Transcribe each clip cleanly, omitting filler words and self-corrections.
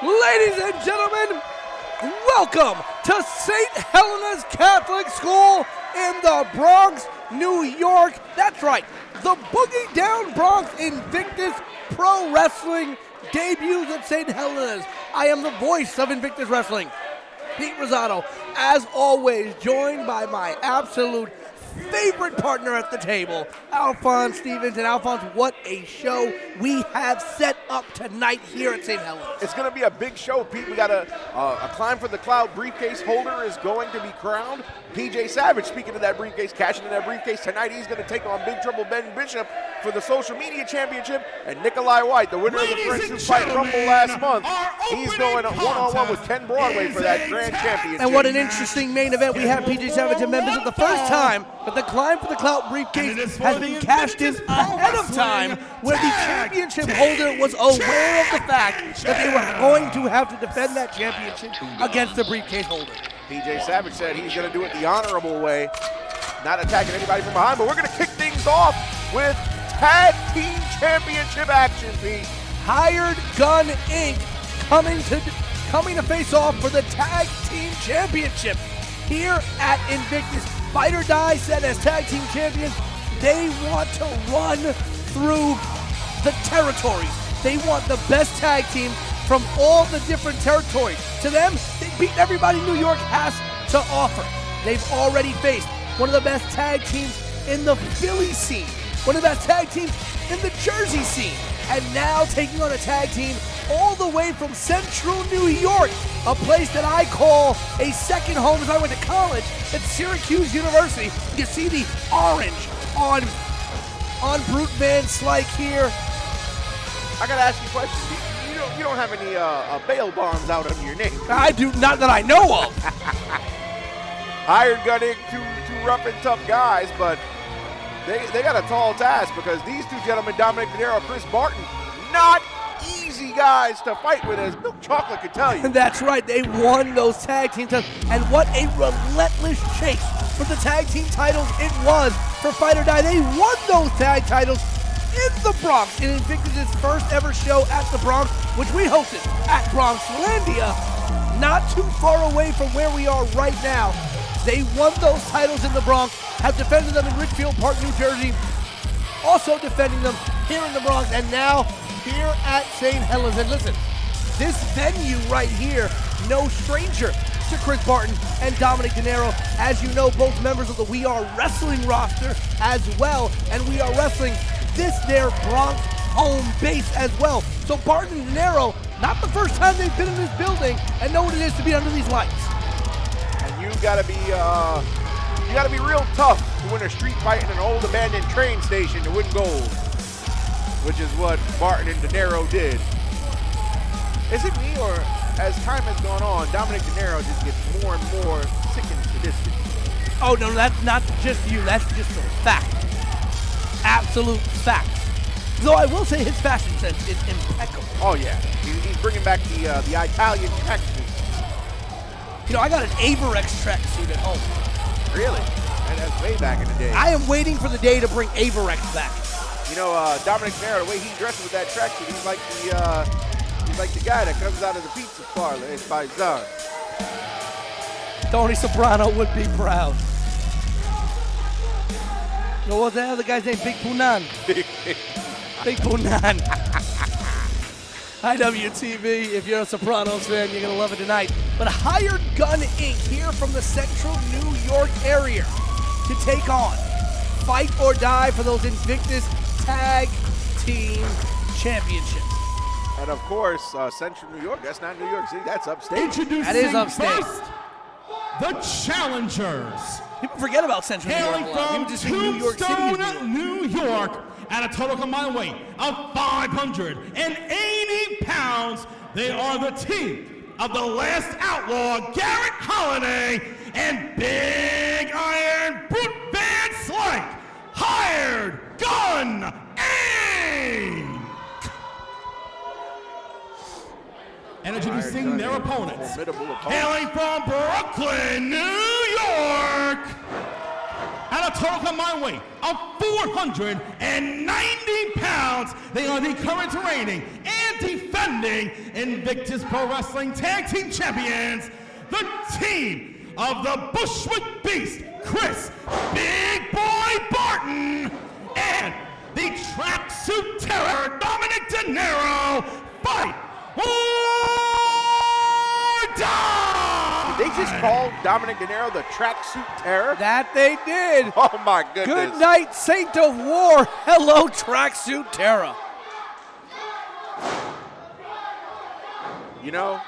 Ladies and gentlemen, welcome to St. Helena's Catholic School in the Bronx, New York. That's right, the Boogie Down Bronx Invictus Pro Wrestling debuts at St. Helena's. I am the voice of Invictus Wrestling, Pete Rosado, as always, joined by my absolute favorite partner at the table, Alphonse Stevens. And Alphonse, what a show we have set up tonight here at St. Helena's. It's going to be a big show, Pete. We got a Climb for the Cloud briefcase holder is going to be crowned. PJ Savage, speaking of that briefcase, cashing in that briefcase tonight. He's going to take on Big Trouble Ben Bishop for the social media championship. And Nikolai White, the winner of the French Who Fight Rumble last month, he's going one-on-one with Ken Broadway for that grand championship. And what an interesting main event. We have PJ Savage and Ben Bishop. The first time that the Climb for the Cloud briefcase has been cashed in ahead of time, where the championship holder was aware of the fact that they were going to have to defend that championship against the briefcase holder. PJ Savage said he's going to do it the honorable way, not attacking anybody from behind, but we're going to kick things off with Tag Team Championship action, Pete. Hired Gun Inc. coming to face off for the Tag Team Championship here at Invictus. Fight or Die said as Tag Team Champions, they want to run through the territories. They want the best tag team from all the different territories. To them, they beat everybody New York has to offer. They've already faced one of the best tag teams in the Philly scene, one of the best tag teams in the Jersey scene, and now taking on a tag team all the way from Central New York, a place that I call a second home as I went to college at Syracuse University. You see the orange on Brute Van Slyke here. I gotta ask you a question. You don't have any bail bonds out under your name. I do, not that I know of. Hired Gun Inc., two rough and tough guys, but they got a tall task because these two gentlemen, Dominic De Niro, Chris Barton, not easy guys to fight with, as Milk Chocolate could tell you. That's right, they won those tag team titles, and what a relentless chase for the tag team titles it was for Fight or Die. They won those tag titles in the Bronx in Invictus' first ever show at the Bronx, which we hosted at Bronxlandia, not too far away from where we are right now. They won those titles in the Bronx, have defended them in Ridgefield Park, New Jersey, also defending them here in the Bronx, and now here at St. Helena's. And listen, this venue right here, no stranger to Chris Barton and Dominic De Niro. As you know, both members of the We Are Wrestling roster as well, and We Are Wrestling, this their Bronx home base as well. So Barton and De Niro, not the first time they've been in this building, and know what it is to be under these lights. And you gotta be real tough to win a street fight in an old abandoned train station to win gold, which is what Barton and De Niro did. Is it me, or as time has gone on, Dominic De Niro just gets more and more sick and sadistic? Oh no, that's not just you, that's just a fact. Absolute fact. Though I will say his fashion sense is impeccable. Oh yeah, he's bringing back the Italian tracksuit. You know, I got an Averex tracksuit at home. Really? And that's way back in the day. I am waiting for the day to bring Averex back. You know, Dominic De Niro, the way he dresses with that tracksuit, he's like the guy that comes out of the pizza parlor. It's by Zon. Tony Soprano would be proud. You know what the other guy's name? Big Punan. Big Punan. IWTV, if you're a Sopranos fan, you're going to love it tonight. But Hired Gun Inc. here from the Central New York area to take on Fight or Die for those Invictus Tag Team Championships. And of course, Central New York, that's not New York City, that's upstate. Introducing That is upstate. first, the challengers. People forget about Central New York a Hailing lot. People from just think New York City is Tombstone, New York, at a total combined weight of 580 pounds, they are the team of the Last Outlaw, Garrett Holiday, and Big Iron Brute Van Slyke, Hired Gun Inc. And introducing their opponents, hailing from Brooklyn, New York, at a total combined weight of 490 pounds, they are the current reigning and defending defending Invictus Pro Wrestling Tag Team Champions, the team of the Bushwick Beast, Chris Big Boy Barton, and the Tracksuit Terror, Dominic De Niro, fight or die! Did they just call Dominic De Niro the Tracksuit Terror? That they did. Oh my goodness. Good night, Saint of War. Hello, Tracksuit Terror. You know,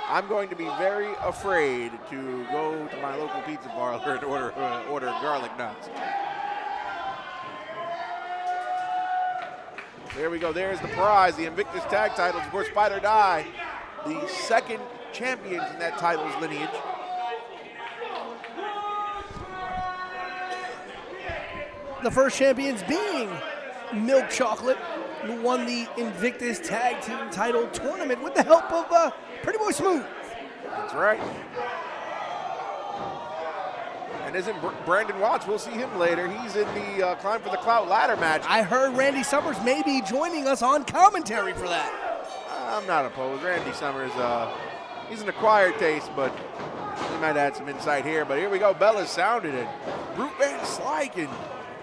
I'm going to be very afraid to go to my local pizza parlor and order garlic nuts. There we go. There's the prize, the Invictus Tag Titles. Of course, Fight or Die, the second champions in that title's lineage. The first champions being Milk Chocolate, who won the Invictus Tag Team Title Tournament with the help of Pretty Boy Smooth. That's right. And isn't Brandon Watts? We'll see him later. He's in the Climb for the Clout ladder match. I heard Randy Summers may be joining us on commentary for that. I'm not opposed. Randy Summers, he's an acquired taste, but he might add some insight here. But here we go. Bell is sounded, and Brute Van Slyke and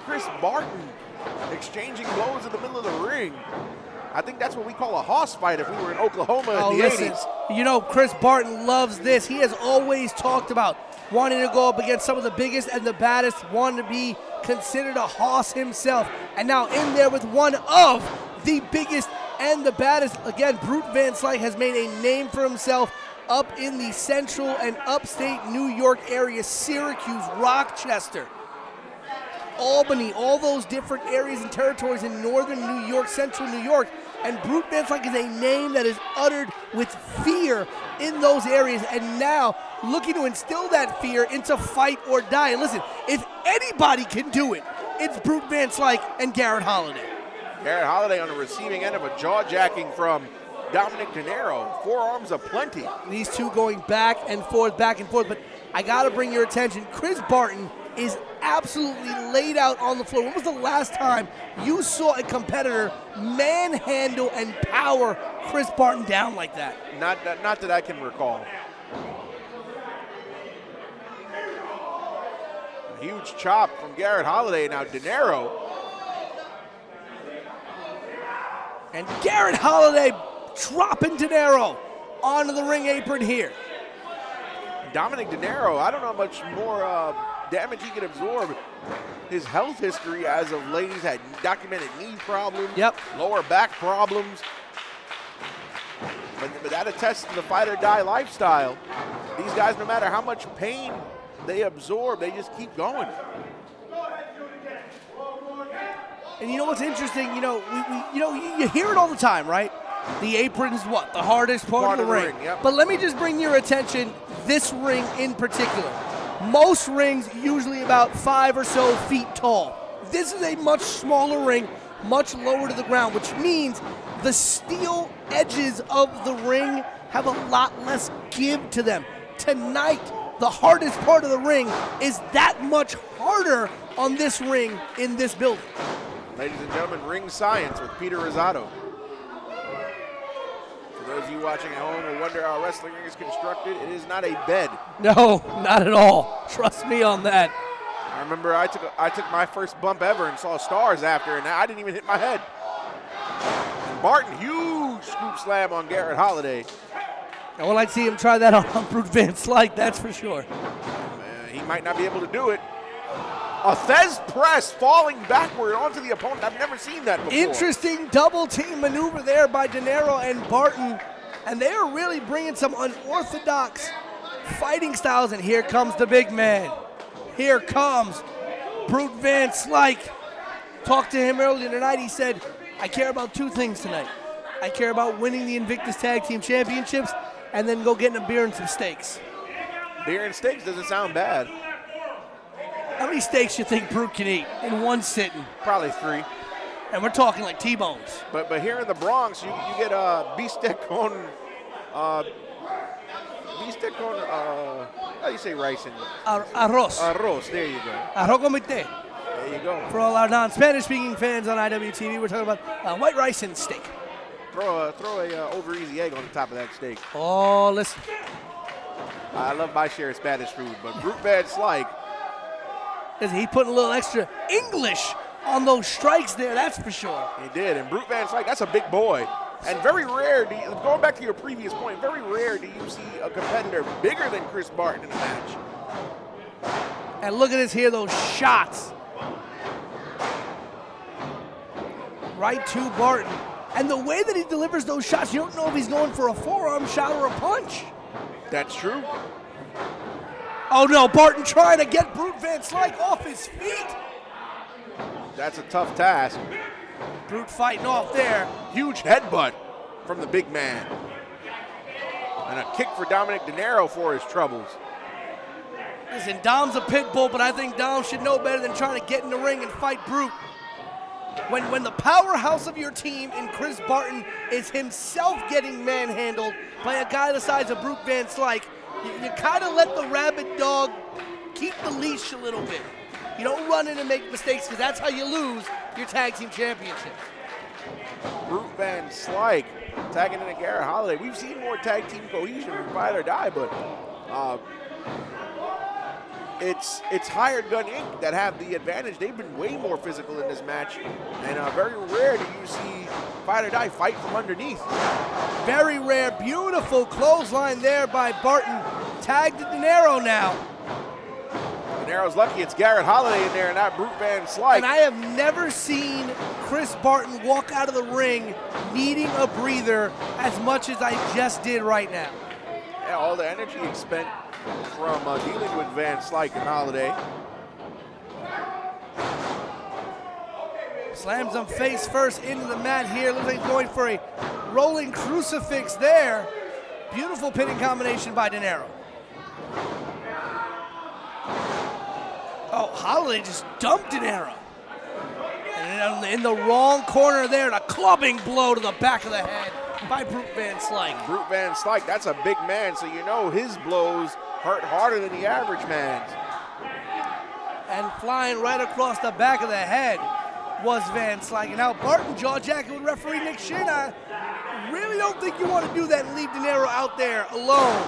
Chris Barton exchanging blows in the middle of the ring. I think that's what we call a hoss fight if we were in Oklahoma in the 80s. You know, Chris Barton loves this. He has always talked about wanting to go up against some of the biggest and the baddest, wanting to be considered a hoss himself. And now in there with one of the biggest and the baddest. Again, Brute Van Slyke has made a name for himself up in the central and upstate New York area, Syracuse, Rochester, Albany, all those different areas and territories in northern New York, central New York. And Brute Van Slyke is a name that is uttered with fear in those areas. And now looking to instill that fear into Fight or Die. And listen, if anybody can do it, it's Brute Van Slyke and Garrett Holiday. Garrett Holiday on the receiving end of a jaw-jacking from Dominic De Niro. Forearms aplenty. These two going back and forth. But I got to bring your attention. Chris Barton is absolutely laid out on the floor. When was the last time you saw a competitor manhandle and power Chris Barton down like that? Not that I can recall. A huge chop from Garrett Holiday. Now De Niro. And Garrett Holiday dropping De Niro onto the ring apron here. Dominic De Niro, I don't know how much more damage he can absorb. His health history as of late, he's had documented knee problems, lower back problems. But that attests to the fight or die lifestyle. These guys, no matter how much pain they absorb, they just keep going. And you know what's interesting? You know, you hear it all the time, right? The apron's what? The hardest part of the ring. Yep. But let me just bring your attention, this ring in particular. Most rings usually about 5 or so feet tall. This is a much smaller ring, much lower to the ground, which means the steel edges of the ring have a lot less give to them. Tonight, the hardest part of the ring is that much harder on this ring in this building. Ladies and gentlemen, Ring Science with Peter Rosado. For those of you watching at home who wonder how a wrestling ring is constructed, it is not a bed. No, not at all. Trust me on that. I remember I took my first bump ever and saw stars after, and I didn't even hit my head. And Barton, huge scoop slam on Garrett Holiday. I would like to see him try that on Brute Van Slyke, that's for sure. He might not be able to do it. A Thez press falling backward onto the opponent. I've never seen that before. Interesting double team maneuver there by De Niro and Barton. And they are really bringing some unorthodox fighting styles. And here comes the big man. Here comes Brute Van Slyke. Talked to him earlier tonight. He said, I care about 2 things tonight. I care about winning the Invictus Tag Team Championships and then go getting a beer and some steaks. Beer and steaks doesn't sound bad. How many steaks you think Brute can eat in one sitting? Probably 3. And we're talking like T-bones. But here in the Bronx, you get bistec con, how do you say rice in Arroz. Arroz, there you go. Arroz con vite. There you go. For all our non-Spanish speaking fans on IWTV, we're talking about white rice and steak. Throw a over easy egg on the top of that steak. Oh, listen. I love my share of Spanish food, but Brute Van Slyke. He put a little extra English on those strikes there, that's for sure. He did, and Brute Van Slyke, that's a big boy. And very rare, going back to your previous point, very rare do you see a competitor bigger than Chris Barton in a match. And look at this here, those shots. Right to Barton. And the way that he delivers those shots, you don't know if he's going for a forearm shot or a punch. That's true. Oh no, Barton trying to get Brute Van Slyke off his feet. That's a tough task. Brute fighting off there. Huge headbutt from the big man. And a kick for Dominic De Niro for his troubles. Listen, Dom's a pit bull, but I think Dom should know better than trying to get in the ring and fight Brute. When the powerhouse of your team in Chris Barton is himself getting manhandled by a guy the size of Brute Van Slyke, you kind of let the rabid dog keep the leash a little bit. You don't run in and make mistakes, because that's how you lose your tag team championship. Brute Van Slyke tagging in a Garrett Holiday. We've seen more tag team cohesion in Fight or Die, but it's Hired Gun Inc. that have the advantage. They've been way more physical in this match, and very rare do you see Fight or Die fight from underneath. Very rare. Beautiful clothesline there by Barton. Tagged to De Niro now. De Niro's lucky it's Garrett Holiday in there and not Brute Van Slyke. And I have never seen Chris Barton walk out of the ring needing a breather as much as I just did right now. Yeah, all the energy he spent from dealing with Van Slyke and Holiday. Slams him face first into the mat here. Looks like going for a rolling crucifix there. Beautiful pinning combination by De Niro. Oh, Holiday just dumped De Niro. And in the wrong corner there, and a clubbing blow to the back of the head by Brute Van Slyke. Brute Van Slyke, that's a big man, so you know his blows hurt harder than the average man's. And flying right across the back of the head was Van Slyke. And now Barton jaw jacket with referee Nick Shin. I really don't think you want to do that and leave De Niro out there alone.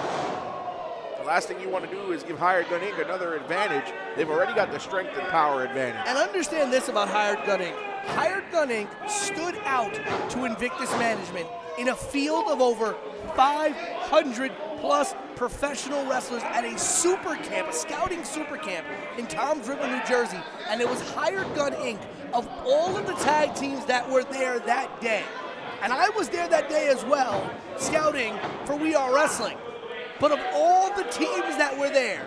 The last thing you want to do is give Hired Gun Inc. another advantage. They've already got the strength and power advantage. And understand this about Hired Gun Inc. Hired Gun Inc. stood out to Invictus Management in a field of over 500 plus professional wrestlers at a super camp, a scouting super camp in Toms River, New Jersey. And it was Hired Gun Inc. of all of the tag teams that were there that day. And I was there that day as well, scouting for We Are Wrestling. But of all the teams that were there,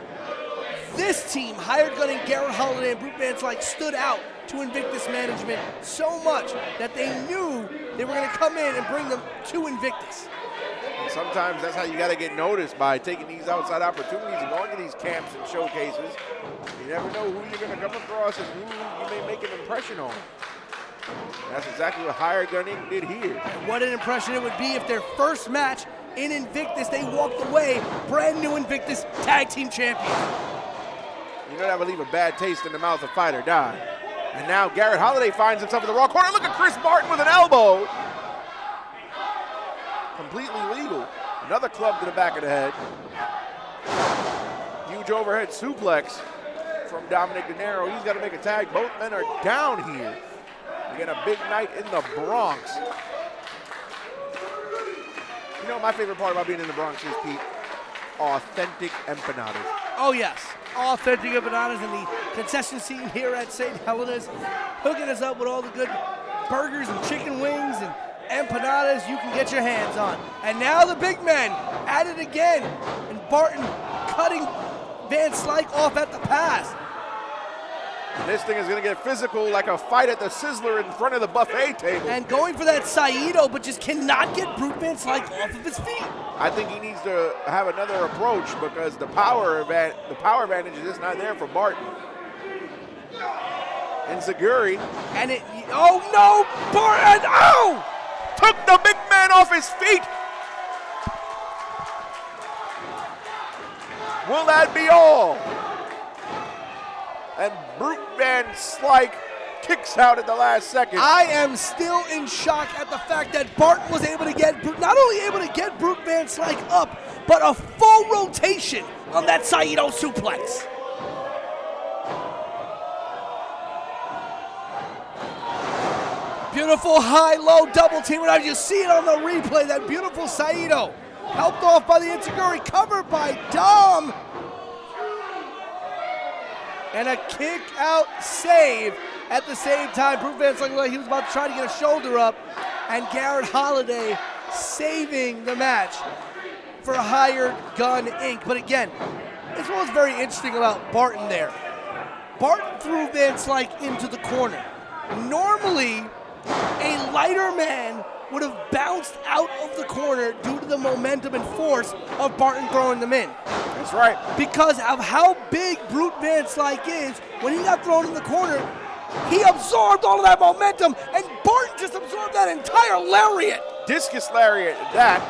this team, Hired Gun and Garrett Holiday and Brute Van Slyke, stood out to Invictus Management so much that they knew they were going to come in and bring them to Invictus. And sometimes that's how you got to get noticed, by taking these outside opportunities and going to these camps and showcases. You never know who you're going to come across and who you may make an impression on. And that's exactly what Hired Gun Inc. did here. And what an impression it would be if their first match in Invictus, they walked away brand new Invictus Tag Team Champions. You know that would leave a bad taste in the mouth of Fight or Die. And now Garrett Holiday finds himself in the raw corner. Look at Chris Barton with an elbow. Completely legal. Another club to the back of the head. Huge overhead suplex from Dominic De Niro. He's got to make a tag. Both men are down here. Again, a big night in the Bronx. You know, my favorite part about being in the Bronx is, Pete, authentic empanadas. Oh, yes. Authentic empanadas, and the concession scene here at St. Helena's hooking us up with all the good burgers and chicken wings and empanadas you can get your hands on. And now the big men at it again, and Barton cutting Van Slyke off at the pass. And this thing is going to get physical, like a fight at the Sizzler in front of the buffet table. And going for that Saito, but just cannot get Brute Van Slyke off of his feet. I think he needs to have another approach, because the power advantage is just not there for Barton. And Zaguri. And it, oh no, Barton, oh! Took the big man off his feet. Will that be all? And Brute Van Slyke kicks out at the last second. I am still in shock at the fact that Barton was able to get, not only able to get Brute Van Slyke up, but a full rotation on that Saito suplex. Beautiful high-low double team. And you see it on the replay, that beautiful Saito. Helped off by the Enzuigiri, covered by Dom. And a kick out save at the same time. Brute Van Slyke looked like he was about to try to get a shoulder up. And Garrett Holiday saving the match for Hired Gun Inc. But again, this was very interesting about Barton there. Barton threw Van Slyke into the corner. Normally, a lighter man would have bounced out of the corner due to the momentum and force of Barton throwing them in. That's right. Because of how big Brute Van Slyke is, when he got thrown in the corner, he absorbed all of that momentum, and Barton just absorbed that entire lariat. Discus lariat at that.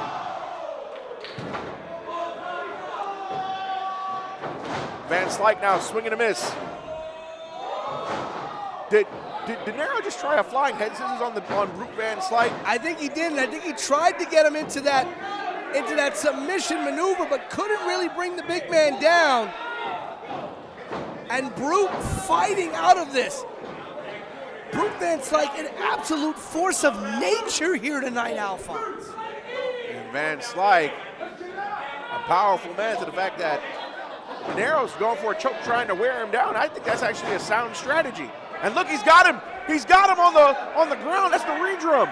Van Slyke now swing and a miss. Did De Niro just try a flying head scissors on Brute Van Slyke? I think he did, and I think he tried to get him into that submission maneuver, but couldn't really bring the big man down. And Brute fighting out of this. Brute Van Slyke, an absolute force of nature here tonight, Alphonse. And Van Slyke, a powerful man to the fact that De Niro's going for a choke, trying to wear him down. I think that's actually a sound strategy. And look, he's got him. He's got him on the ground. That's the redrum.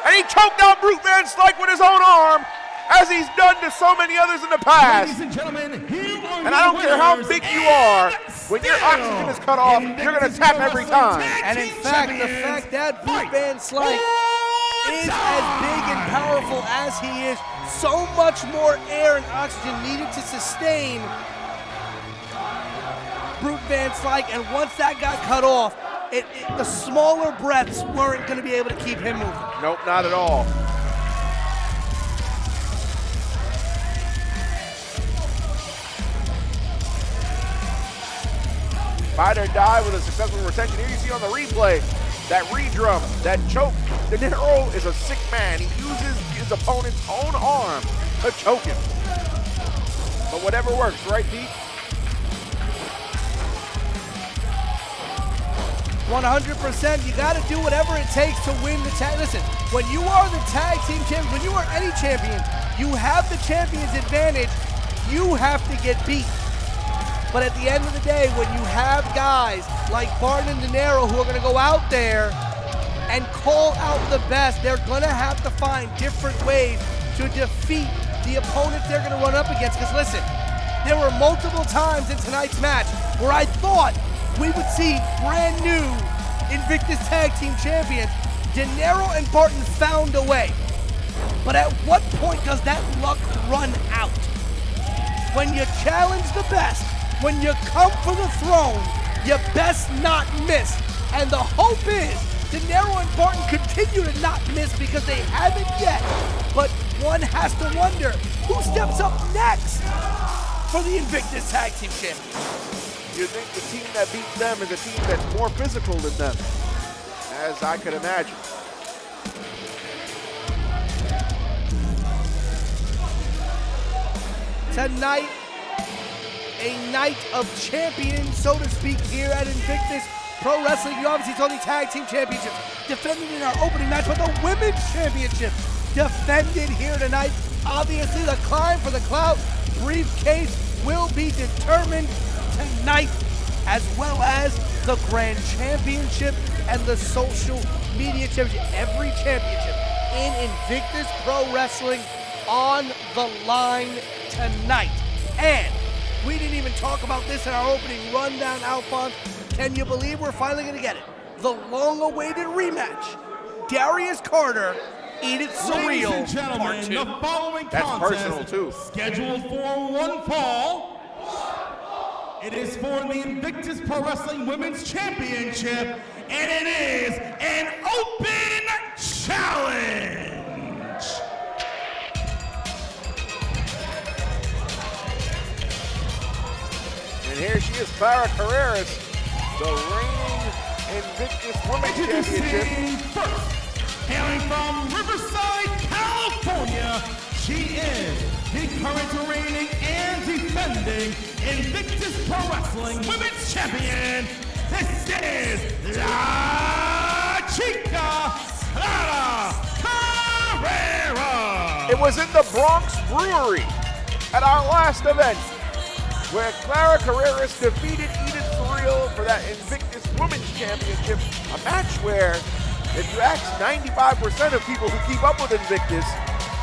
And he choked out Brute Van Slyke with his own arm, as he's done to so many others in the past. Ladies and gentlemen, here are And I don't care how big you are, when your oxygen is cut off, you're going to tap every time. And in fact, the fact that Brute Van Slyke is as big and powerful as he is, so much more air and oxygen needed to sustain Brute Van Slyke, and once that got cut off, the smaller breaths weren't going to be able to keep him moving. Nope, not at all. Fight or die with a successful retention. Here you see on the replay, that redrum, that choke. De Niro is a sick man. He uses his opponent's own arm to choke him. But whatever works, right, Pete? 100%. You got to do whatever it takes to win the tag. Listen, when you are the tag team champion, when you are any champion, you have the champion's advantage. You have to get beat. But at the end of the day, when you have guys like Barton and De Niro who are going to go out there and call out the best, they're going to have to find different ways to defeat the opponents they're going to run up against. Because listen, there were multiple times in tonight's match where I thought we would see brand new Invictus Tag Team Champions. De Niro and Barton found a way. But at what point does that luck run out? When you challenge the best, when you come for the throne, you best not miss. And the hope is De Niro and Barton continue to not miss because they haven't yet. But one has to wonder, who steps up next for the Invictus Tag Team Champions? You think the team that beats them is a team that's more physical than them, as I could imagine. Tonight, a night of champions, so to speak, here at Invictus Pro Wrestling. You obviously saw the Tag Team Championships defended in our opening match, but the Women's Championship defended here tonight. Obviously, the climb for the Clout briefcase will be determined tonight, as well as the Grand Championship and the Social Media Championship. Every championship in Invictus Pro Wrestling on the line tonight. And we didn't even talk about this in our opening rundown, Alphonse. Can you believe we're finally going to get it? The long-awaited rematch. Darius Carter, Edith Surreal, Ladies and gentlemen, Part 2. the following That's contest personal, too. scheduled for one fall. It is for the Invictus Pro Wrestling Women's Championship, and it is an open challenge. And here she is, Clara Carreras, the reigning Invictus Women's Championship. First, hailing from Riverside, California, she is the current reigning and defending Invictus Pro Wrestling Women's Champion. This is La Chica Clara Carrera. It was in the Bronx Brewery at our last event where Clara Carreras defeated Edith Surreal for that Invictus Women's Championship, a match where if you ask 95% of people who keep up with Invictus,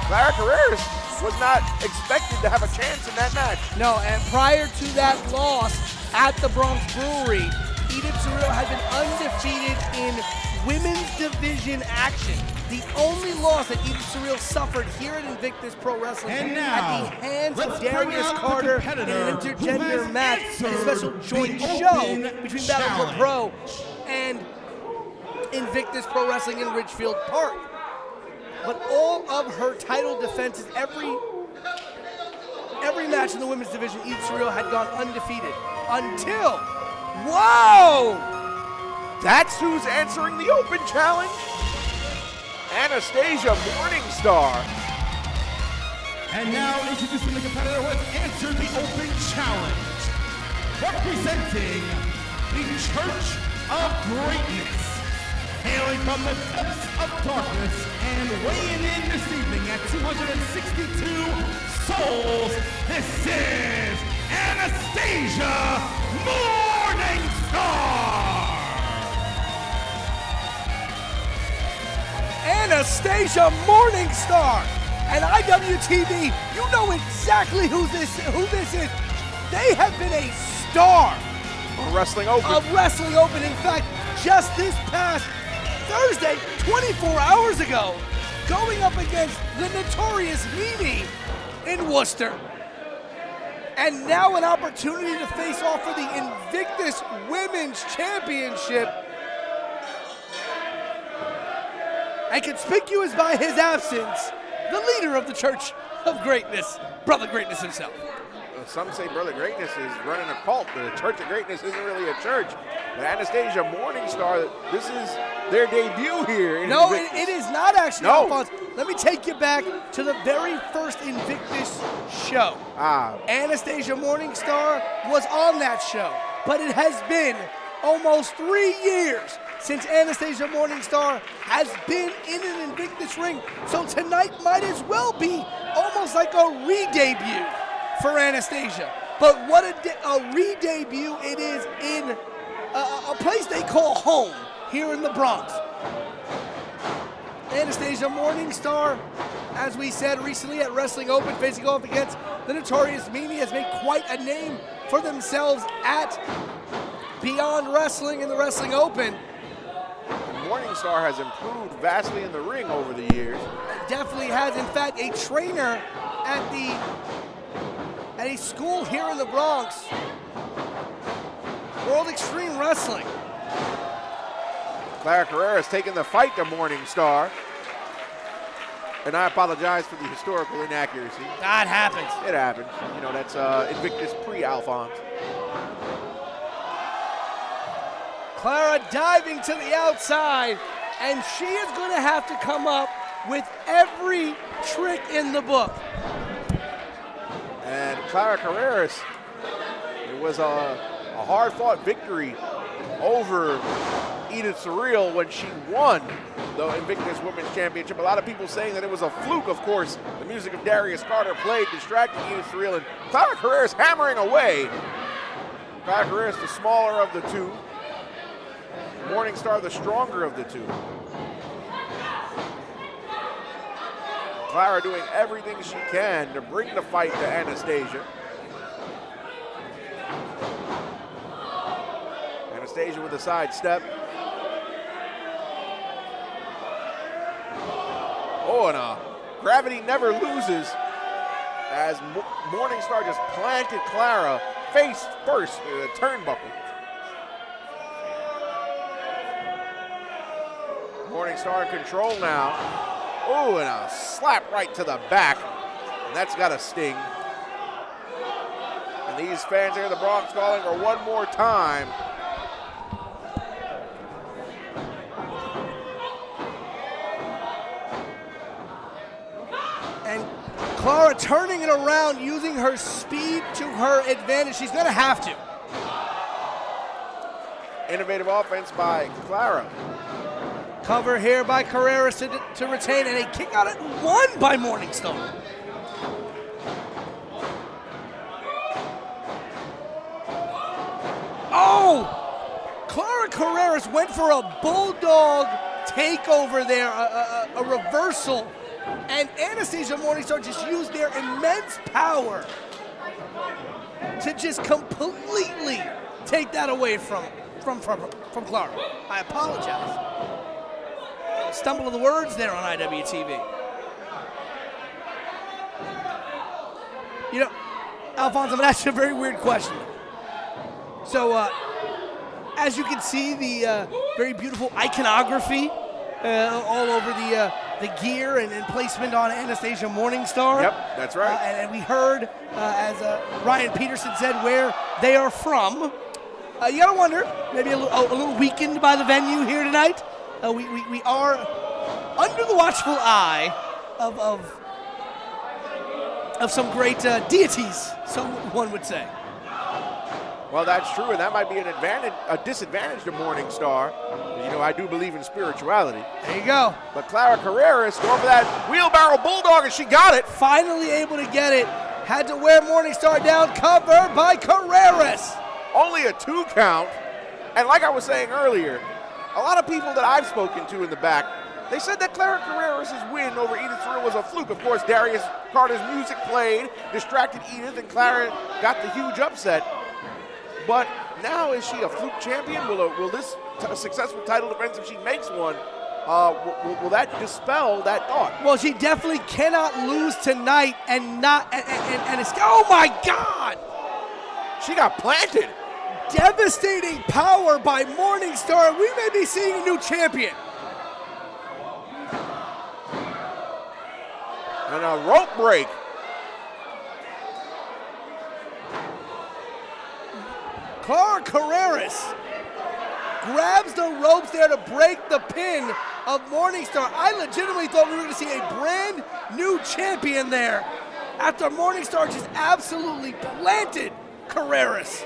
Clara Carreras was not expected to have a chance in that match. No, and prior to that loss at the Bronx Brewery, Edith Surreal had been undefeated in women's division action. The only loss that Edith Surreal suffered here at Invictus Pro Wrestling And now, at the hands of let's bring Darius out the Carter in competitor an who intergender has match, a answered special joint the show Open between Battle for Challenge. Pro and Invictus Pro Wrestling in Ridgefield Park. But all of her title defenses, every match in the women's division, Edith Surreal had gone undefeated until, whoa! That's who's answering the Open Challenge. Anastasia Morningstar. And now introducing the competitor who has answered the Open Challenge. Representing the Church of Greatness. Hailing from the depths of darkness and weighing in this evening at 262 souls, this is Anastasia Morningstar! Anastasia Morningstar and IWTV, you know exactly who this is. They have been a star Wrestling Open. of Wrestling Open. In fact, just this past Thursday, 24 hours ago, going up against the notorious Mimi in Worcester. And now an opportunity to face off for the Invictus Women's Championship. And conspicuous by his absence, the leader of the Church of Greatness, Brother Greatness himself. Some say Brother Greatness is running a cult. The Church of Greatness isn't really a church. But Anastasia Morningstar, this is their debut here. In No, Invictus. it is not actually, No. Alphonse. Let me take you back to the very first Invictus show. Anastasia Morningstar was on that show, but it has been almost 3 years since Anastasia Morningstar has been in an Invictus ring. So tonight might as well be almost like a re-debut for Anastasia. But what a re-debut it is in a place they call home here in the Bronx. Anastasia Morningstar, as we said recently at Wrestling Open, facing off against the notorious Mimi, has made quite a name for themselves at Beyond Wrestling and the Wrestling Open. Morningstar has improved vastly in the ring over the years. Definitely has, in fact, a trainer at a school here in the Bronx, World Extreme Wrestling. Clara Carreras taking the fight to Morningstar. And I apologize for the historical inaccuracy. That happens. It happens. You know, that's Invictus pre-Alphonse. Clara diving to the outside, and she is going to have to come up with every trick in the book. And Clara Carreras, it was a hard-fought victory over Edith Surreal when she won the Invictus Women's Championship. A lot of people saying that it was a fluke, of course. The music of Darius Carter played, distracting Edith Surreal, and Clara Carreras hammering away. Clara Carreras, the smaller of the two. Morningstar, the stronger of the two. Clara doing everything she can to bring the fight to Anastasia. Anastasia with a side step. Oh, and gravity never loses as Morningstar just planted Clara face first in the turnbuckle. Morningstar in control now. Oh, and a slap right to the back. And that's got a sting. And these fans here in the Bronx calling for one more time. Clara turning it around, using her speed to her advantage. She's going to have to. Innovative offense by Clara. Cover here by Carreras to retain, and a kick out at 1 by Morningstar. Oh! Clara Carreras went for a bulldog takeover there, a reversal, and Anastasia Morningstar just used their immense power to just completely take that away from Clara. I apologize. Stumble of the words there on IWTV. You know, Alphonse, I'm going to ask you a very weird question. So, as you can see, the very beautiful iconography all over the gear and placement on Anastasia Morningstar. Yep, that's right. And we heard, as Ryan Peterson said, where they are from. You gotta wonder, maybe a little weakened by the venue here tonight. We are under the watchful eye of some great deities, so one would say. Well, that's true, and that might be a disadvantage to Morningstar. You know, I do believe in spirituality. There you go. But Clara Carreras going for that wheelbarrow bulldog, and she got it. Finally able to get it. Had to wear Morningstar down, cover by Carreras. Only a 2 count. And like I was saying earlier, a lot of people that I've spoken to in the back, they said that Clara Carreras' win over Edith Cerullo was a fluke. Of course, Darius Carter's music played, distracted Edith, and Clara got the huge upset. But now, is she a fluke champion? Will this successful title defense, if she makes one, will that dispel that thought? Well, she definitely cannot lose tonight and it's, oh my God! She got planted. Devastating power by Morningstar. We may be seeing a new champion. And a rope break. Clara Carreras grabs the ropes there to break the pin of Morningstar. I legitimately thought we were going to see a brand new champion there after Morningstar just absolutely planted Carreras.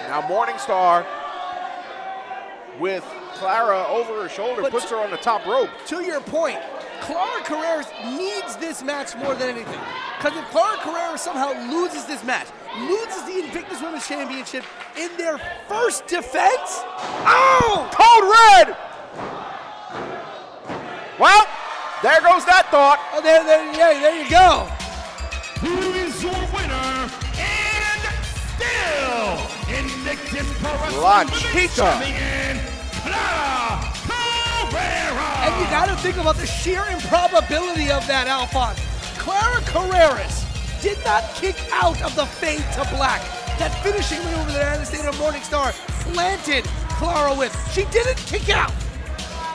Now Morningstar with Clara over her shoulder, But puts her on the top rope. To your point, Clara Carreras needs this match more than anything. Because if Clara Carreras somehow loses this match, loses the Invictus Women's Championship in their first defense, oh! Code Red! Well, there goes that thought. Oh, there you go. Who is your winner and still Invictus Pro La Wrestling Women's Chica. Champion, Clara Carreras. And you got to think about the sheer improbability of that, Alphonse. Clara Carreras did not kick out of the Fade to Black. That finishing maneuver that Anastasia Morningstar planted Clara with. She didn't kick out.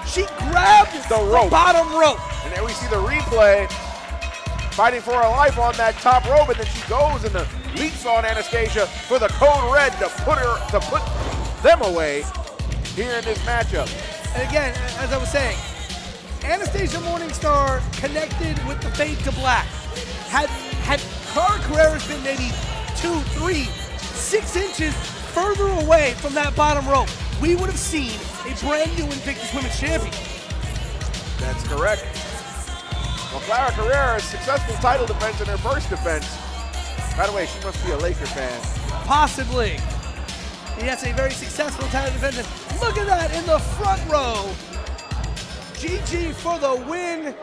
She grabbed The rope. bottom rope. And then we see the replay, fighting for her life on that top rope, and then she goes and leaps on Anastasia for the Code Red to put them away here in this matchup. And again, as I was saying, Anastasia Morningstar connected with the Fade to Black. Had Clara Carreras been maybe 2, 3, 6 inches further away from that bottom rope, we would have seen a brand new Invictus Women's Champion. That's correct. Well, Clara Carreras, successful title defense in her first defense. By the way, she must be a Laker fan. Possibly. Yes, a very successful title defense. And look at that in the front row. GG for the win.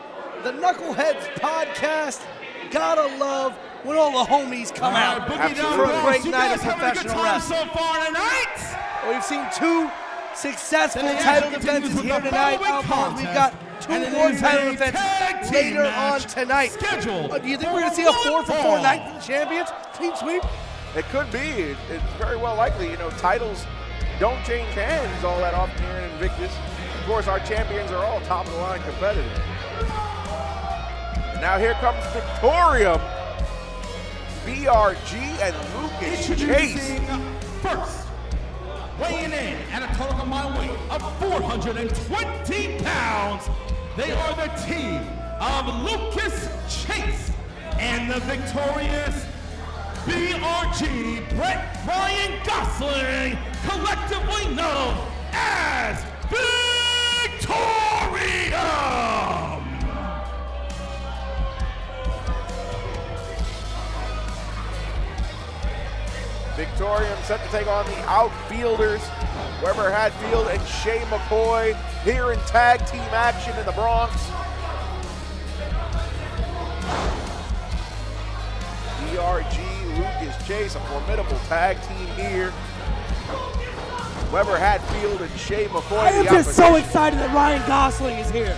The Knuckleheads podcast. Gotta love when all the homies come out for a great night of professional wrestling. So far tonight. We've seen 2 successful title defenses here tonight. Alphonse, we've got 2 more title defenses later on tonight. Do you think we're going to see a 4-for-4 night for the champions? Clean sweep? It could be. It's very well likely. You know, titles don't change hands all that often here in Invictus. Of course, our champions are all top-of-the-line competitors. Now here comes Victorium, BRG, and Lucas Chase. Introducing first, weighing in at a total combined weight of 420 pounds, they are the team of Lucas Chase and the victorious BRG Brett Ryan Gosling, collectively known as Victorium. Victorium set to take on the outfielders, Weber Hatfield and Shay McCoy, here in tag team action in the Bronx. BRG, Lucas Chase, a formidable tag team here. Weber Hatfield and Shay McCoy. I am just so excited that Ryan Gosling is here.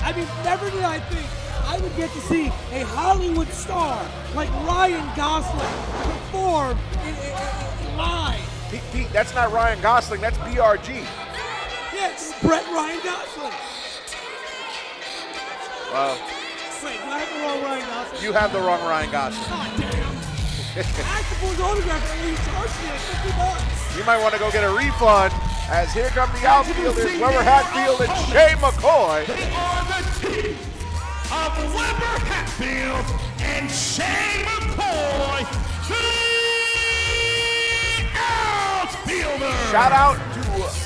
I mean, never did I think I would get to see a Hollywood star like Ryan Gosling perform in live. Pete, that's not Ryan Gosling, that's BRG. Yes, Brett Ryan Gosling. Wait, do I have the wrong Ryan Gosling? You have the wrong Ryan Gosling. God damn. I had to pull his autograph and he charged me $50. You might want to go get a refund, as here come the outfielders, Weber Hatfield and Shay McCoy. They are the team of Weber Hatfield and Shay McCoy, the outfielders. Shout out to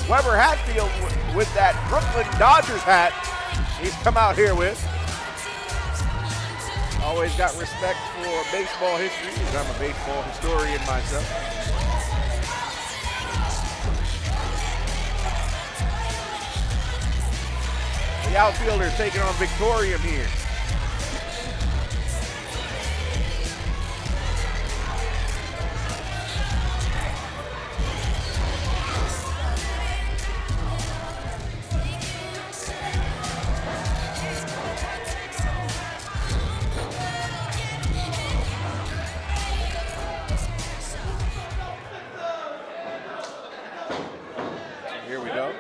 Weber Hatfield with that Brooklyn Dodgers hat he's come out here with. Always got respect for baseball history, because I'm a baseball historian myself. The outfielders taking on Victorium here. Here we go.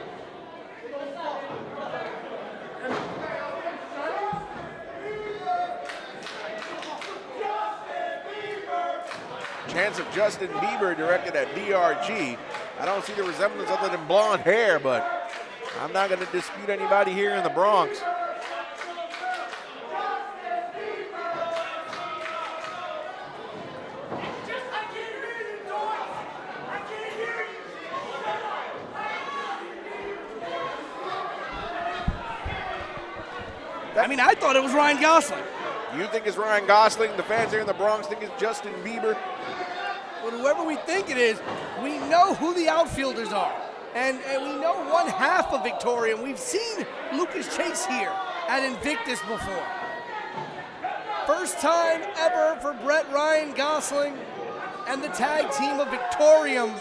Chance of Justin Bieber directed at BRG. I don't see the resemblance other than blonde hair, but I'm not going to dispute anybody here in the Bronx. I mean, I thought it was Ryan Gosling. You think it's Ryan Gosling? The fans here in the Bronx think it's Justin Bieber? But whoever we think it is, we know who the outfielders are. And we know one half of Victorium. We've seen Lucas Chase here at Invictus before. First time ever for Brett Ryan Gosling and the tag team of Victorium.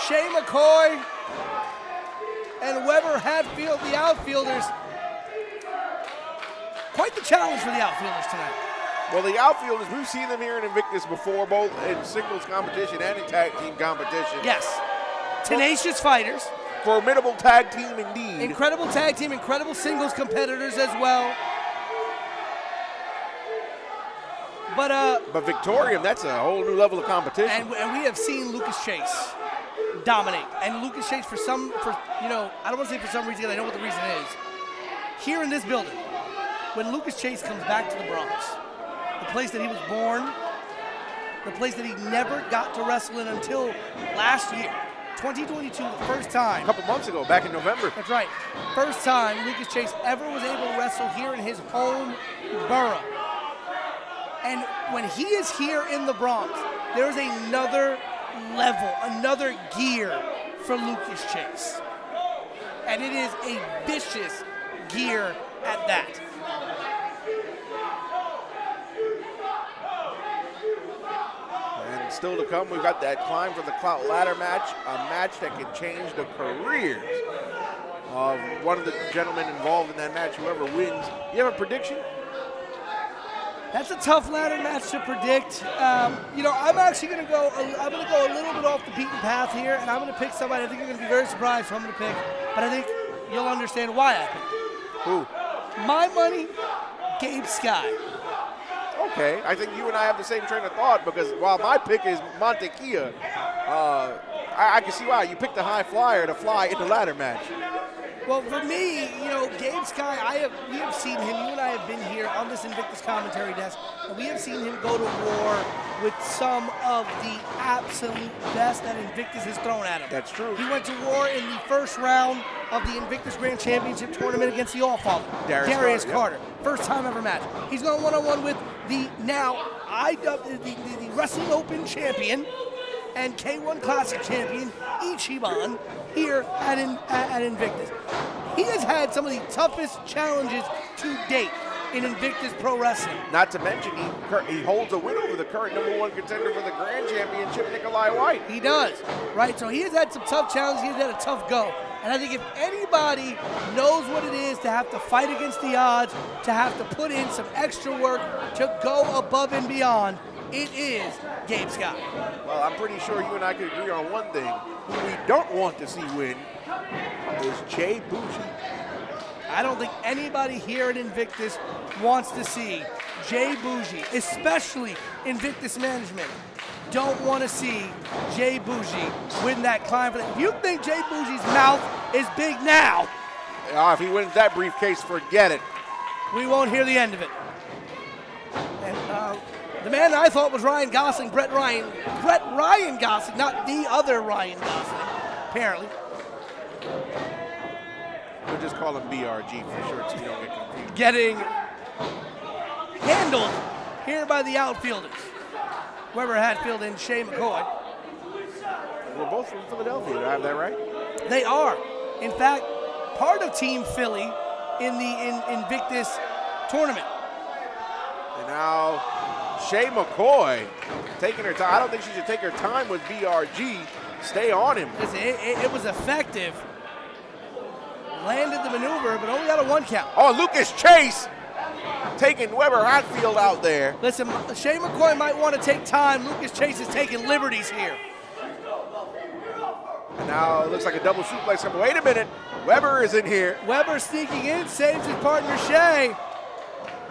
Shay McCoy and Weber Hatfield, the outfielders. Quite the challenge for the outfielders tonight. Well, the outfielders, we've seen them here in Invictus before, both in singles competition and in tag team competition. Yes. Tenacious fighters. Formidable tag team indeed. Incredible tag team, incredible singles competitors as well. But Victorium, that's a whole new level of competition. And we have seen Lucas Chase dominate. And Lucas Chase, I don't want to say for some reason, because I know what the reason is. Here in this building, when Lucas Chase comes back to the Bronx, the place that he was born, the place that he never got to wrestle in until last year, 2022, the first time. A couple months ago, back in November. That's right. First time Lucas Chase ever was able to wrestle here in his home borough. And when he is here in the Bronx, there's another level, another gear for Lucas Chase. And it is a vicious gear at that. And still to come, we've got that climb for the clout ladder match, a match that can change the careers of one of the gentlemen involved in that match, whoever wins. You have a prediction? That's a tough ladder match to predict. I'm actually going to go. I'm going to go a little bit off the beaten path here, and I'm going to pick somebody. I think you're going to be very surprised who I'm going to pick, but I think you'll understand why I picked him. Who? My money, Gabe Sky. Okay, I think you and I have the same train of thought, because while my pick is Montekia, I can see why. You picked the high flyer to fly in the ladder match. Well, for me, Gabe Sky, we have seen him, you and I have been here on this Invictus commentary desk, and we have seen him go to war with some of the absolute best that Invictus has thrown at him. That's true. He went to war in the first round of the Invictus Grand Championship tournament against the Allfather, Darius Carter. Yep. First time ever match. He's going one-on-one with the the Wrestling Open champion and K1 Classic champion Ichiban here at Invictus. He has had some of the toughest challenges to date in Invictus Pro Wrestling. Not to mention, he holds a win over the current #1 contender for the Grand Championship, Nikolai White. He does, right? So he has had some tough challenges. He has had a tough go. And I think if anybody knows what it is to have to fight against the odds, to have to put in some extra work, to go above and beyond, it is Gabe Scott. Well, I'm pretty sure you and I could agree on one thing. Who we don't want to see win is Jay Bougie. I don't think anybody here at Invictus wants to see Jay Bougie, especially Invictus management, don't want to see Jay Bougie win that climb. If you think Jay Bougie's mouth is big now, if he wins that briefcase, forget it. We won't hear the end of it. And the man that I thought was Ryan Gosling, Brett Ryan Gosling, not the other Ryan Gosling, apparently. We'll just call him BRG for short so you don't get confused. Getting handled here by the outfielders. Weber Hatfield and Shay McCoy. We're both from Philadelphia, do I have that right? They are. In fact, part of Team Philly in the Invictus tournament. And now Shay McCoy taking her time. I don't think she should take her time with BRG. Stay on him. Listen, it was effective. Landed the maneuver, but only got a 1 count. Oh, Lucas Chase taking Weber Hatfield out there. Listen, Shay McCoy might want to take time. Lucas Chase is taking liberties here. And now it looks like a double suplex. Wait a minute. Weber is in here. Weber sneaking in, saves his partner Shay.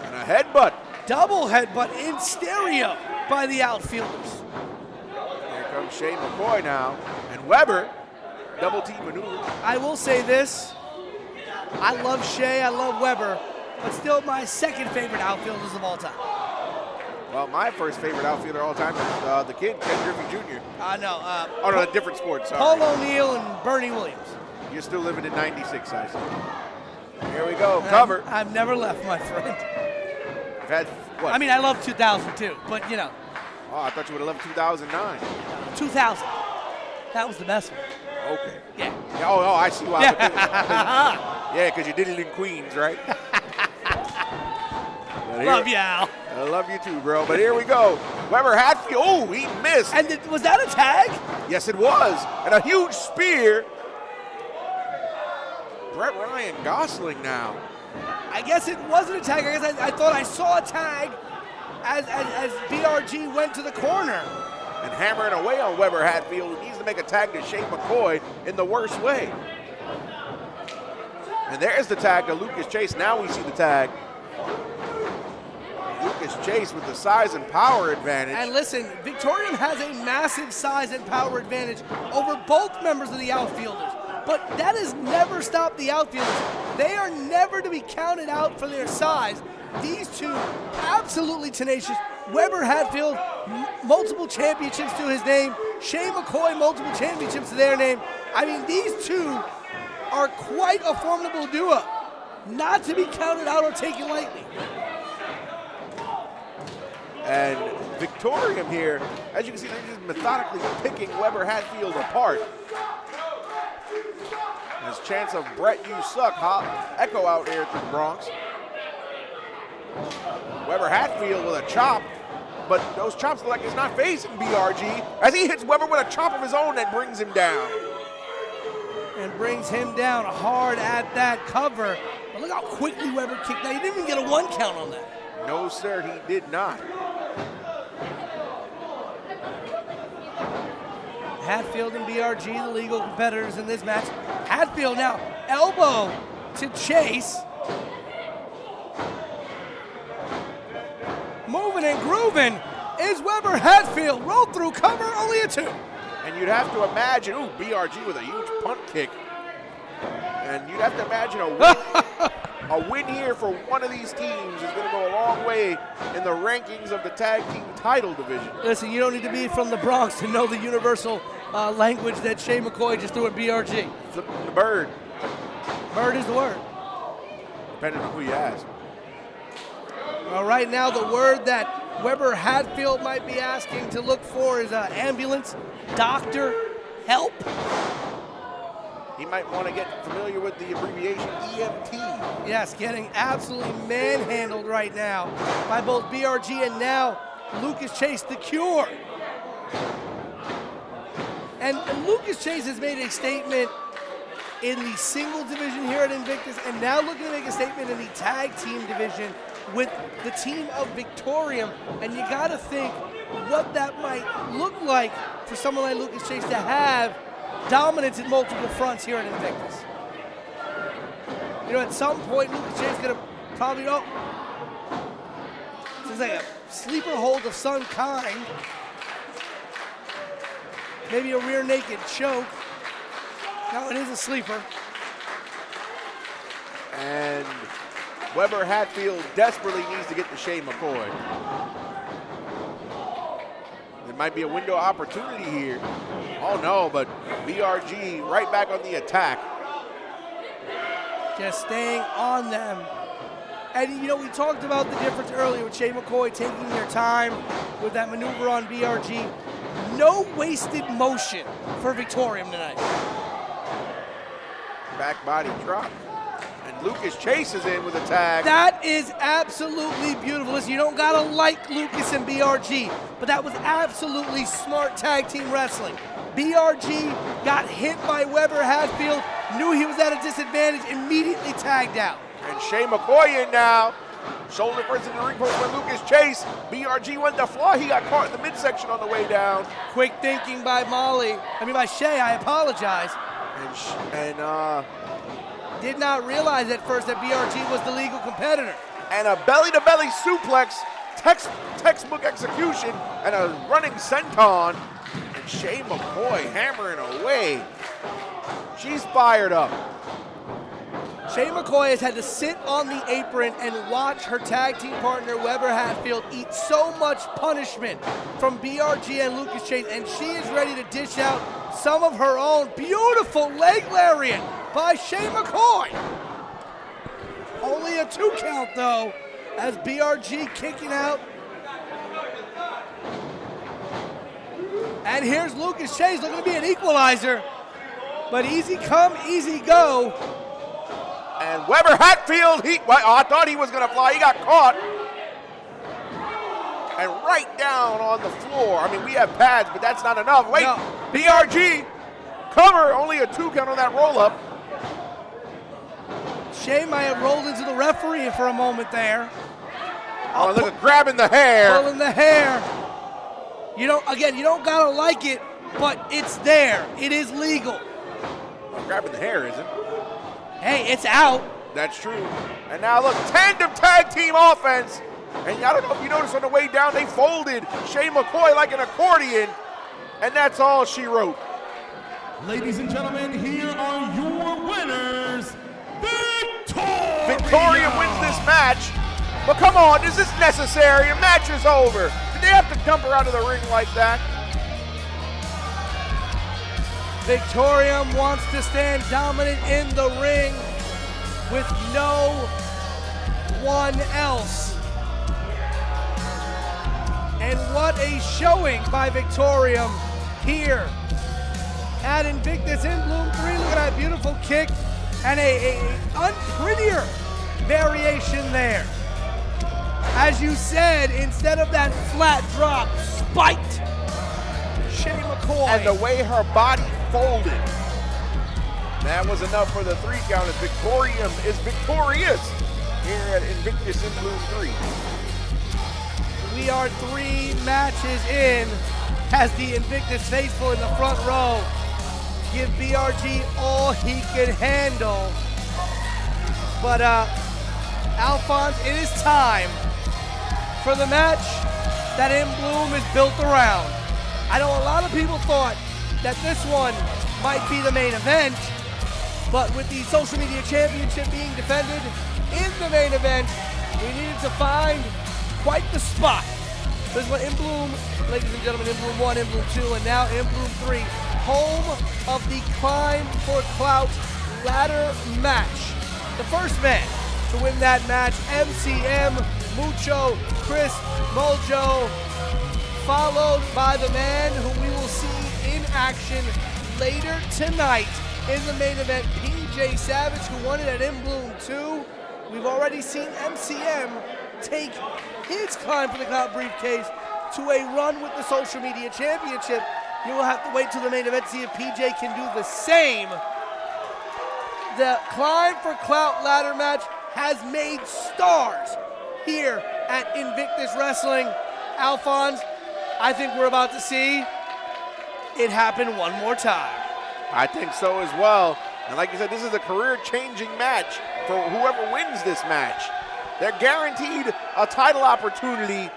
And a headbutt. Double headbutt in stereo by the outfielders. Here comes Shay McCoy now. And Weber, double team maneuver. I will say this. I love Shay, I love Weber, but still my second favorite outfielders of all time. Well, my first favorite outfielder of all time is the kid, Ken Griffey Jr. No. Oh, no, a different sport, sorry. Paul O'Neill and Bernie Williams. You're still living in 96, I see. Here we go, cover. I've never left, my friend. You've had, what? I mean, I love 2002, but Oh, I thought you would have loved 2009. 2000. That was the best one. Okay. Yeah. Oh, I see why. Yeah, because you did it in Queens, right? Love you, Al. I love you too, bro. But here we go. Weber Hatfield. Oh, he missed. And was that a tag? Yes, it was. And a huge spear. Brett Ryan Gosling now. I guess it wasn't a tag. I guess I thought I saw a tag as BRG went to the corner. And hammering away on Weber Hatfield, who needs to make a tag to Shay McCoy in the worst way. And there's the tag to Lucas Chase. Now we see the tag. Lucas Chase with the size and power advantage. And listen, Victorium has a massive size and power advantage over both members of the outfielders. But that has never stopped the outfielders. They are never to be counted out for their size. These two, absolutely tenacious. Weber Hatfield, multiple championships to his name. Shay McCoy, multiple championships to their name. I mean, these two are quite a formidable duo. Not to be counted out or taken lightly. And Victorium here, as you can see, they're just methodically picking Weber Hatfield apart. There's a chance of Brett, you suck, echo out here through the Bronx. Weber Hatfield with a chop, but those chops look like it's not phasing BRG as he hits Weber with a chop of his own that brings him down. And brings him down hard at that cover. But look how quickly Weber kicked that. He didn't even get a 1 count on that. No, sir, he did not. Hatfield and BRG, the legal competitors in this match. Hatfield now, elbow to Chase. Moving and grooving is Weber Hatfield. Roll through cover, only a 2. And you'd have to imagine, ooh, BRG with a huge punt kick. And you'd have to imagine a win here for one of these teams is going to go a long way in the rankings of the tag team title division. Listen, you don't need to be from the Bronx to know the universal language that Shane McCoy just threw at BRG. Flipping the bird, Bird is the word. depending on who you ask. Well, right now the word that Weber Hatfield might be asking to look for is ambulance, doctor, help. He might want to get familiar with the abbreviation EMT. Yes, getting absolutely manhandled right now by both BRG and now Lucas Chase, the Cure. And Lucas Chase has made a statement in the singles division here at Invictus, and now looking to make a statement in the tag team division with the team of Victorium. And you got to think what that might look like for someone like Lucas Chase to have dominance in multiple fronts here at Invictus. You know, at some point, Lucas Chase is going to probably go. This is like a sleeper hold of some kind. Maybe a rear naked choke. No, it is a sleeper. And Weber Hatfield desperately needs to get to Shane McCoy. There might be a window of opportunity here. Oh no, but BRG right back on the attack. Just staying on them. And you know, we talked about the difference earlier with Shane McCoy taking their time with that maneuver on BRG. No wasted motion for Victorium tonight. Back body drop. And Lucas Chase is in with a tag. That is absolutely beautiful. Listen, you don't gotta like Lucas and BRG, but that was absolutely smart tag team wrestling. BRG got hit by Weber Hatfield, knew he was at a disadvantage, immediately tagged out. And Shane McCoy in now. Shoulder first in the ring post by Lucas Chase. BRG went to fly. He got caught in the midsection on the way down. Quick thinking by by Shay, I apologize. Did not realize at first that BRG was the legal competitor. And a belly-to-belly suplex, textbook execution, and a running senton. And Shane McCoy hammering away. She's fired up. Shane McCoy has had to sit on the apron and watch her tag team partner Weber Hatfield eat so much punishment from BRG and Lucas Chase, and she is ready to dish out some of her own. Beautiful leg lariat by Shane McCoy. Only a 2 count though, as BRG kicking out. And here's Lucas Chase looking to be an equalizer, but easy come, easy go. And Weber Hatfield, I thought he was going to fly. He got caught. And right down on the floor. I mean, we have pads, but that's not enough. Wait, no. BRG, cover, only a 2 count on that roll-up. Shane might have rolled into the referee for a moment there. Oh, look at grabbing the hair. Pulling the hair. You don't got to like it, but it's there. It is legal. Well, grabbing the hair isn't. Hey, it's out. That's true. And now look, tandem tag team offense. And I don't know if you noticed on the way down, they folded Shane McCoy like an accordion. And that's all she wrote. Ladies and gentlemen, here are your winners, Victoria! Victoria wins this match. But come on, is this necessary? A match is over. Did they have to dump her out of the ring like that? Victorium wants to stand dominant in the ring with no one else. And what a showing by Victorium here at Invictus in Bloom 3. Look at that beautiful kick and a unprettier variation there. As you said, instead of that flat drop, spiked Shane McCoy. And the way her body folded. That was enough for the 3 count as Victorium is victorious here at Invictus in Bloom 3. We are 3 matches in as the Invictus faithful in the front row give BRG all he can handle. But Alphonse, it is time for the match that In Bloom is built around. I know a lot of people thought that this one might be the main event, but with the social media championship being defended in the main event, we needed to find quite the spot. This one in Bloom, ladies and gentlemen, in Bloom 1, in Bloom 2, and now in Bloom 3, home of the Climb for Clout ladder match. The first man to win that match, MCM, Mucho, Chris Mojo, followed by the man who we will see in action later tonight in the main event, PJ Savage, who won it at In Bloom 2. We've already seen MCM take his Climb for the Clout briefcase to a run with the social media championship. You will have to wait till the main event to see if PJ can do the same. The Climb for Clout ladder match has made stars here at Invictus Wrestling. Alphonse, I think we're about to see it happen one more time. I think so as well. And like you said, this is a career-changing match for whoever wins this match. They're guaranteed a title opportunity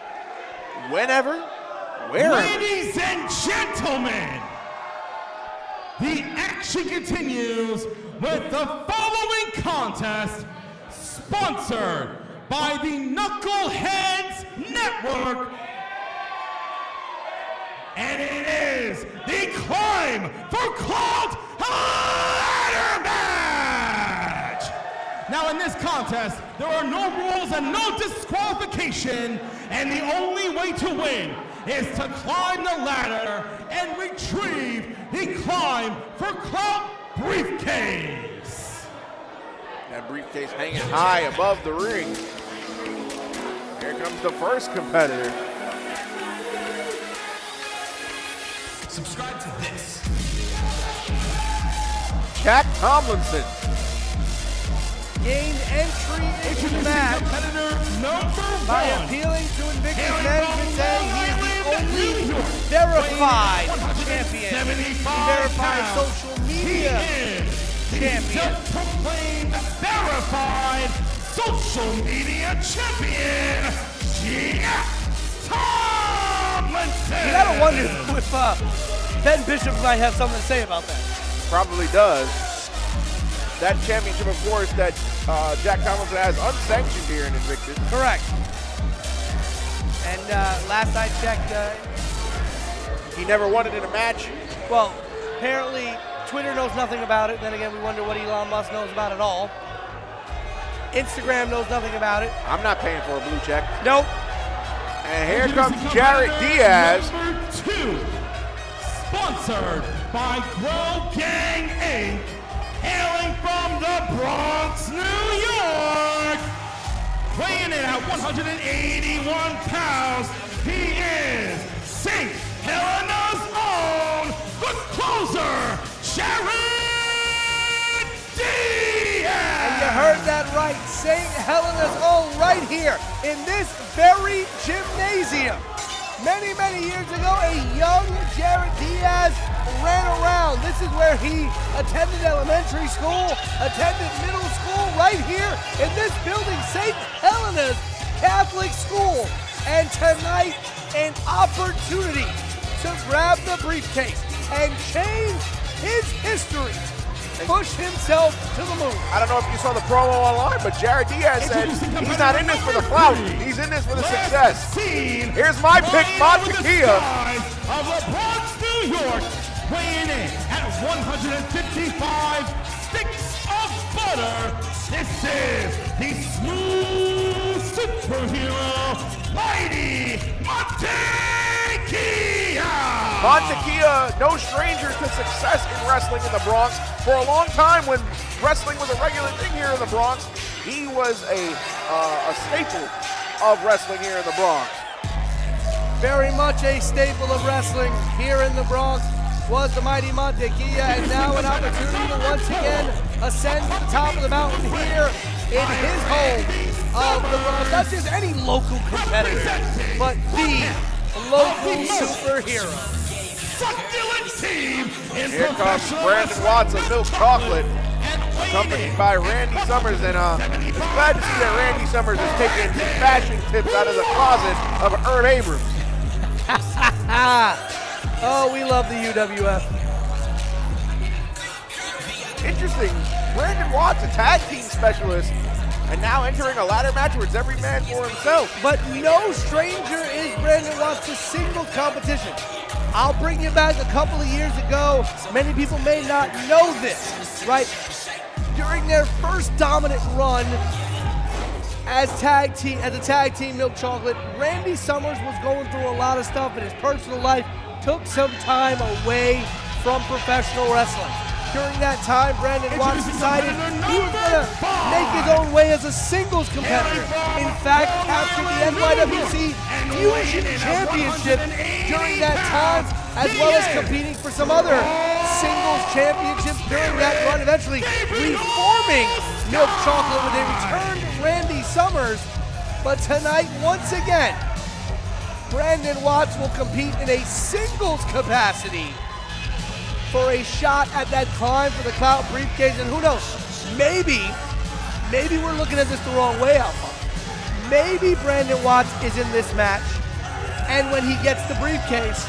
whenever, wherever. Ladies and gentlemen, the action continues with the following contest, sponsored by the Knuckleheads Network. And it is the Climb for Clout ladder match! Now in this contest, there are no rules and no disqualification, and the only way to win is to climb the ladder and retrieve the Climb for Clout briefcase. That briefcase hanging high above the ring. Here comes the first competitor. Subscribe to this. Jack Tomlinson. Gained entry into the match Competitor number by one. appealing to Invictus Management, saying he is the only verified champion, verified social media champion. Self-proclaimed verified social media champion, Jack Tomlinson. You gotta wonder if Ben Bishop might have something to say about that. Probably does. That championship, of course, that Jack Tomlinson has unsanctioned here in Invictus. Correct. And last I checked, He never won it in a match. well, apparently Twitter knows nothing about it. Then again, we wonder what Elon Musk knows about it all. Instagram knows nothing about it. I'm not paying for a blue check. Nope. And here comes Jarrett Diaz. Number 2, sponsored by Grow Gang Inc., hailing from the Bronx, New York. Weighing in at 181 pounds, he is St. Helena's own, the closer, Jarrett Diaz. And you heard that right. St. Helena's own right here in this very gymnasium. Many, many years ago, a young Jarrett Diaz ran around. This is where he attended elementary school, attended middle school, right here in this building, St. Helena's Catholic School. And tonight, an opportunity to grab the briefcase and change his history, push himself to the moon. I don't know if you saw the promo online, but Jarrett Diaz said he's not in this for the clout. He's in this for the success. Here's my pick, Montekia. Of the Bronx, New York, weighing in at 155 sticks of butter. This is the smooth superhero, Mighty Montekia. Montekia, no stranger to success in wrestling in the Bronx. For a long time, when wrestling was a regular thing here in the Bronx, he was a staple of wrestling here in the Bronx. Very much a staple of wrestling here in the Bronx was the Mighty Montekia, and now an opportunity to once again ascend to the top of the mountain here in his home of the Bronx. Not just any local competitor, but the local superhero. Succulent team in Here comes Brandon Watts of Milk Chocolate, accompanied by Randy Summers, and it's glad to see that Randy Summers is taking fashion tips out of the closet of Herb Abrams. Oh, we love the UWF. interesting. Brandon Watts, a tag team specialist, and now entering a ladder match where it's every man for himself. But no stranger is Brandon Watts to singles competition. I'll bring you back a couple of years ago. Many people may not know this, right? During their first dominant run as a tag team Milk Chocolate, Randy Summers was going through a lot of stuff in his personal life, took some time away from professional wrestling. During that time, Brandon Watts decided he was going to make his own way as a singles competitor. In fact, captured the NYWC Fusion Championship during that time, as well as competing for some other singles championships during that run, eventually reforming Milk Chocolate with a returned Randy Summers. But tonight, once again, Brandon Watts will compete in a singles capacity for a shot at that climb for the Clout briefcase, and who knows, maybe we're looking at this the wrong way, Alpha. Maybe Brandon Watts is in this match, and when he gets the briefcase,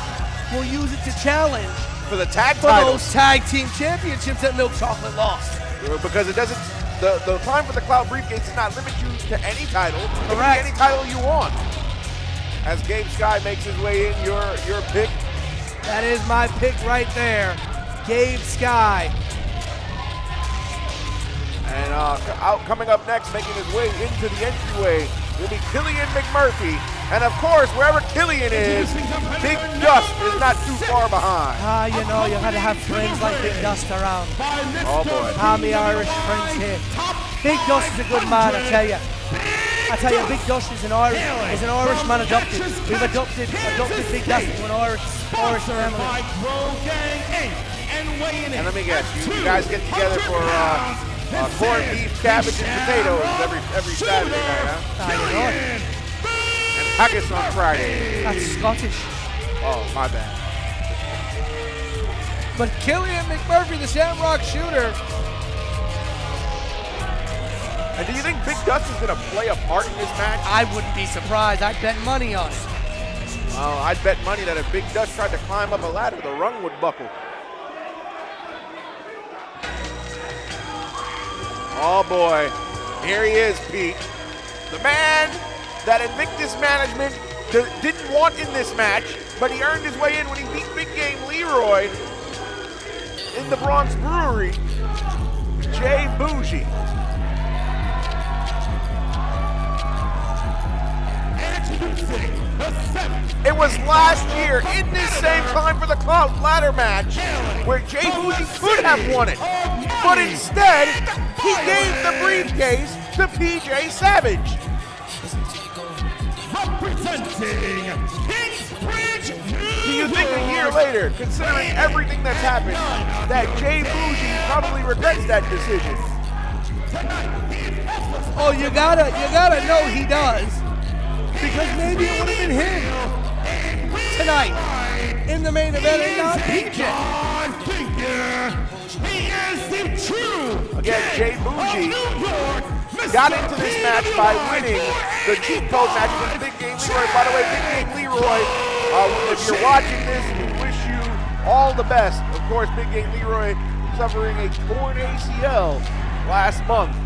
we'll use it to challenge For the tag for titles. those tag team championships that Milk Chocolate lost. Because it doesn't, the climb for the Clout briefcase does not limit you to any title. It can be Correct. any title you want. As Gabe Sky makes his way in, your pick. That is my pick right there, Gabe Sky. And coming up next, making his way into the entryway, will be Killian McMurphy. And of course, wherever Killian is, Big Dust is not too far behind. You know, you gotta have friends like Big Dust around. Oh boy. How many Irish friends here? Big Dust is a good man, I tell you. Big Dust is an Irishman adopted. We've adopted Big Dust into an Irish family. And let me guess, you guys get together for corned beef, cabbage, and potatoes every Saturday night, huh? You know it. And haggis on Friday. That's Scottish. Oh, my bad. But Killian McMurphy, the Shamrock Shooter. And do you think Big Dust is going to play a part in this match? I wouldn't be surprised. I'd bet money on it. Well, I'd bet money that if Big Dust tried to climb up a ladder, the rung would buckle. Oh boy, here he is, Pete. The man that Invictus Management didn't want in this match, but he earned his way in when he beat Big Game Leroy in the Bronx Brewery, Jay Bougie. It was last year in this same Climb for the Clout ladder match where Jay Bougie could have won it, but instead he gave the briefcase to PJ Savage. Representing Kingsbridge, Do you think a year later, considering everything that's happened, that Jay Bougie probably regrets that decision? Oh, you gotta know he does. Because maybe it would have been him tonight in the main event and not PJ. he is the true Again, Jay Bougie got into this match by winning the cheat code match with Big Game Leroy. By the way, Big Game Leroy, if you're watching this, we wish you all the best. Of course, Big Game Leroy suffering a torn ACL last month.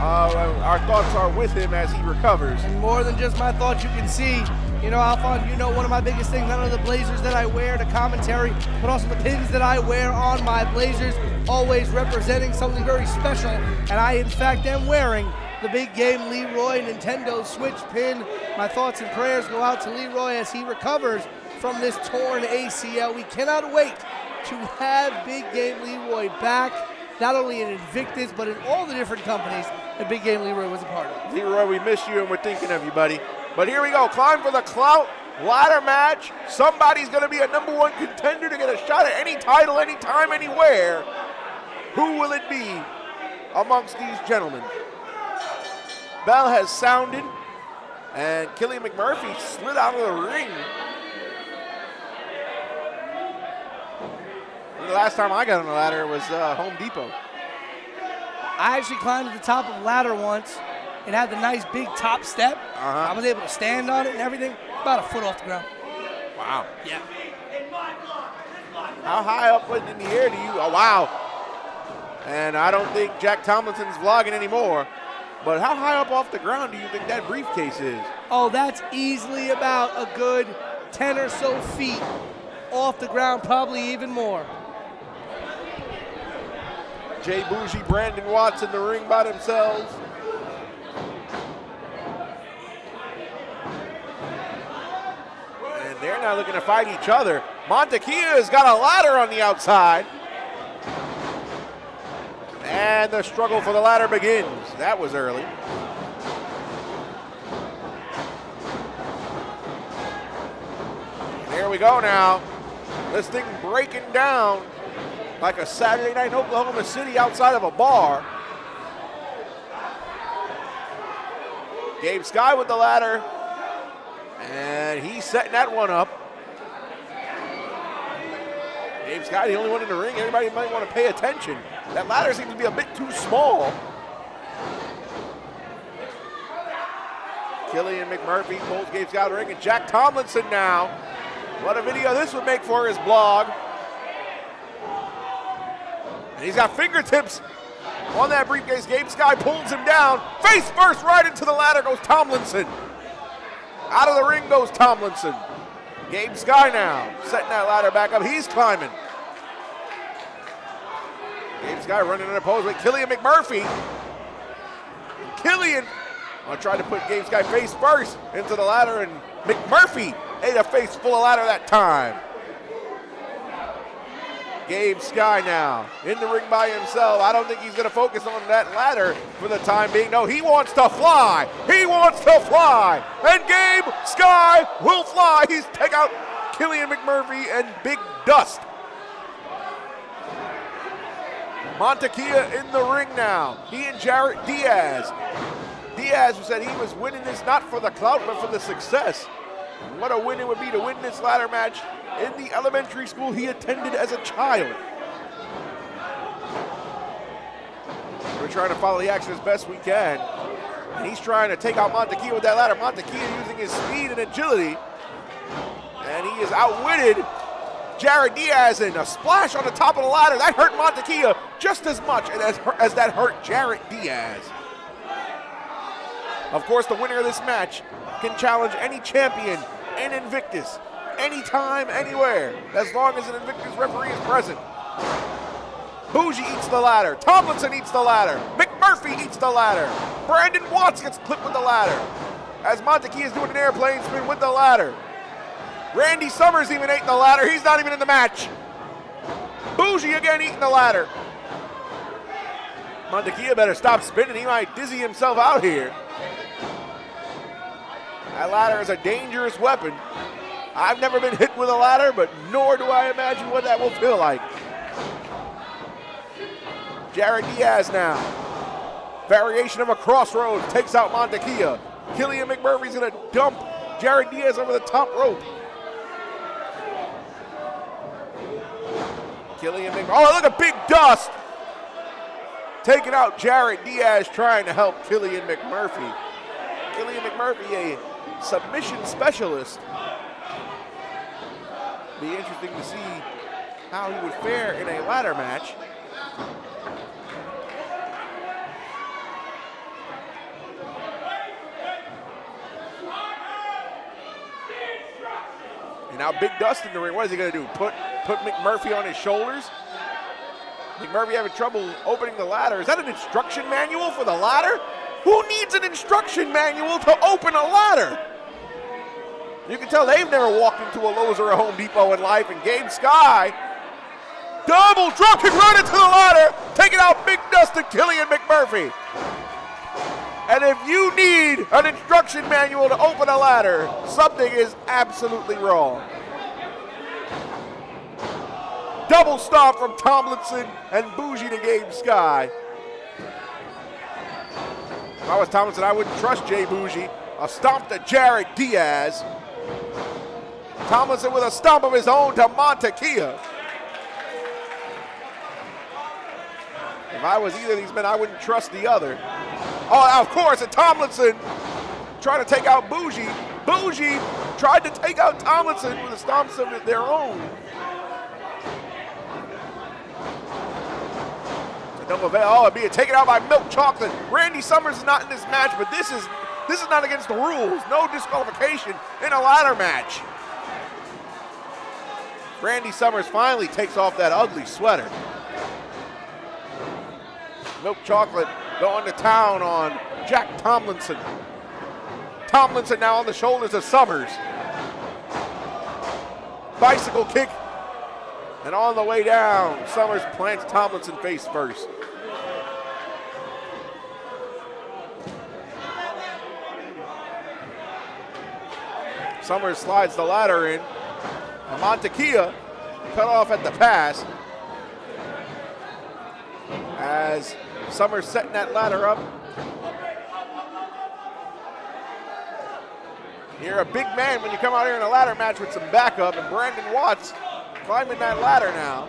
Our thoughts are with him as he recovers. And more than just my thoughts, you can see, you know, Alphon, you know one of my biggest things, not only the blazers that I wear to commentary, but also the pins that I wear on my blazers, always representing something very special. And I, in fact, am wearing the Big Game Leroy Nintendo Switch pin. My thoughts and prayers go out to Leroy as he recovers from this torn ACL. We cannot wait to have Big Game Leroy back, not only in Invictus, but in all the different companies that Big Game Leroy was a part of. Leroy, we miss you and we're thinking of you, buddy. But here we go, Climb for the Clout ladder match. Somebody's gonna be a #1 contender to get a shot at any title, anytime, anywhere. Who will it be amongst these gentlemen? Bell has sounded, and Killian McMurphy slid out of the ring. The last time I got on the ladder was Home Depot. I actually climbed to the top of a ladder once. It had the nice big top step. I was able to stand on it and everything, about a foot off the ground. Wow. Yeah. How high up in the air do you, oh wow. And I don't think Jack Tomlinson's vlogging anymore. But how high up off the ground do you think that briefcase is? Oh, that's easily about a good 10 or so feet off the ground, probably even more. Jay Bougie, Brandon Watts in the ring by themselves. And they're now looking to fight each other. Montekia has got a ladder on the outside. And the struggle for the ladder begins. That was early. Here we go now. This thing breaking down like a Saturday night in Oklahoma City outside of a bar. Gabe Sky with the ladder. And he's setting that one up. Gabe Sky, the only one in the ring. Everybody might want to pay attention. That ladder seems to be a bit too small. Killian McMurphy pulls Gabe Sky out of the ring. And Jack Tomlinson now. What a video this would make for his blog. And he's got fingertips on that briefcase. Gabe Sky pulls him down. Face first right into the ladder goes Tomlinson. Out of the ring goes Tomlinson. Gabe Sky now setting that ladder back up. He's climbing. Gabe Sky running in a pose with Killian McMurphy. Killian tried to put Gabe Sky face first into the ladder, and McMurphy ate a face full of ladder that time. Gabe Sky now in the ring by himself. I don't think he's going to focus on that ladder for the time being. No, he wants to fly. He wants to fly. And Gabe Sky will fly. He's take out Killian McMurphy and Big Dust. Montekia in the ring now. He and Jarrett Diaz. Diaz who said he was winning this not for the clout but for the success. What a win it would be to win this ladder match in the elementary school he attended as a child. We're trying to follow the action as best we can. And he's trying to take out Montekia with that ladder. Montekia using his speed and agility. And he is outwitted Jared Diaz, in a splash on the top of the ladder. That hurt Montekia just as much as that hurt Jared Diaz. Of course, the winner of this match can challenge any champion in Invictus, anytime, anywhere, as long as an Invictus referee is present. Bougie eats the ladder. Tomlinson eats the ladder. McMurphy eats the ladder. Brandon Watts gets clipped with the ladder. As Montekia is doing an airplane spin with the ladder. Randy Summers even ate the ladder. He's not even in the match. Bougie again eating the ladder. Montekia better stop spinning. He might dizzy himself out here. That ladder is a dangerous weapon. I've never been hit with a ladder, but nor do I imagine what that will feel like. Jared Diaz now. Variation of a crossroad takes out Montekia. Killian McMurphy's gonna dump Jared Diaz over the top rope. Killian McMurphy, oh look at Big Dust! Taking out Jared Diaz, trying to help Killian McMurphy. Killian McMurphy, a submission specialist. Be interesting to see how he would fare in a ladder match. And now Big Dust in the ring. What is he going to do? Put McMurphy on his shoulders? McMurphy having trouble opening the ladder. Is that an instruction manual for the ladder? Who needs an instruction manual to open a ladder? You can tell they've never walked into a Lowe's or a Home Depot in life. And Gabe Sky, double drop kick right into the ladder, taking out Big Dust and Killian McMurphy. And if you need an instruction manual to open a ladder, something is absolutely wrong. Double stomp from Tomlinson and Bougie to Gabe Sky. If I was Tomlinson, I wouldn't trust Jay Bougie. A stomp to Jared Diaz. Tomlinson with a stomp of his own to Montekia. If I was either of these men, I wouldn't trust the other. Oh, of course, and Tomlinson trying to take out Bougie. Bougie tried to take out Tomlinson with the stomps of their own. No avail. Oh, being taken out by Milk Chocolate. Randy Summers is not in this match, but this is not against the rules. No disqualification in a ladder match. Randy Summers finally takes off that ugly sweater. Milk Chocolate going to town on Jack Tomlinson. Tomlinson now on the shoulders of Summers. Bicycle kick. And on the way down, Summers plants Tomlinson face first. Summers slides the ladder in. And Montekia cut off at the pass. As Summers setting that ladder up. You're a big man when you come out here in a ladder match with some backup, and Brandon Watts climbing that ladder now.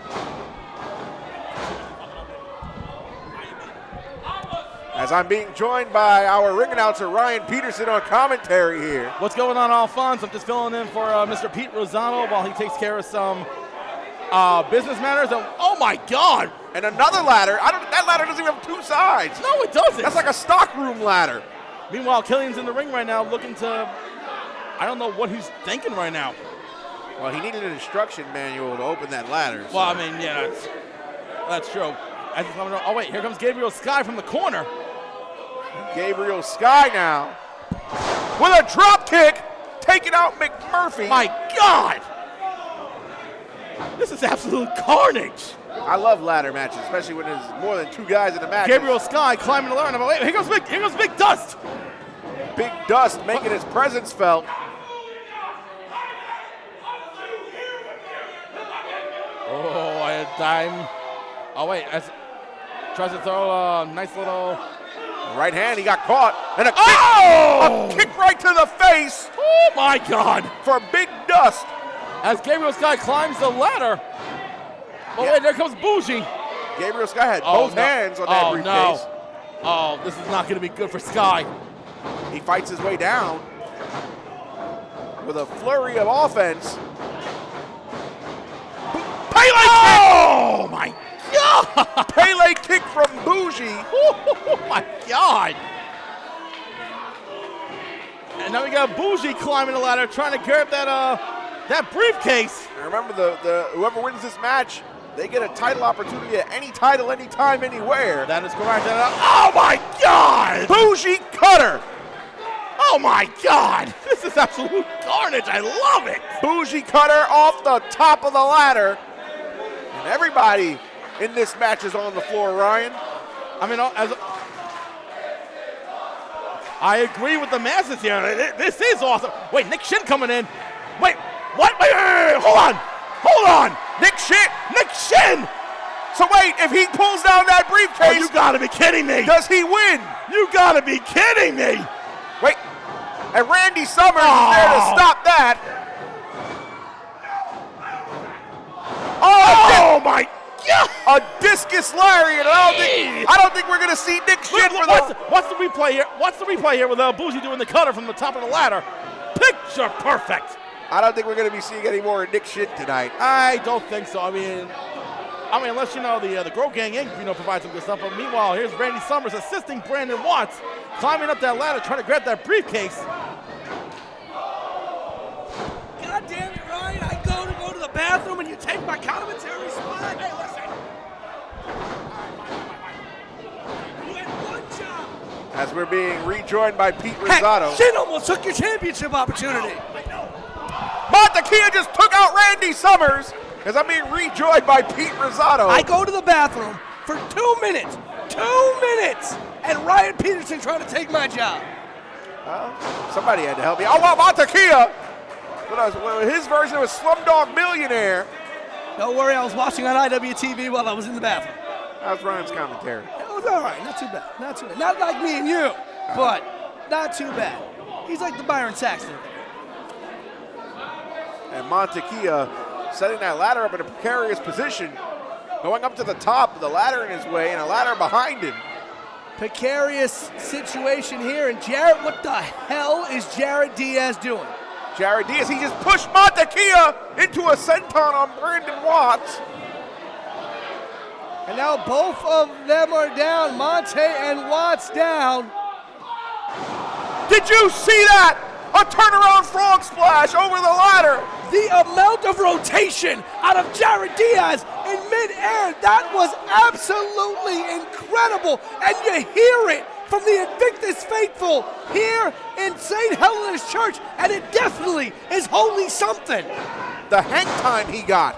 As I'm being joined by our ring announcer, Ryan Peterson, on commentary here. What's going on, Alphonse? I'm just filling in for Mr. Pete Rosano while he takes care of some business matters. And, oh my God! And another ladder. That ladder doesn't even have two sides. No, it doesn't. That's like a stockroom ladder. Meanwhile, Killian's in the ring right now looking to, I don't know what he's thinking right now. Well, he needed an instruction manual to open that ladder. So. Well, I mean, yeah, that's true. Oh, wait, here comes Gabriel Sky from the corner. Gabriel Sky now with a drop kick, taking out McMurphy. My God! This is absolute carnage. I love ladder matches, especially when there's more than two guys in the match. Gabriel Sky climbing the ladder. Wait, here goes Big Dust. Big Dust making his presence felt. Oh, a dime. Oh, wait. Tries to throw a nice little. Right hand, he got caught. And a kick right to the face. Oh, my God. For Big Dust. As Gabriel Sky climbs the ladder. Oh, wait, there comes Bougie. Gabriel Sky had both hands on that briefcase. No. Oh, this is not going to be good for Sky. He fights his way down with a flurry of offense. Pele kick! Oh, my God! Pele kick from Bougie. Oh, my God. And now we got Bougie climbing the ladder, trying to grab that briefcase. And remember, the whoever wins this match, they get a title opportunity at any title, anytime, anywhere. That is correct. Oh, my God! Bougie Cutter. Oh, my God! This is absolute carnage. I love it. Bougie Cutter off the top of the ladder. And everybody in this match is on the floor, Ryan. I mean, I agree with the masses here. This is awesome. Wait, Nick Shin coming in. Wait, what? Wait, hold on. Nick Shin. So wait, if he pulls down that briefcase. Oh, you gotta be kidding me. Does he win? You gotta be kidding me. Wait, and Randy Summers is there to stop that. Oh my God! A discus lariat. I don't think we're gonna see Nick Shin for that. What's the replay here? What's the replay here with Bougie doing the cutter from the top of the ladder? Picture perfect. I don't think we're gonna be seeing any more of Nick Shin tonight. I don't think so. I mean, unless the Grow Gang Inc. Provides some good stuff. But meanwhile, here's Randy Summers assisting Brandon Watts, climbing up that ladder, trying to grab that briefcase. God damn it, Ryan! I go to the bathroom and you take my commentary spot. Hey, listen. You had one job. As we're being rejoined by Pete Rosado. Hey, Shin almost took your championship opportunity. Montekia just took out Randy Summers as I'm being rejoined by Pete Rosado. I go to the bathroom for 2 minutes. 2 minutes! And Ryan Peterson trying to take my job. Somebody had to help me. Oh, wow, Montekia! His version was Slumdog Millionaire. Don't worry, I was watching on IWTV while I was in the bathroom. That was Ryan's commentary. It was all right, not too bad. Not like me and you, but not too bad. He's like the Byron Saxton. And Montekia setting that ladder up in a precarious position, going up to the top with a ladder in his way and a ladder behind him. Precarious situation here, and Jarrett, what the hell is Jarrett Diaz doing? Jarrett Diaz, he just pushed Montekia into a senton on Brandon Watts. And now both of them are down. Monte and Watts down. Did you see that? A turnaround frog splash over the ladder. The amount of rotation out of Jared Diaz in midair, that was absolutely incredible. And you hear it from the Invictus faithful here in St. Helena's Church, and it definitely is holy something. The hang time he got.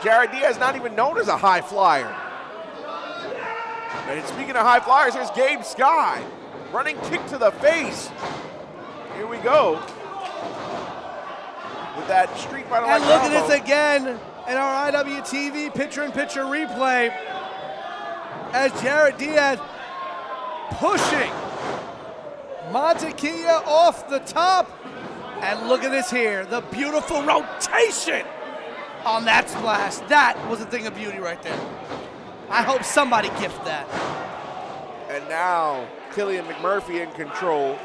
Jared Diaz not even known as a high flyer. And speaking of high flyers, here's Gabe Sky. Running kick to the face. Here we go. With that Street Fighter And look at this again in our IWTV picture-in-picture replay as Jared Diaz pushing Montequilla off the top. And look at this here, the beautiful rotation on that splash. That was a thing of beauty right there. I hope somebody gift that. And now Killian McMurphy in control.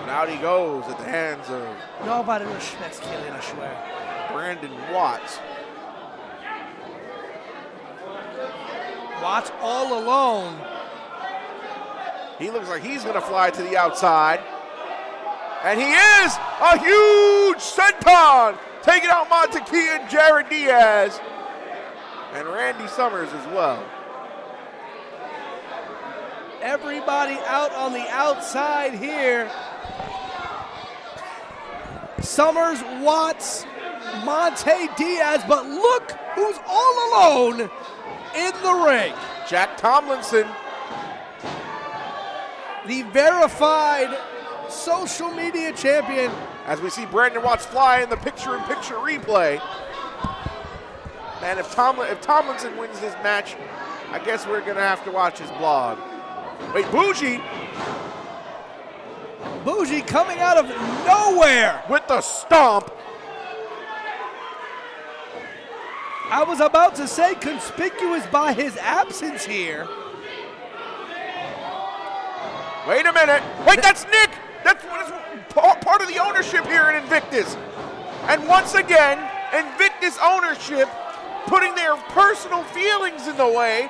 And out he goes at the hands of Nobody respects Killian, I swear. Brandon Watts. Watts all alone. He looks like he's gonna fly to the outside. And he is a huge senton, taking out Montequilla and Jared Diaz. And Randy Summers as well. Everybody out on the outside here. Summers, Watts, Monte Diaz, but look who's all alone in the ring. Jack Tomlinson. The verified social media champion. As we see Brandon Watts fly in the picture-in-picture replay. Man, if Tomlinson wins this match, I guess we're gonna have to watch his blog. Wait, Bougie coming out of nowhere. with the stomp. I was about to say conspicuous by his absence here. Wait a minute. Wait, that's Nick. That's part of the ownership here in Invictus. And once again, Invictus ownership putting their personal feelings in the way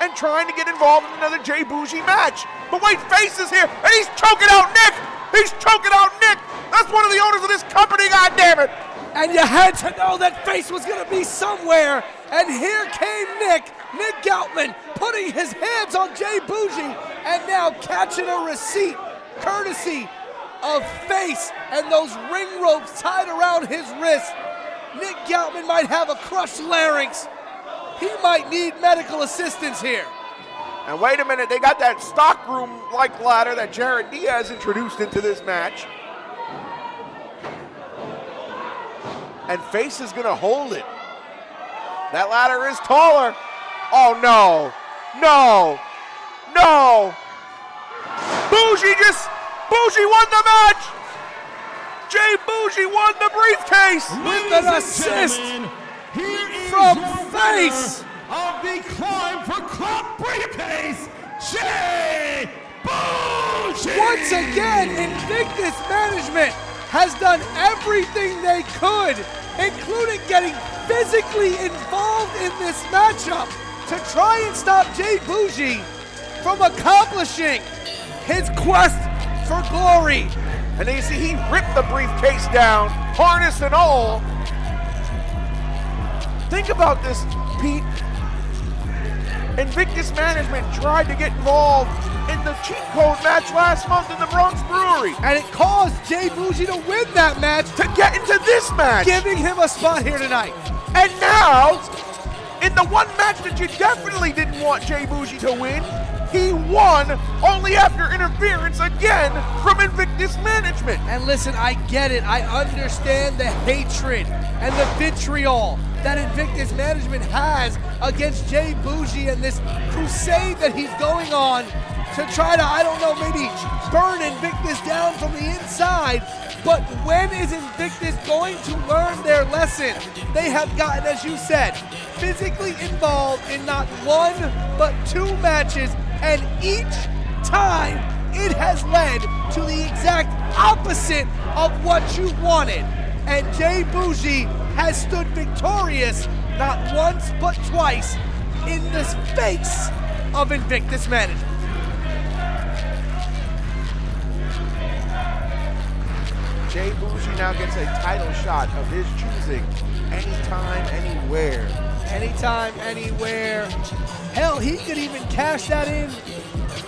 and trying to get involved in another Jay Bougie match. But wait, Face is here, and he's choking out Nick. He's choking out Nick. That's one of the owners of this company, goddammit. And you had to know that Face was going to be somewhere. And here came Nick Goutman, putting his hands on Jay Bougie and now catching a receipt courtesy of Face and those ring ropes tied around his wrist. Nick Goutman might have a crushed larynx. He might need medical assistance here. And wait a minute, they got that stockroom-like ladder that Jared Diaz introduced into this match. And Face is gonna hold it. That ladder is taller. Oh no, no, no. Bougie won the match. Jay Bougie won the briefcase. With an assist from Face. Of the Climb for Clout briefcase, Jay Bougie. Once again, Invictus Management has done everything they could, including getting physically involved in this matchup to try and stop Jay Bougie from accomplishing his quest for glory. And then you see he ripped the briefcase down, harness and all. Think about this, Pete. Invictus Management tried to get involved in the cheat code match last month in the Bronx Brewery. And it caused Jay Bougie to win that match, To get into this match. giving him a spot here tonight. And now, in the one match that you definitely didn't want Jay Bougie to win, he won only after interference again from Invictus Management. And listen, I get it. I understand the hatred and the vitriol that Invictus Management has against Jay Bougie and this crusade that he's going on to try to, I don't know, maybe burn Invictus down from the inside. But when is Invictus going to learn their lesson? They have gotten, as you said, physically involved in not one, but two matches, and each time it has led to the exact opposite of what you wanted. And Jay Bougie has stood victorious not once but twice in the face of Invictus management. Jay Bougie now gets a title shot of his choosing, anytime, anywhere. Anytime, anywhere. Hell, he could even cash that in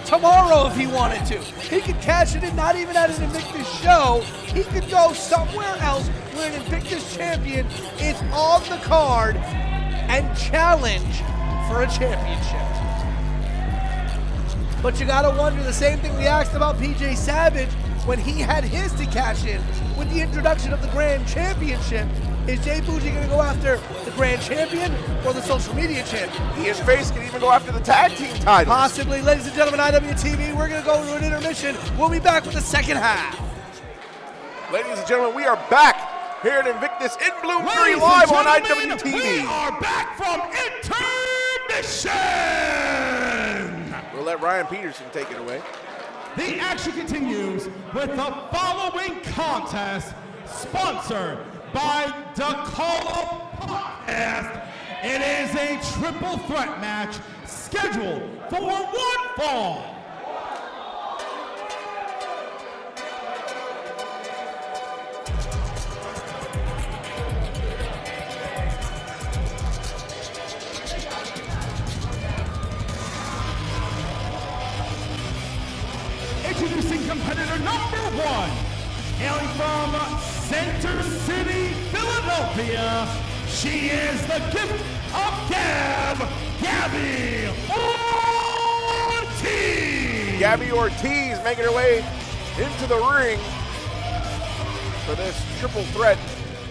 tomorrow if he wanted to. He could cash it in not even at an Invictus show. He could go somewhere else where an Invictus champion is on the card and challenge for a championship. But you gotta wonder, the same thing we asked about PJ Savage when he had his to cash in with the introduction of the Grand Championship. Is Jay Bougie gonna go after the Grand Champion or the social media champion? He and Face can even go after the tag team titles. Possibly. Ladies and gentlemen, IWTV, we're gonna go to an intermission. We'll be back with the second half. Ladies and gentlemen, we are back here at Invictus in Bloomsbury Ladies live and on gentlemen, IWTV. We are back from intermission. We'll let Ryan Peterson take it away. The action continues with the following contest, sponsored by Dakota Podcast. It is a triple threat match scheduled for one fall. Introducing competitor number one, hailing from Center City, Philadelphia, she is the gift of Gabby Ortiz. Gabby Ortiz making her way into the ring for this triple threat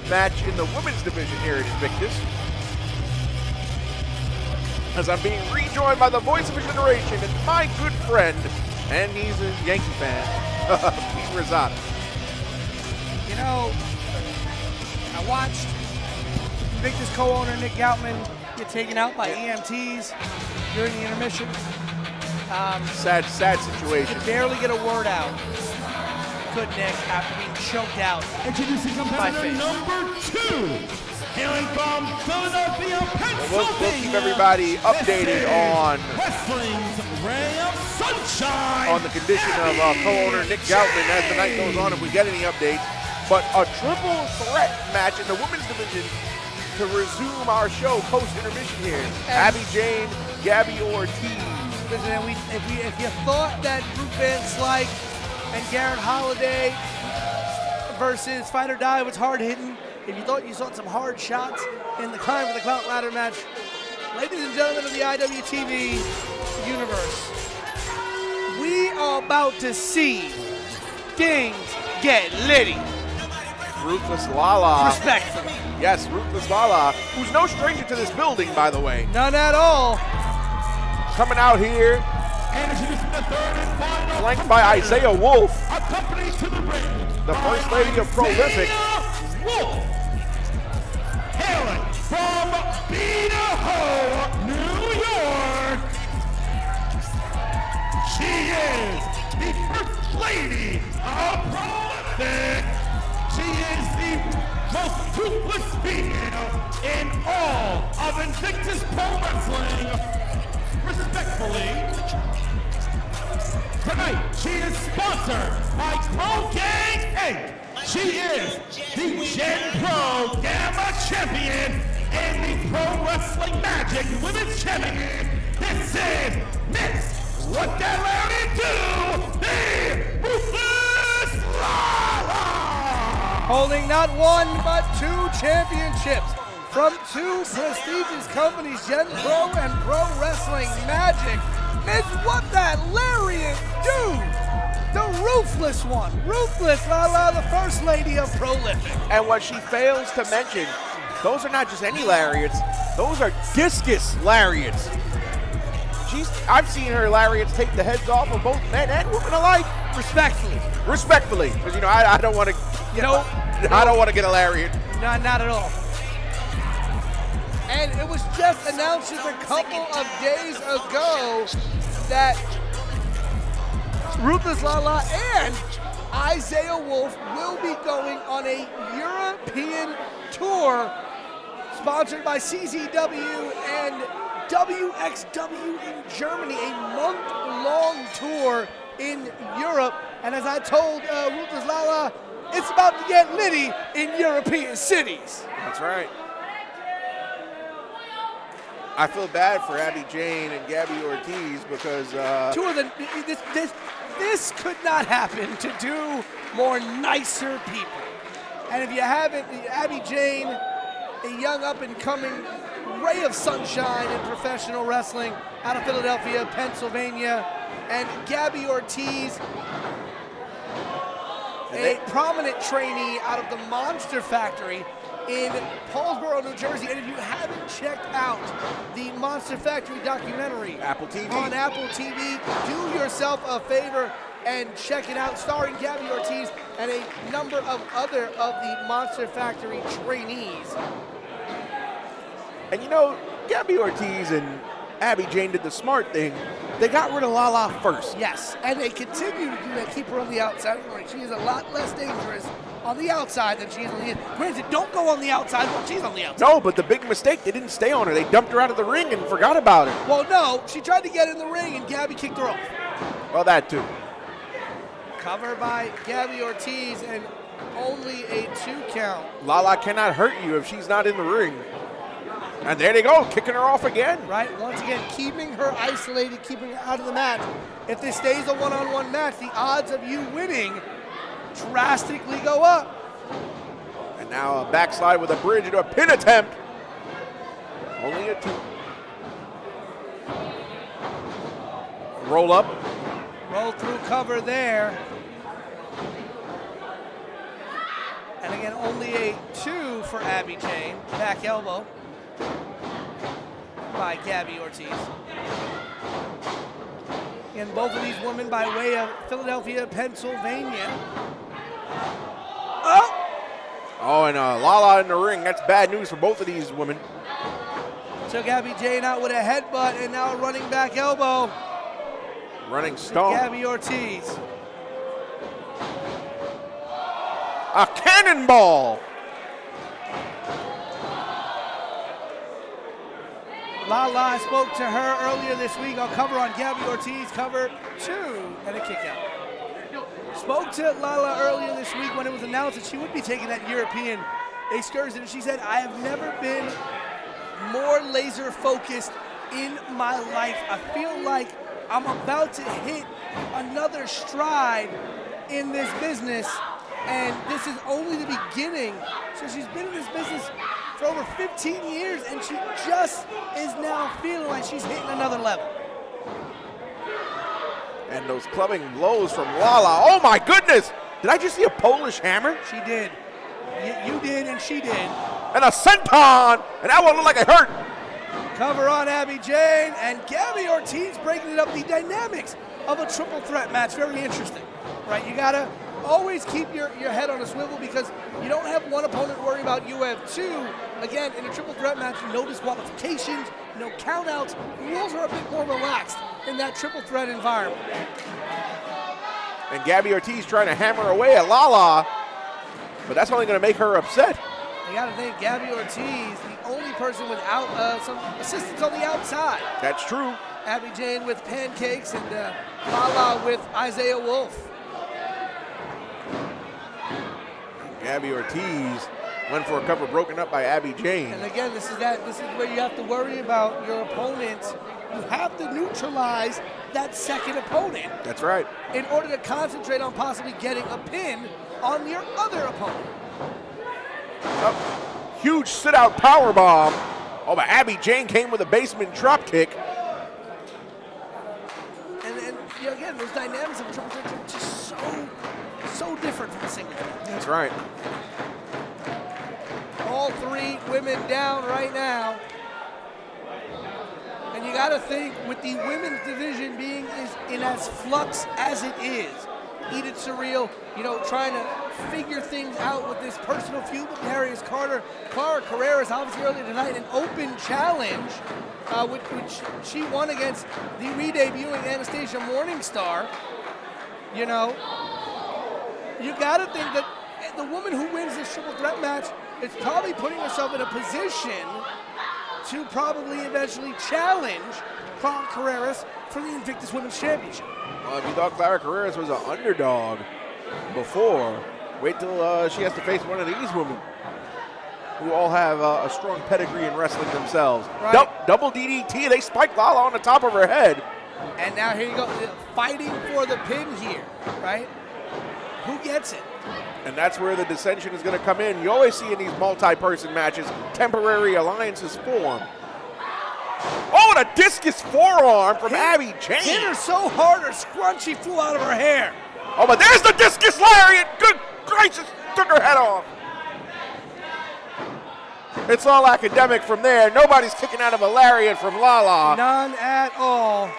match in the women's division here at Invictus. As I'm being rejoined by the voice of a generation and my good friend, and he's a Yankee fan, Pete Rosado. You know, I watched Invictus co-owner Nick Goutman get taken out by EMTs during the intermission. Sad situation. Could barely get a word out. Could Nick after being choked out. Introducing competitor face. number two, hailing from Philadelphia, Pennsylvania. We'll keep everybody updated on Wrestling's Ray of Sunshine. the condition of co-owner Nick Goutman as the night goes on if we get any updates. But a triple threat match in the women's division to resume our show post-intermission here. Abby Jane, Gabby Ortiz. Listen, if you thought that Drew Van Slyke and Garrett Holiday versus Fight or Die was hard hitting, if you thought you saw some hard shots in the Climb for the Clout ladder match, ladies and gentlemen of the IWTV universe, we are about to see things get litty. Ruthless Lala. Respectfully. Yes, Ruthless Lala, who's no stranger to this building, by the way. None at all. Coming out here, And introducing the third and final flanked by Isaiah Wolf, accompanied to the ring, the first lady of Prolific. Isaiah Wolf, hailing from Idaho, New York. She is the first lady of Prolific. She is the most ruthless female in all of Invictus Pro Wrestling. Respectfully, tonight she is sponsored by Pro Gang 8. She is the Gen Pro Gamma Champion and the Pro Wrestling Magic Women's Champion. This is Miss What That Larry Do, the Ruthless Lala. Holding not one but two championships from two prestigious companies, Gen Pro and Pro Wrestling Magic. Miss What That Lariat Do, the ruthless one, Ruthless Lala, the first lady of Prolific. And what she fails to mention, those are not just any lariats, those are discus lariats. I've seen her lariats take the heads off of both men and women alike. Respectfully, because I don't want to. I don't want to get a lariat. Not at all. And it was just announced just a couple of days ago that Ruthless Lala and Isaiah Wolf will be going on a European tour sponsored by CZW and WXW in Germany, a month-long tour in Europe. And as I told Ruthless Lala, it's about to get litty in European cities. That's right. I feel bad for Abby Jane and Gabby Ortiz because Two of the this could not happen to two more nicer people. And if you haven't, Abby Jane, a young up-and-coming ray of sunshine in professional wrestling out of Philadelphia, Pennsylvania, and Gabby Ortiz, a prominent trainee out of the Monster Factory in Paulsboro, New Jersey. And if you haven't checked out the Monster Factory documentary Apple TV. on Apple TV, do yourself a favor and check it out, starring Gabby Ortiz and a number of other of the Monster Factory trainees. And you know, Gabby Ortiz and Abby Jane did the smart thing. They got rid of Lala first. Yes, and they continue to do that, keep her on the outside. She is a lot less dangerous on the outside than she is on the inside. Granted, don't go on the outside when she's on the outside. No, but the big mistake, they didn't stay on her. They dumped her out of the ring and forgot about her. Well, no, she tried to get in the ring and Gabby kicked her off. Well, that too. Cover by Gabby Ortiz and only a 2 count. Lala cannot hurt you if she's not in the ring. And there they go, kicking her off again. Right, once again, keeping her isolated, keeping her out of the match. If this stays a one-on-one match, the odds of you winning drastically go up. And now a backslide with a bridge into a pin attempt. Only a 2. Roll up. Roll through cover there. And again, only a 2 for Abby Jane. Back elbow by Gabby Ortiz. And both of these women by way of Philadelphia, Pennsylvania. Oh, and Lala in the ring. That's bad news for both of these women. Took Abby Jane out with a headbutt and now a running back elbow. Running stomp. Gabby Ortiz. A cannonball. Lala, I spoke to her earlier this week. I'll cover on Gabby Ortiz, cover 2, and a kick out. Spoke to Lala earlier this week when it was announced that she would be taking that European excursion. And she said, I have never been more laser focused in my life. I feel like I'm about to hit another stride in this business, and this is only the beginning. So she's been in this business for over 15 years, and she just is now feeling like she's hitting another level. And those clubbing blows from Lala. Oh my goodness! Did I just see a Polish hammer? She did. You did, and she did. And a senton! And that one looked like it hurt. Cover on Abby Jane, and Gabby Ortiz breaking it up. The dynamics of a triple threat match, very interesting, right? You gotta always keep your head on a swivel because you don't have one opponent to worry about. You have 2. Again, in a triple threat match, no disqualifications, no countouts. The rules are a bit more relaxed in that triple threat environment. And Gabby Ortiz trying to hammer away at Lala, but that's only going to make her upset. You got to think Gabby Ortiz, the only person without some assistance on the outside. That's true. Abby Jane with pancakes and Lala with Isaiah Wolf. Gabby Ortiz went for a cover broken up by Abby Jane. And again, this is where you have to worry about your opponent. You have to neutralize that second opponent. That's right. In order to concentrate on possibly getting a pin on your other opponent. Huge sit-out power bomb. Oh, but Abby Jane came with a basement drop kick. And you know, again, those dynamics of triple threat are just so different from the single threat. That's right. All 3 women down right now. And you got to think, with the women's division being in as flux as it is, Edith Surreal, you know, trying to figure things out with this personal feud with Darius Carter. Clara Carreras, obviously earlier tonight, an open challenge, which she won against the re-debuting Anastasia Morningstar. You know, you got to think that the woman who wins this triple threat match is probably putting herself in a position to probably eventually challenge Clara Carreras for the Invictus Women's Championship. Well, if you thought Clara Carreras was an underdog before, wait till she has to face one of these women who all have a strong pedigree in wrestling themselves. Right. Double DDT, they spike Lala on the top of her head. And now here you go, fighting for the pin here, right? Who gets it? And that's where the dissension is going to come in. You always see in these multi-person matches, temporary alliances form. Oh, and a discus forearm from Abby Jane. Hit her so hard her scrunchie flew out of her hair. Oh, but there's the discus lariat. Good gracious, took her head off. It's all academic from there. Nobody's kicking out of a lariat from Lala. None at all.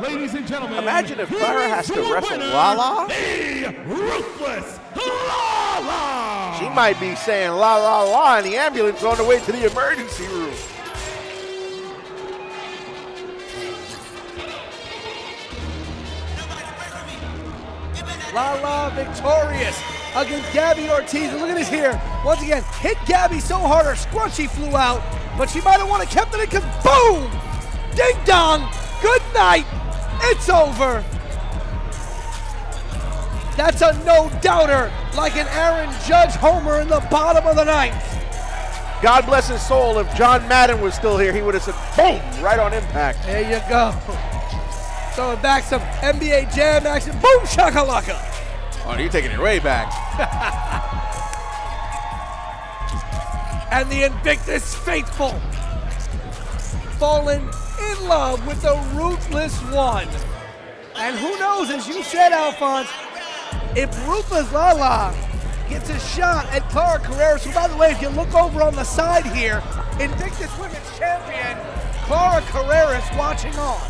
Ladies and gentlemen, Imagine if Clara has to here is your wrestle winner, Lala. The Ruthless Lala. She might be saying la la la in the ambulance on the way to the emergency room. Lala victorious against Gabby Ortiz. And look at this here. Once again, hit Gabby so hard her scrunchie flew out, but she might have wanted to kept it in because boom! Ding dong! Good night! It's over! That's a no-doubter, like an Aaron Judge homer in the bottom of the ninth. God bless his soul. If John Madden was still here, he would have said boom right on impact. There you go. Throwing back some NBA Jam action. Boom shakalaka! Oh, you're taking it way back. And the Invictus faithful fallen in love with the Ruthless One. And who knows, as you said, Alphonse, if Ruthless Lala gets a shot at Clara Carreras, who, by the way, if you look over on the side here, Invictus Women's Champion Clara Carreras watching on.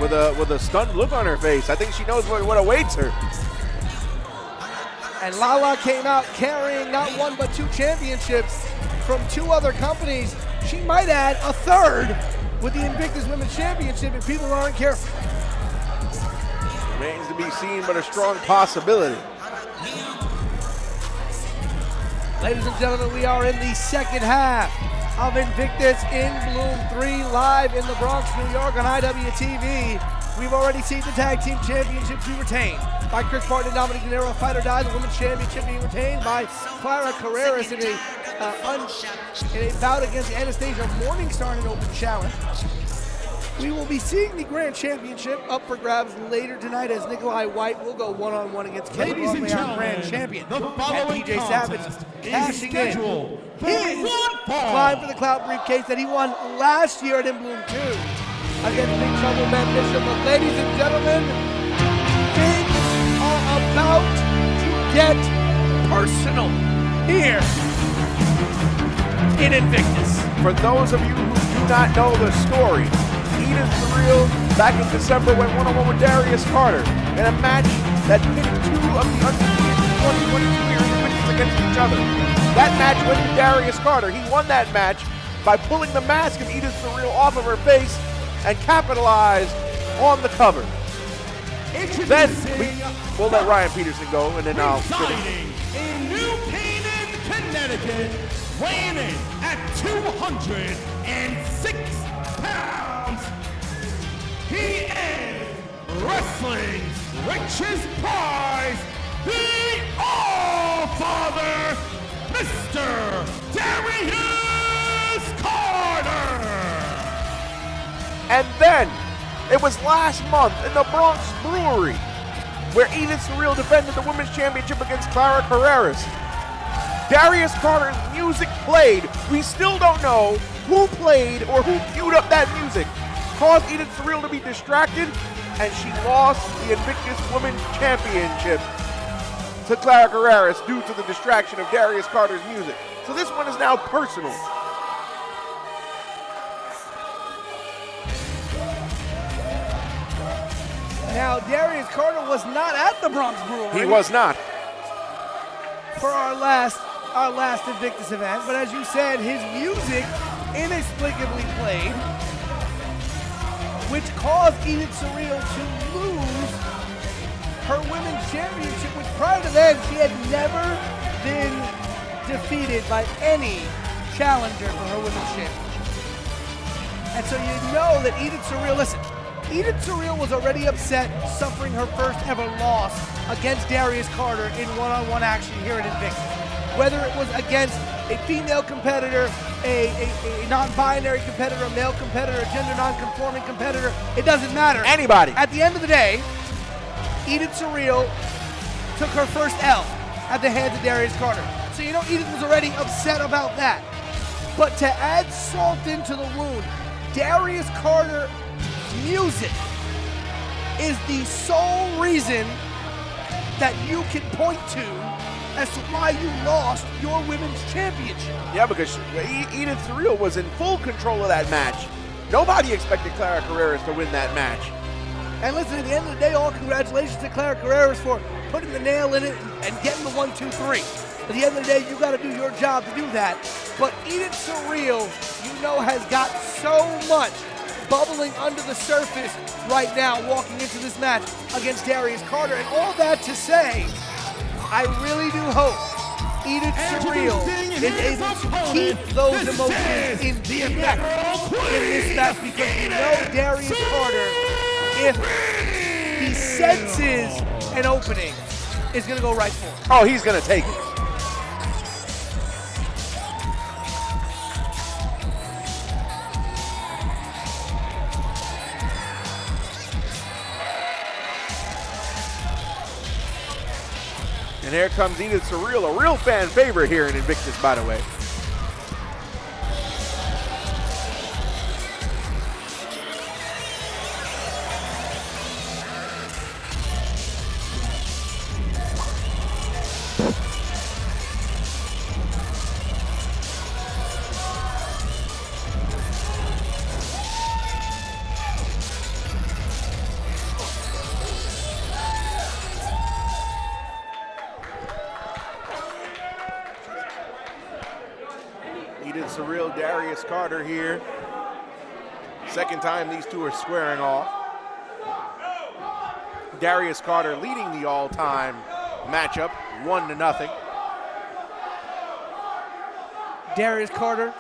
With a stunned look on her face. I think she knows what awaits her. And Lala came out carrying not one but two championships from two other companies. She might add a third with the Invictus Women's Championship if people aren't careful. Remains to be seen, but a strong possibility. Ladies and gentlemen, we are in the second half of Invictus in Bloom 3 live in the Bronx, New York on IWTV. We've already seen the Tag Team Championship be retained by Chris Martin and Dominic De Niro. Fight or Die, the Women's Championship being retained by Clara Carreras in a bout against Anastasia Morningstar in an open challenge. We will be seeing the Grand Championship up for grabs later tonight as Nikolai White will go one-on-one against Kevin Ladies and Broadway, our gentlemen, Grand Champion. the And following PJ Savage contest is cashing in scheduled for his one fall. climb for the Cloud briefcase that he won last year at In Bloom 2 against Big Trouble Ben Bishop. But ladies and gentlemen, things are about to get personal here in Invictus. For those of you who do not know the story, Edith Surreal back in December went one-on-one with Darius Carter in a match that pit two of the undefeated 2022 years Invictus against each other. That match went to Darius Carter. He won that match by pulling the mask of Edith Surreal off of her face and capitalized on the cover. Then we'll let Ryan Peterson go, and then I'll Residing in New Canaan, Connecticut, weighing in at 206 pounds. He is wrestling's richest prize, the All-Father, Mr. Darius Carter. And then, it was last month in the Bronx Brewery where Edith Surreal defended the Women's Championship against Clara Carreras. Darius Carter's music played. We still don't know who played or who queued up that music. Caused Edith Surreal to be distracted, and she lost the Invictus Women's Championship to Clara Carreras due to the distraction of Darius Carter's music. So this one is now personal. Now, Darius Carter was not at the Bronx Brewery. He was not. For our last Invictus event, but as you said, his music inexplicably played, which caused Edith Surreal to lose her women's championship, which prior to then, she had never been defeated by any challenger for her women's championship. And so you know that Edith Surreal, listen, Edith Surreal was already upset suffering her first ever loss against Darius Carter in one-on-one action here at Invictus. Whether it was against a female competitor, a non-binary competitor, a male competitor, a gender non-conforming competitor, it doesn't matter. Anybody. At the end of the day, Edith Surreal took her first L at the hands of Darius Carter. So you know Edith was already upset about that. But to add salt into the wound, Darius Carter's music is the sole reason that you can point to as to why you lost your women's championship. Yeah, because Edith Surreal was in full control of that match. Nobody expected Clara Carreras to win that match. And listen, at the end of the day, all congratulations to Clara Carreras for putting the nail in it and getting the 1, 2, 3. At the end of the day, you got to do your job to do that. But Edith Surreal, you know, has got so much bubbling under the surface right now walking into this match against Darius Carter. And all that to say, I really do hope Edith Surreal is able to keep those emotions in check in this match, because you know Darius Carter, if he senses an opening, is going to go right for it. Oh, he's going to take it. And here comes Edith Surreal, a real fan favorite here in Invictus, by the way. Edith Surreal, Darius Carter here. Second time these two are squaring off. Darius Carter leading the all-time matchup, 1-0. Darius Carter,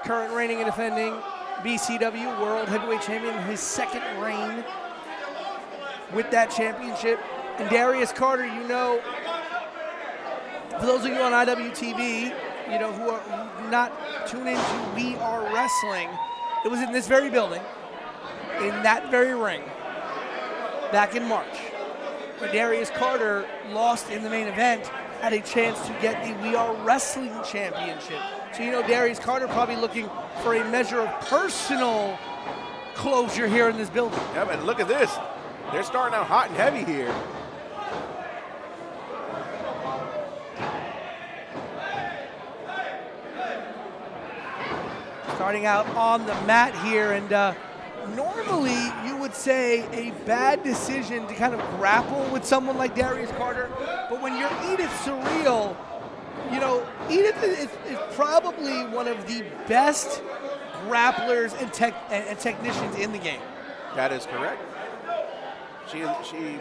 current reigning and defending BCW World Heavyweight Champion, his second reign with that championship. And Darius Carter, you know, for those of you on IWTV, you know, who are not tuned into We Are Wrestling, it was in this very building, in that very ring, back in March, where Darius Carter lost in the main event, had a chance to get the We Are Wrestling Championship. So, you know, Darius Carter probably looking for a measure of personal closure here in this building. Yeah, but look at this. They're starting out hot and heavy here. Starting out on the mat here, and normally you would say a bad decision to kind of grapple with someone like Darius Carter, but when you're Edith Surreal, you know, Edith is probably one of the best grapplers and technicians in the game. That is correct. She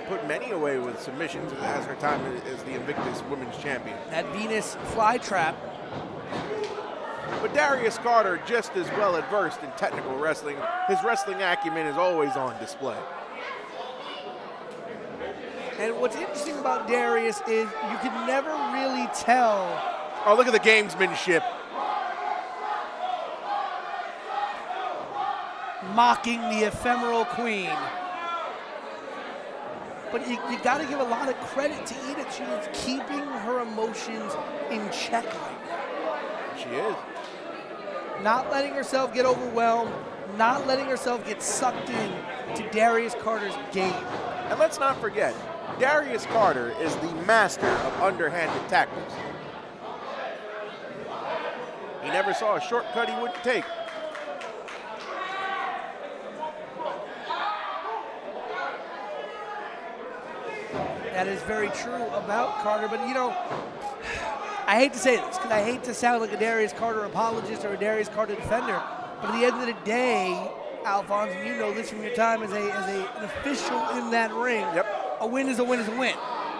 put many away with submissions as her time as the Invictus Women's Champion. That Venus flytrap. But Darius Carter just as well versed in technical wrestling. His wrestling acumen is always on display. And what's interesting about Darius is you can never really tell. Oh, look at the gamesmanship. Mocking the ephemeral queen. But you got to give a lot of credit to Edith. She is keeping her emotions in check right now. She is. Not letting herself get overwhelmed, not letting herself get sucked in to Darius Carter's game. And let's not forget, Darius Carter is the master of underhanded tactics. He never saw a shortcut he wouldn't take. That is very true about Carter, but you know, I hate to say this because I hate to sound like a Darius Carter apologist or a Darius Carter defender, but at the end of the day, Alphonse, and you know this from your time as an official in that ring, yep. a win is a win is a win.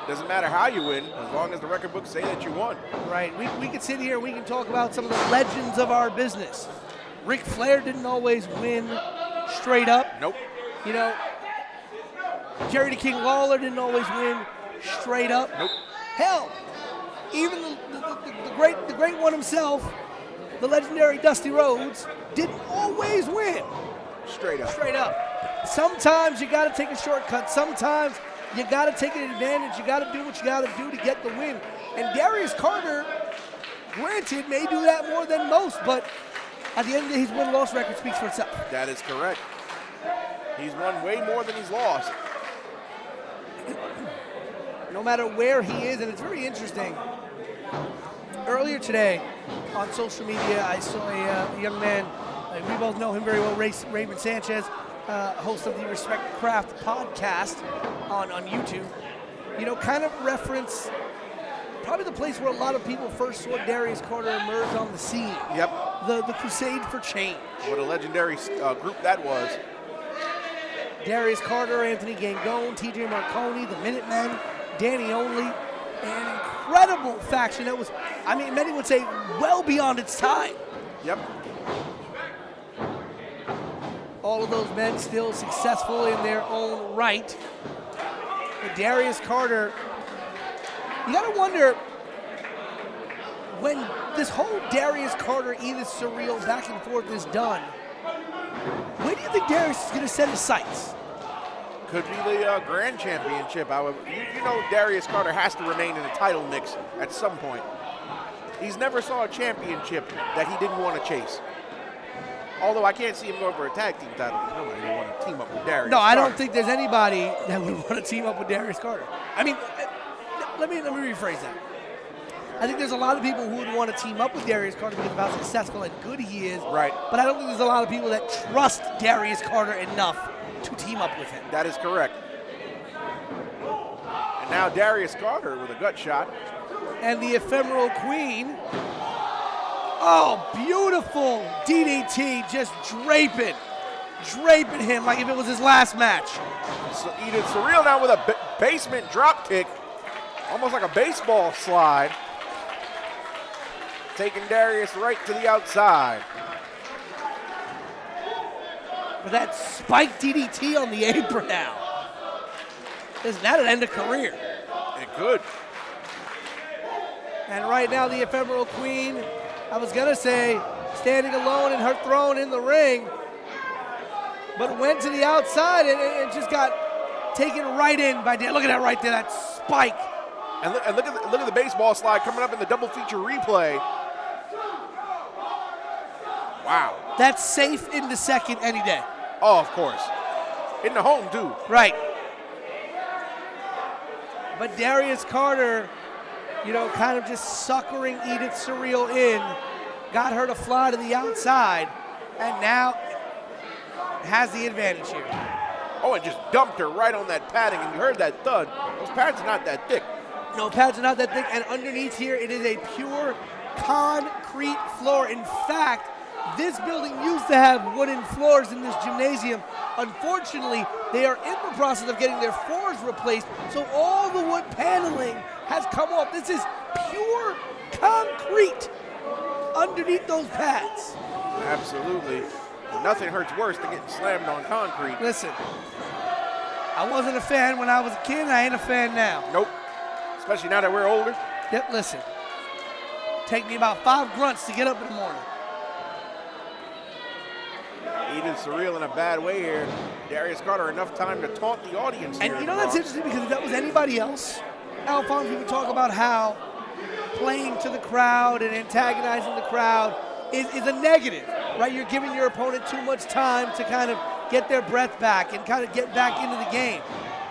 Doesn't matter how you win, as long as the record books say that you won. Right. We could sit here, we can talk about some of the legends of our business. Ric Flair didn't always win straight up. Nope. You know, Jerry the King Lawler didn't always win straight up. Nope. Hell, even the great one himself, the legendary Dusty Rhodes, didn't always win Straight up. straight up. Sometimes you got to take a shortcut. Sometimes you got to take an advantage. You got to do what you got to do to get the win. And Darius Carter, granted, may do that more than most, but at the end of the day, his win-loss record speaks for itself. That is correct. He's won way more than he's lost. No matter where he is, and it's very interesting. Earlier today, on social media, I saw a young man, we both know him very well, Raymond Sanchez, host of the Respect the Craft podcast on YouTube, you know, kind of reference probably the place where a lot of people first saw Darius Carter emerge on the scene. Yep. The Crusade for Change. What a legendary group that was. Darius Carter, Anthony Gangone, TJ Marconi, the Minutemen, Danny Only, an incredible faction that was, I mean, many would say well beyond its time. Yep. All of those men still successful in their own right. But Darius Carter, you gotta wonder, when this whole Darius Carter, Edith Surreal back and forth is done, where do you think Darius is gonna set his sights? Could be the Grand Championship. However, you know Darius Carter has to remain in the title mix at some point. He's never saw a championship that he didn't want to chase. Although I can't see him going for a tag team title. Nobody would want to team up with Darius No, I Carter. don't think there's anybody that would want to team up with Darius Carter. I mean, let me rephrase that. I think there's a lot of people who would want to team up with Darius Carter because of how successful and good he is. Right. But I don't think there's a lot of people that trust Darius Carter enough to team up with him. That is correct. And now Darius Carter with a gut shot. And the Ephemeral Queen. Oh, beautiful DDT, just draping him like if it was his last match. So Edith Surreal now with a basement drop kick, almost like a baseball slide. Taking Darius right to the outside. With that spiked DDT on the apron now. Isn't that an end of career? It could. And right now the Ephemeral Queen, I was gonna say, standing alone in her throne in the ring, but went to the outside and just got taken right in by Dan. Look at that right there, that spike. And look at the baseball slide coming up in the double feature replay. Wow. That's safe into second any day. Oh, of course. In the home, too. Right. But Darius Carter, you know, kind of just suckering Edith Surreal in, got her to fly to the outside, and now has the advantage here. Oh, and just dumped her right on that padding, and you heard that thud. Those pads are not that thick. No, pads are not that thick, and underneath here, it is a pure concrete floor. In fact, this building used to have wooden floors in this gymnasium. Unfortunately, they are in the process of getting their floors replaced, so all the wood paneling has come off. This is pure concrete underneath those pads. Absolutely. And nothing hurts worse than getting slammed on concrete. Listen, I wasn't a fan when I was a kid, and I ain't a fan now. Nope. Especially now that we're older. Yep, listen. Take me about 5 grunts to get up in the morning. Edith Surreal in a bad way here. Darius Carter enough time to taunt the audience here. And you know that's interesting because if that was anybody else, Alphonse, we would talk about how playing to the crowd and antagonizing the crowd is a negative, right? You're giving your opponent too much time to kind of get their breath back and kind of get back into the game.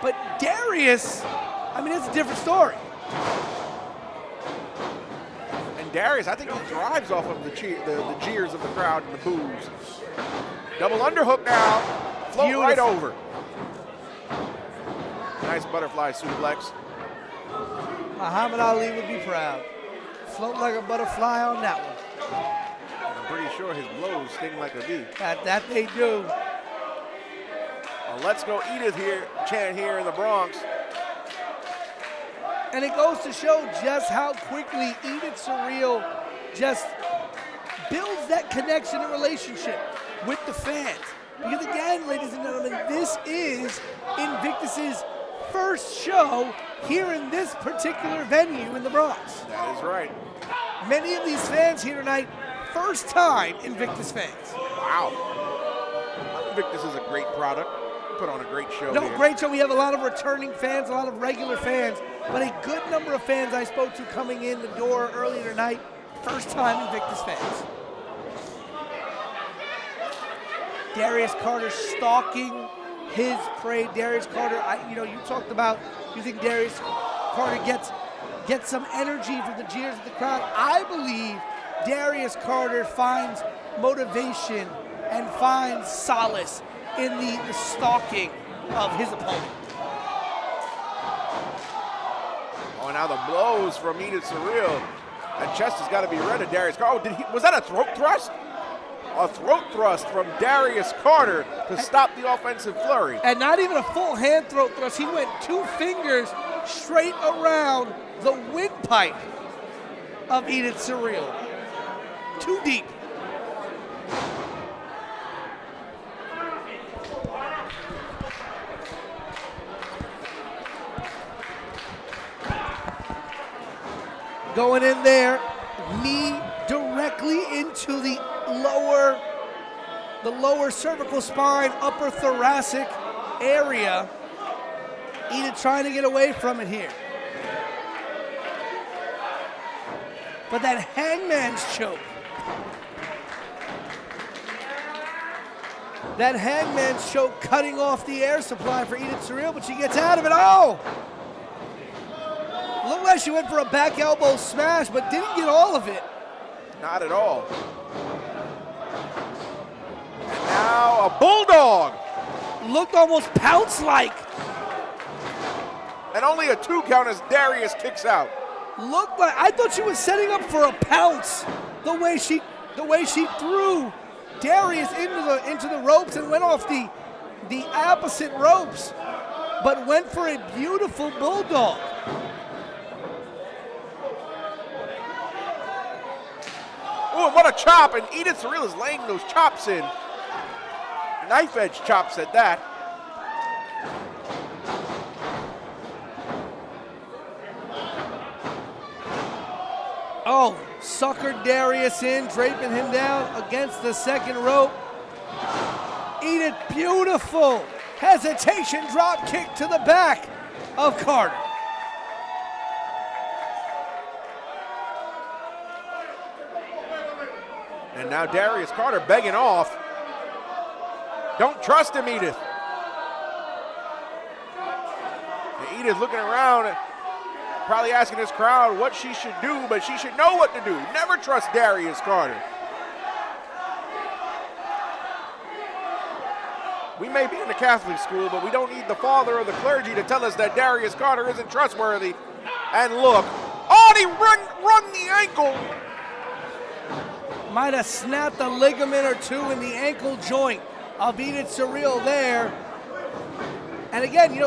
But Darius, I mean, it's a different story. And Darius, I think he thrives off of the jeers of the crowd and the boos. Double underhook now. Float Beautiful. right over. Nice butterfly suplex. Muhammad Ali would be proud. Float like a butterfly on that one. I'm pretty sure his blows sting like a bee. That they do. Let's go Edith here, chant here in the Bronx. And it goes to show just how quickly Edith Surreal just builds that connection and relationship with the fans. Because again, ladies and gentlemen, this is Invictus's first show here in this particular venue in the Bronx. That is right. Many of these fans here tonight, first time Invictus fans. Wow. Invictus is a great product. Put on a great show No, here. great show. We have a lot of returning fans, a lot of regular fans, but a good number of fans I spoke to coming in the door earlier tonight, first time Invictus fans. Darius Carter stalking his prey. Darius Carter, you talked about you think Darius Carter gets some energy from the jeers of the crowd. I believe Darius Carter finds motivation and finds solace in the stalking of his opponent. Oh, now the blows from Edith Surreal. That chest has got to be red of Darius Carter. Oh, was that a throat thrust? A throat thrust from Darius Carter to stop the offensive flurry. And not even a full hand throat thrust. He went 2 fingers straight around the windpipe of Edith Surreal. Too deep. Going in there, knee directly into the lower cervical spine, upper thoracic area. Edith trying to get away from it here. But that hangman's choke. That hangman's choke cutting off the air supply for Edith Surreal, but she gets out of it. Oh! Looked like she went for a back elbow smash, but didn't get all of it. Not at all. And now a bulldog. Looked almost pounce-like. And only a 2 count as Darius kicks out. Looked like, I thought she was setting up for a pounce. The way she threw Darius into the ropes and went off the opposite ropes, but went for a beautiful bulldog. Oh, what a chop, and Edith Surreal is laying those chops in. Knife edge chops at that. Oh, suckered Darius in, draping him down against the second rope. Edith, beautiful hesitation drop kick to the back of Carter. And now Darius Carter begging off. Don't trust him, Edith. And Edith looking around, probably asking this crowd what she should do, but she should know what to do. Never trust Darius Carter. We may be in the Catholic school, but we don't need the father or the clergy to tell us that Darius Carter isn't trustworthy. And look, oh, he run the ankle. Might have snapped a ligament or two in the ankle joint of Edith Surreal there. And again,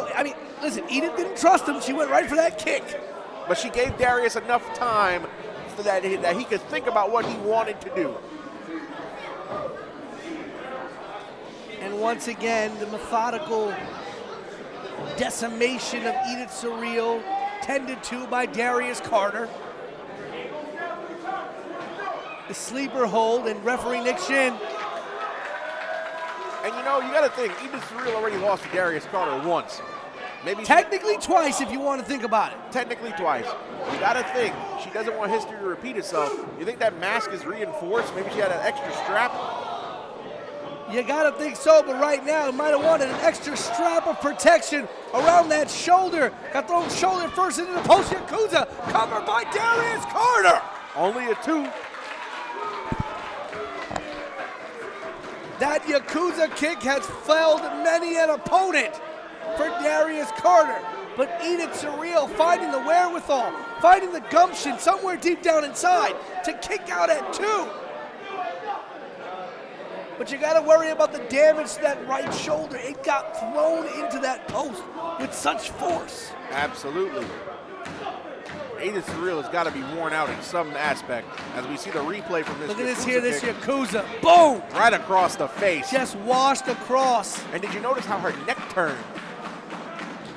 listen, Edith didn't trust him. She went right for that kick. But she gave Darius enough time so that he could think about what he wanted to do. And once again, the methodical decimation of Edith Surreal, tended to by Darius Carter. The sleeper hold, and referee Nick Shin. And you got to think, Edith Surreal already lost to Darius Carter once. Maybe technically twice if you want to think about it. Technically twice. You got to think, she doesn't want history to repeat itself. You think that mask is reinforced? Maybe she had an extra strap? You got to think so, but right now it might have wanted an extra strap of protection around that shoulder. Got thrown shoulder first into the post. Yakuza covered by Darius Carter. Only a 2. That Yakuza kick has felled many an opponent for Darius Carter. But Edith Surreal finding the wherewithal, finding the gumption somewhere deep down inside to kick out at 2. But you got to worry about the damage to that right shoulder. It got thrown into that post with such force. Absolutely. Edith Surreal has got to be worn out in some aspect as we see the replay from this. Look at this Yakuza here, this kick Yakuza. Boom! right across the face. Just washed across. And did you notice how her neck turned?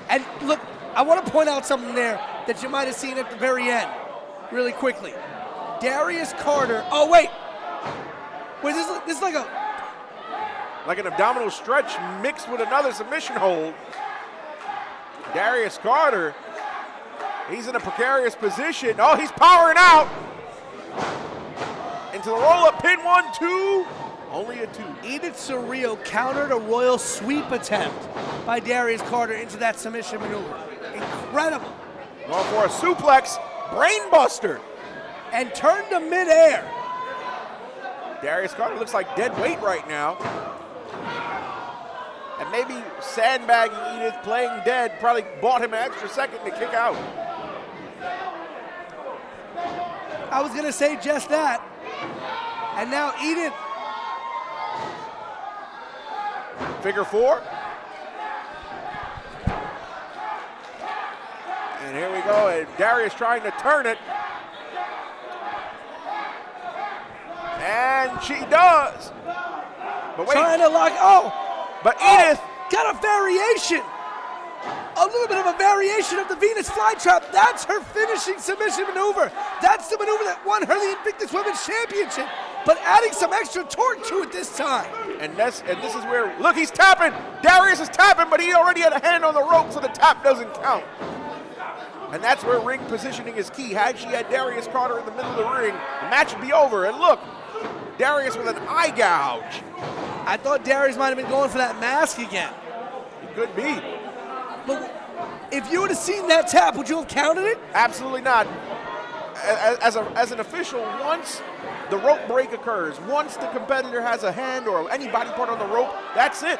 And look, I want to point out something there that you might have seen at the very end, really quickly. Darius Carter. Oh, wait. Wait, this is like an abdominal stretch mixed with another submission hold. Darius Carter, he's in a precarious position. Oh, he's powering out. Into the roll-up pin, 1, 2. Only a 2. Edith Surreal countered a royal sweep attempt by Darius Carter into that submission maneuver. Incredible. Going for a suplex, brainbuster. And turned to midair. Darius Carter looks like dead weight right now. And maybe sandbagging Edith, playing dead, probably bought him an extra second to kick out. I was going to say just that. And now Edith. Figure 4. And here we go, and Darius trying to turn it. And she does. But wait. Trying to lock, But Edith. Got a variation. A little bit of a variation of the Venus flytrap. That's her finishing submission maneuver. That's the maneuver that won her the Invictus Women's Championship. But adding some extra torque to it this time. And this is where, look, he's tapping. Darius is tapping, but he already had a hand on the rope, so the tap doesn't count. And that's where ring positioning is key. Had she had Darius Carter in the middle of the ring, the match would be over. And look, Darius with an eye gouge. I thought Darius might have been going for that mask again. It could be. But if you would have seen that tap, would you have counted it? Absolutely not. As an official, once the rope break occurs, once the competitor has a hand or any body part on the rope, that's it.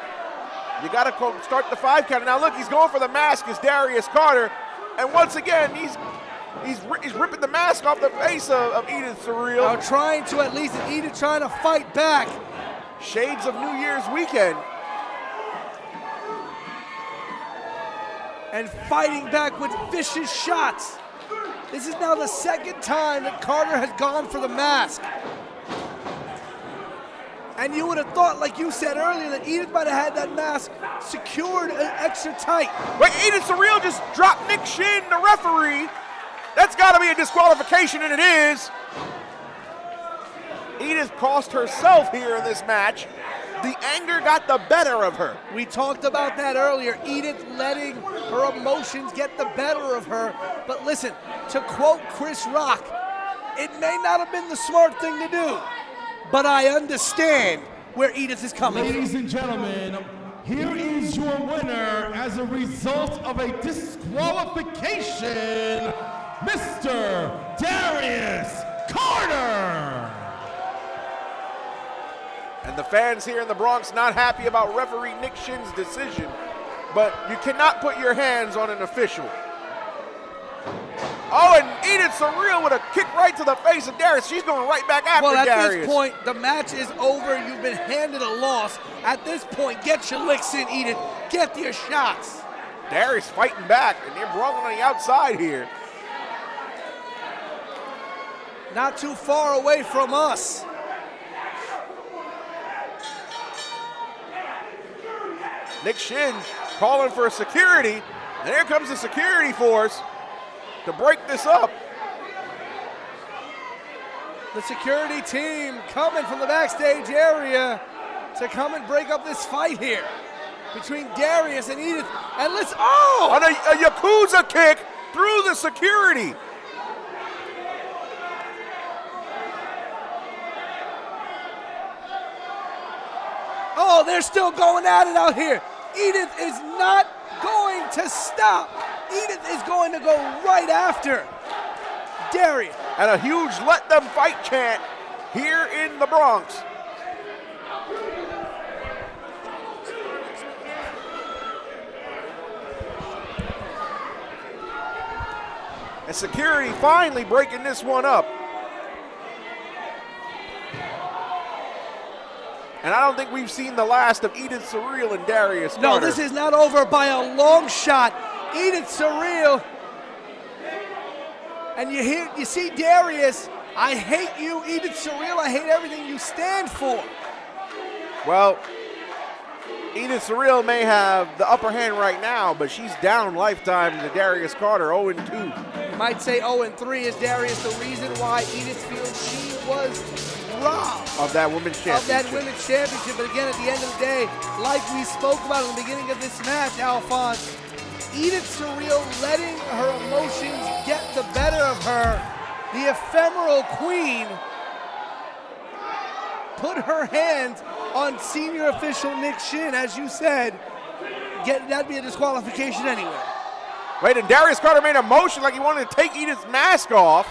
You got to start the 5 count. Now look, he's going for the mask as Darius Carter. And once again, he's ripping the mask off the face of Edith Surreal. Now trying to at least, Edith trying to fight back. Shades of New Year's weekend. And fighting back with vicious shots. This is now the second time that Carter has gone for the mask. And you would have thought, like you said earlier, that Edith might have had that mask secured extra tight. Wait, Edith Surreal just dropped Nick Shin, the referee. That's got to be a disqualification, and it is. Edith cost herself here in this match. The anger got the better of her. We talked about that earlier. Edith letting her emotions get the better of her. But listen, to quote Chris Rock, it may not have been the smart thing to do, but I understand where Edith is coming from. Ladies and gentlemen, here is your winner as a result of a disqualification, Mr. Darius Carter. And the fans here in the Bronx not happy about referee Nick Shin's decision, but you cannot put your hands on an official. Oh, and Edith Surreal with a kick right to the face of Darius. She's going right back after Darius. Well, at this point, the match is over. You've been handed a loss. At this point, get your licks in, Edith. Get your shots. Darius fighting back, and they're brawling on the outside here. Not too far away from us. Nick Shin calling for security, and here comes the security force to break this up. The security team coming from the backstage area to come and break up this fight here between Darius and Edith. And let's, on a Yakuza kick through the security. Oh, they're still going at it out here. Edith is not going to stop. Edith is going to go right after Darius. And a huge let them fight chant here in the Bronx. And security finally breaking this one up. And I don't think we've seen the last of Edith Surreal and Darius Carter. No, this is not over by a long shot. Edith Surreal And you see Darius, I hate you, Edith Surreal, I hate everything you stand for. Well, Edith Surreal may have the upper hand right now, but she's down lifetime to Darius Carter, 0-2. You might say 0-3 is Darius the reason why Edith feels she was robbed of that women's championship. But again, at the end of the day, like we spoke about in the beginning of this match, Alphonse, Edith Surreal letting her emotions get the better of her, the ephemeral queen, put her hands on senior official Nick Shin, as you said, that'd be a disqualification anyway. Right, and Darius Carter made a motion like he wanted to take Edith's mask off.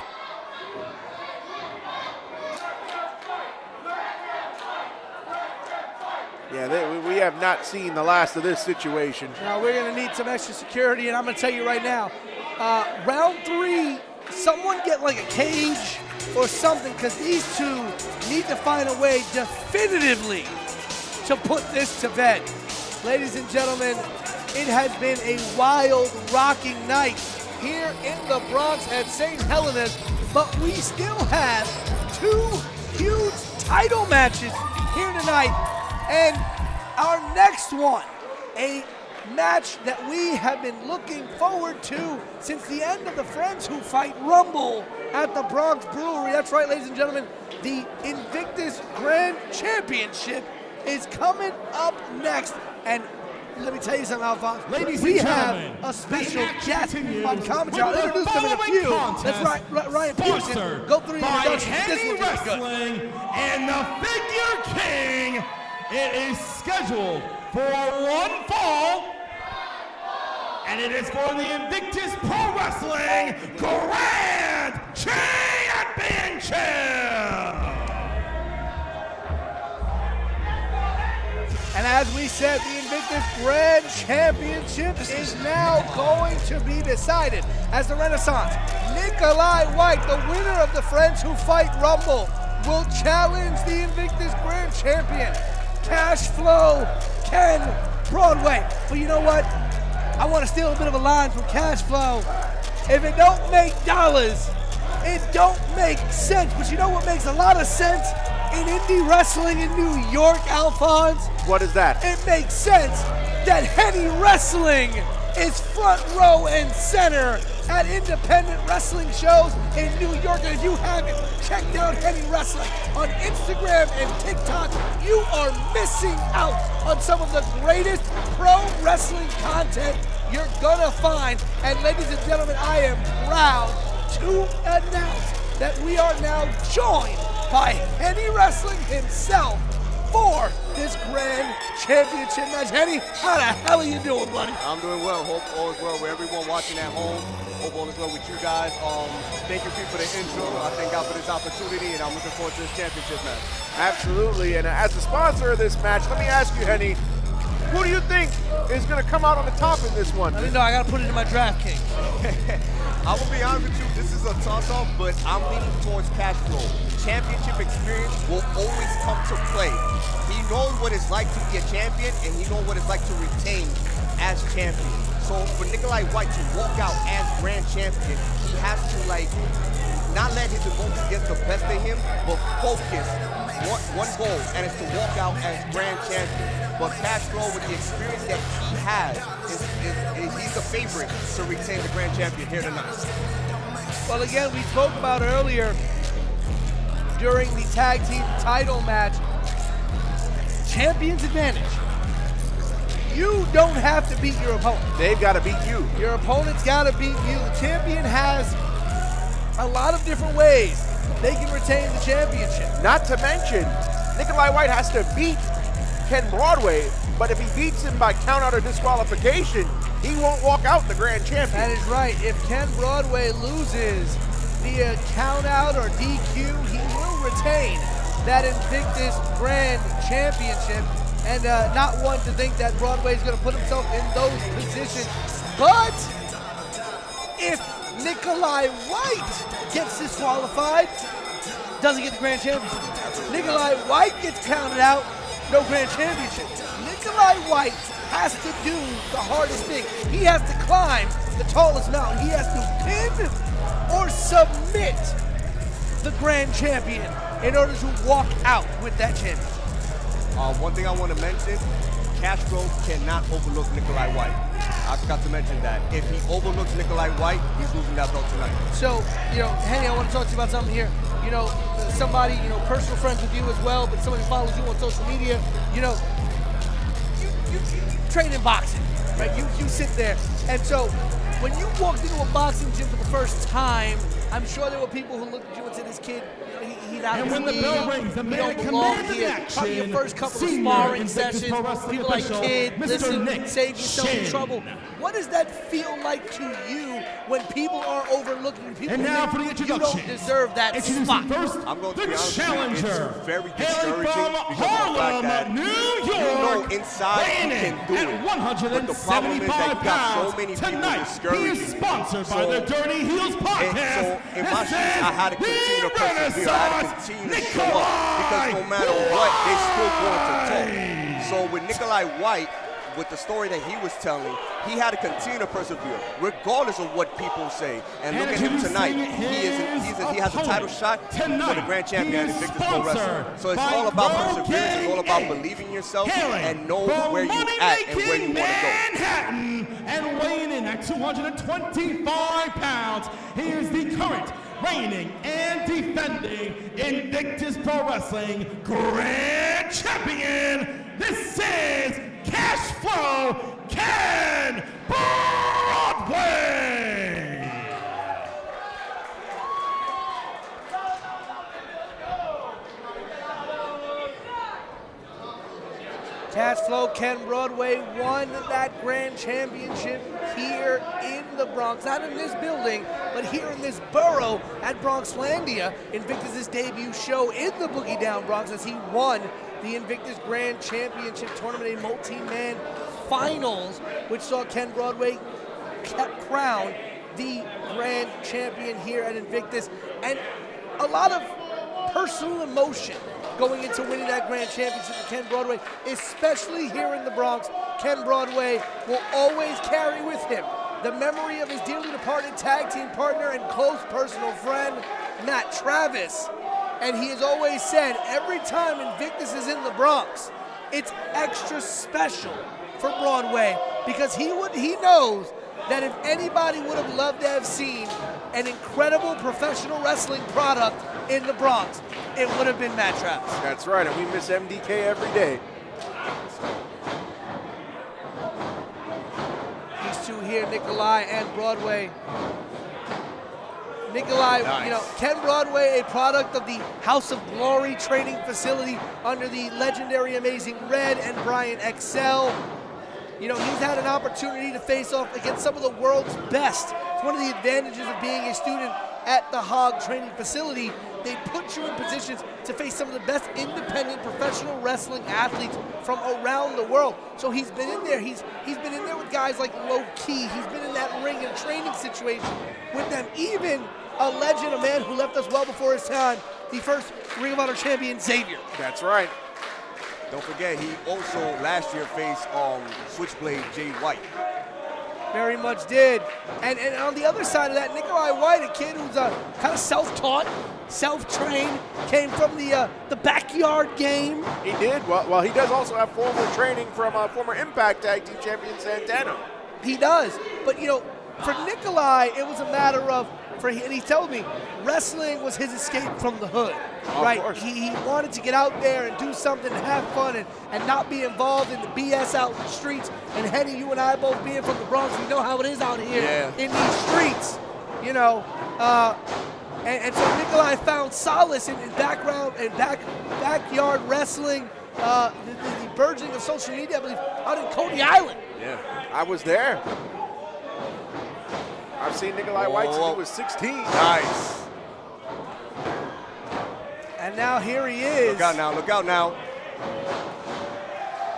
Yeah, we have not seen the last of this situation. Now we're going to need some extra security, and I'm going to tell you right now, round 3, someone get like a cage or something, because these two need to find a way definitively to put this to bed. Ladies and gentlemen, it has been a wild, rocking night here in the Bronx at St. Helena's, but we still have 2 huge title matches here tonight. And our next one, a match that we have been looking forward to since the end of the Friends Who Fight Rumble at the Bronx Brewery. That's right, ladies and gentlemen, the Invictus Grand Championship is coming up next. And let me tell you something, Alphonse. We have a special guest on commentary. I'll introduce them in a few. That's right, Ryan Pearson. Go through your introductions. This one's gonna be good. And the Figure King. It is scheduled for one fall, and it is for the Invictus Pro Wrestling Grand Championship. And as we said, the Invictus Grand Championship is now going to be decided as the Renaissance. Nikolai White, the winner of the Friends Who Fight Rumble, will challenge the Invictus Grand Champion, Cash Flow Ken Broadway. But you know what? I want to steal a bit of a line from Cash Flow. If it don't make dollars, it don't make sense. But you know what makes a lot of sense in indie wrestling in New York, Alphonse? What is that? It makes sense that Henny Wrestling is front row and center at independent wrestling shows in New York. And if you haven't checked out Henny Wrestling on Instagram and TikTok, you are missing out on some of the greatest pro wrestling content you're gonna find. And ladies and gentlemen, I am proud to announce that we are now joined by Henny Wrestling himself for this Grand Championship match. Henny, how the hell are you doing, buddy? I'm doing well. Hope all is well with everyone watching at home. Hope all is well with you guys. Thank you, Pete, for the intro. I thank God for this opportunity, and I'm looking forward to this championship match. Absolutely, and as the sponsor of this match, let me ask you, Henny, who do you think is going to come out on the top in this one? I didn't know, I got to put it in my DraftKings. I will be honest with you, this is a toss-off, but I'm leaning towards Cash Flow. Championship experience will always come to play. He knows what it's like to be a champion, and he knows what it's like to retain as champion. So for Nikolai White to walk out as grand champion, he has to not let his emotions get the best of him, but focus one goal, and it's to walk out as grand champion. But Cash Flow, with the experience that he has, he's the favorite to retain the grand champion here tonight. Well, again, we spoke about earlier during the tag team title match, champion's advantage. You don't have to beat your opponent. They've got to beat you. Your opponent's got to beat you. The champion has a lot of different ways they can retain the championship. Not to mention, Nikolai White has to beat Ken Broadway, but if he beats him by count out or disqualification, he won't walk out the grand champion. That is right. If Ken Broadway loses via count out or DQ, he will retain that Invictus Grand Championship. And not one to think that Broadway is going to put himself in those positions. But if Nikolai White gets disqualified, doesn't get the Grand Championship. Nikolai White gets counted out, no Grand Championship. Nikolai White has to do the hardest thing. He has to climb the tallest mountain. He has to pin or submit the grand champion in order to walk out with that championship? One thing I want to mention, Castro cannot overlook Nikolai White. I forgot to mention that. If he overlooks Nikolai White, he's losing that belt tonight. So, Henny, I want to talk to you about something here. Somebody, personal friends with you as well, but somebody who follows you on social media, you train in boxing, right? You sit there. And so, when you walked into a boxing gym for the first time, I'm sure there were people who looked at you and said, this kid, he's out of his And when the league. bell rings, the He man don't belong commanding here. action, Probably your first couple of Senior sparring Invictus sessions, Pro Wrestling people like, official, kid, Mr. listen, Nick save yourself Shin. trouble. What does that feel like to you when people are overlooking you? People And now think for the you introduction. don't deserve that Introducing spot. first, I'm going to the be honest with you, challenger, it's very hailing discouraging from because of the fact that Harlem, New you know York, inside you weighing can do in it. at But the problem is 175 that you got so pounds. many people Tonight, he discouraging is sponsored by So- the Dirty Heels podcast. So in my shoes, I had to continue to persevere. I had to continue to show up because no matter what, they still going to talk. So with Nikolai White, with the story that he was telling, he had to continue to persevere, regardless of what people say. And look at him tonight. He has a title shot for the grand champion in Invictus Pro Wrestling. So it's all about perseverance. It's all about believing in yourself and know where you're at and where you want to go. Manhattan, and weighing in at 225 pounds, he is the current reigning and defending Invictus Pro Wrestling Grand Champion. This is Cash Flow Ken Broadway. Cash Flow Ken Broadway won that grand championship here in the Bronx. Not in this building, but here in this borough at Bronxlandia. Invictus' debut show in the Boogie Down Bronx as he won the Invictus Grand Championship Tournament, a multi-man finals, which saw Ken Broadway crowned the grand champion here at Invictus. And a lot of personal emotion going into winning that grand championship for Ken Broadway, especially here in the Bronx. Ken Broadway will always carry with him the memory of his dearly departed tag team partner and close personal friend, Matt Travis. And he has always said, every time Invictus is in the Bronx, it's extra special for Broadway because he knows that if anybody would have loved to have seen an incredible professional wrestling product in the Bronx, it would have been Matt Travis. That's right, and we miss MDK every day. These two here, Nikolai and Broadway. Nikolai, Nice. Ken Broadway, a product of the House of Glory training facility under the legendary Amazing Red and Brian Excel. He's had an opportunity to face off against some of the world's best. It's one of the advantages of being a student at the Hog training facility. They put you in positions to face some of the best independent professional wrestling athletes from around the world. So he's been in there. He's been in there with guys like Low Key. He's been in that ring and training situation with them. Even a legend, a man who left us well before his time, the first Ring of Honor champion, Xavier. That's right. Don't forget, he also last year faced Switchblade Jay White. Very much did. And on the other side of that, Nikolai White, a kid who's kind of self-taught, self-trained, came from the backyard game. He did. Well, he does also have former training from former Impact Tag Team Champion Santana. He does. But, for Nikolai, it was a matter of, and he told me, wrestling was his escape from the hood, right? Of course. He wanted to get out there and do something and have fun and not be involved in the BS out in the streets. And Henny, you and I both being from the Bronx, we know how it is out here in these streets, And so Nikolai found solace in backyard wrestling, the burgeoning of social media, I believe, out in Coney Island. Yeah, I was there. I've seen Nikolai White since he was 16. Nice. And now here he is. Look out now.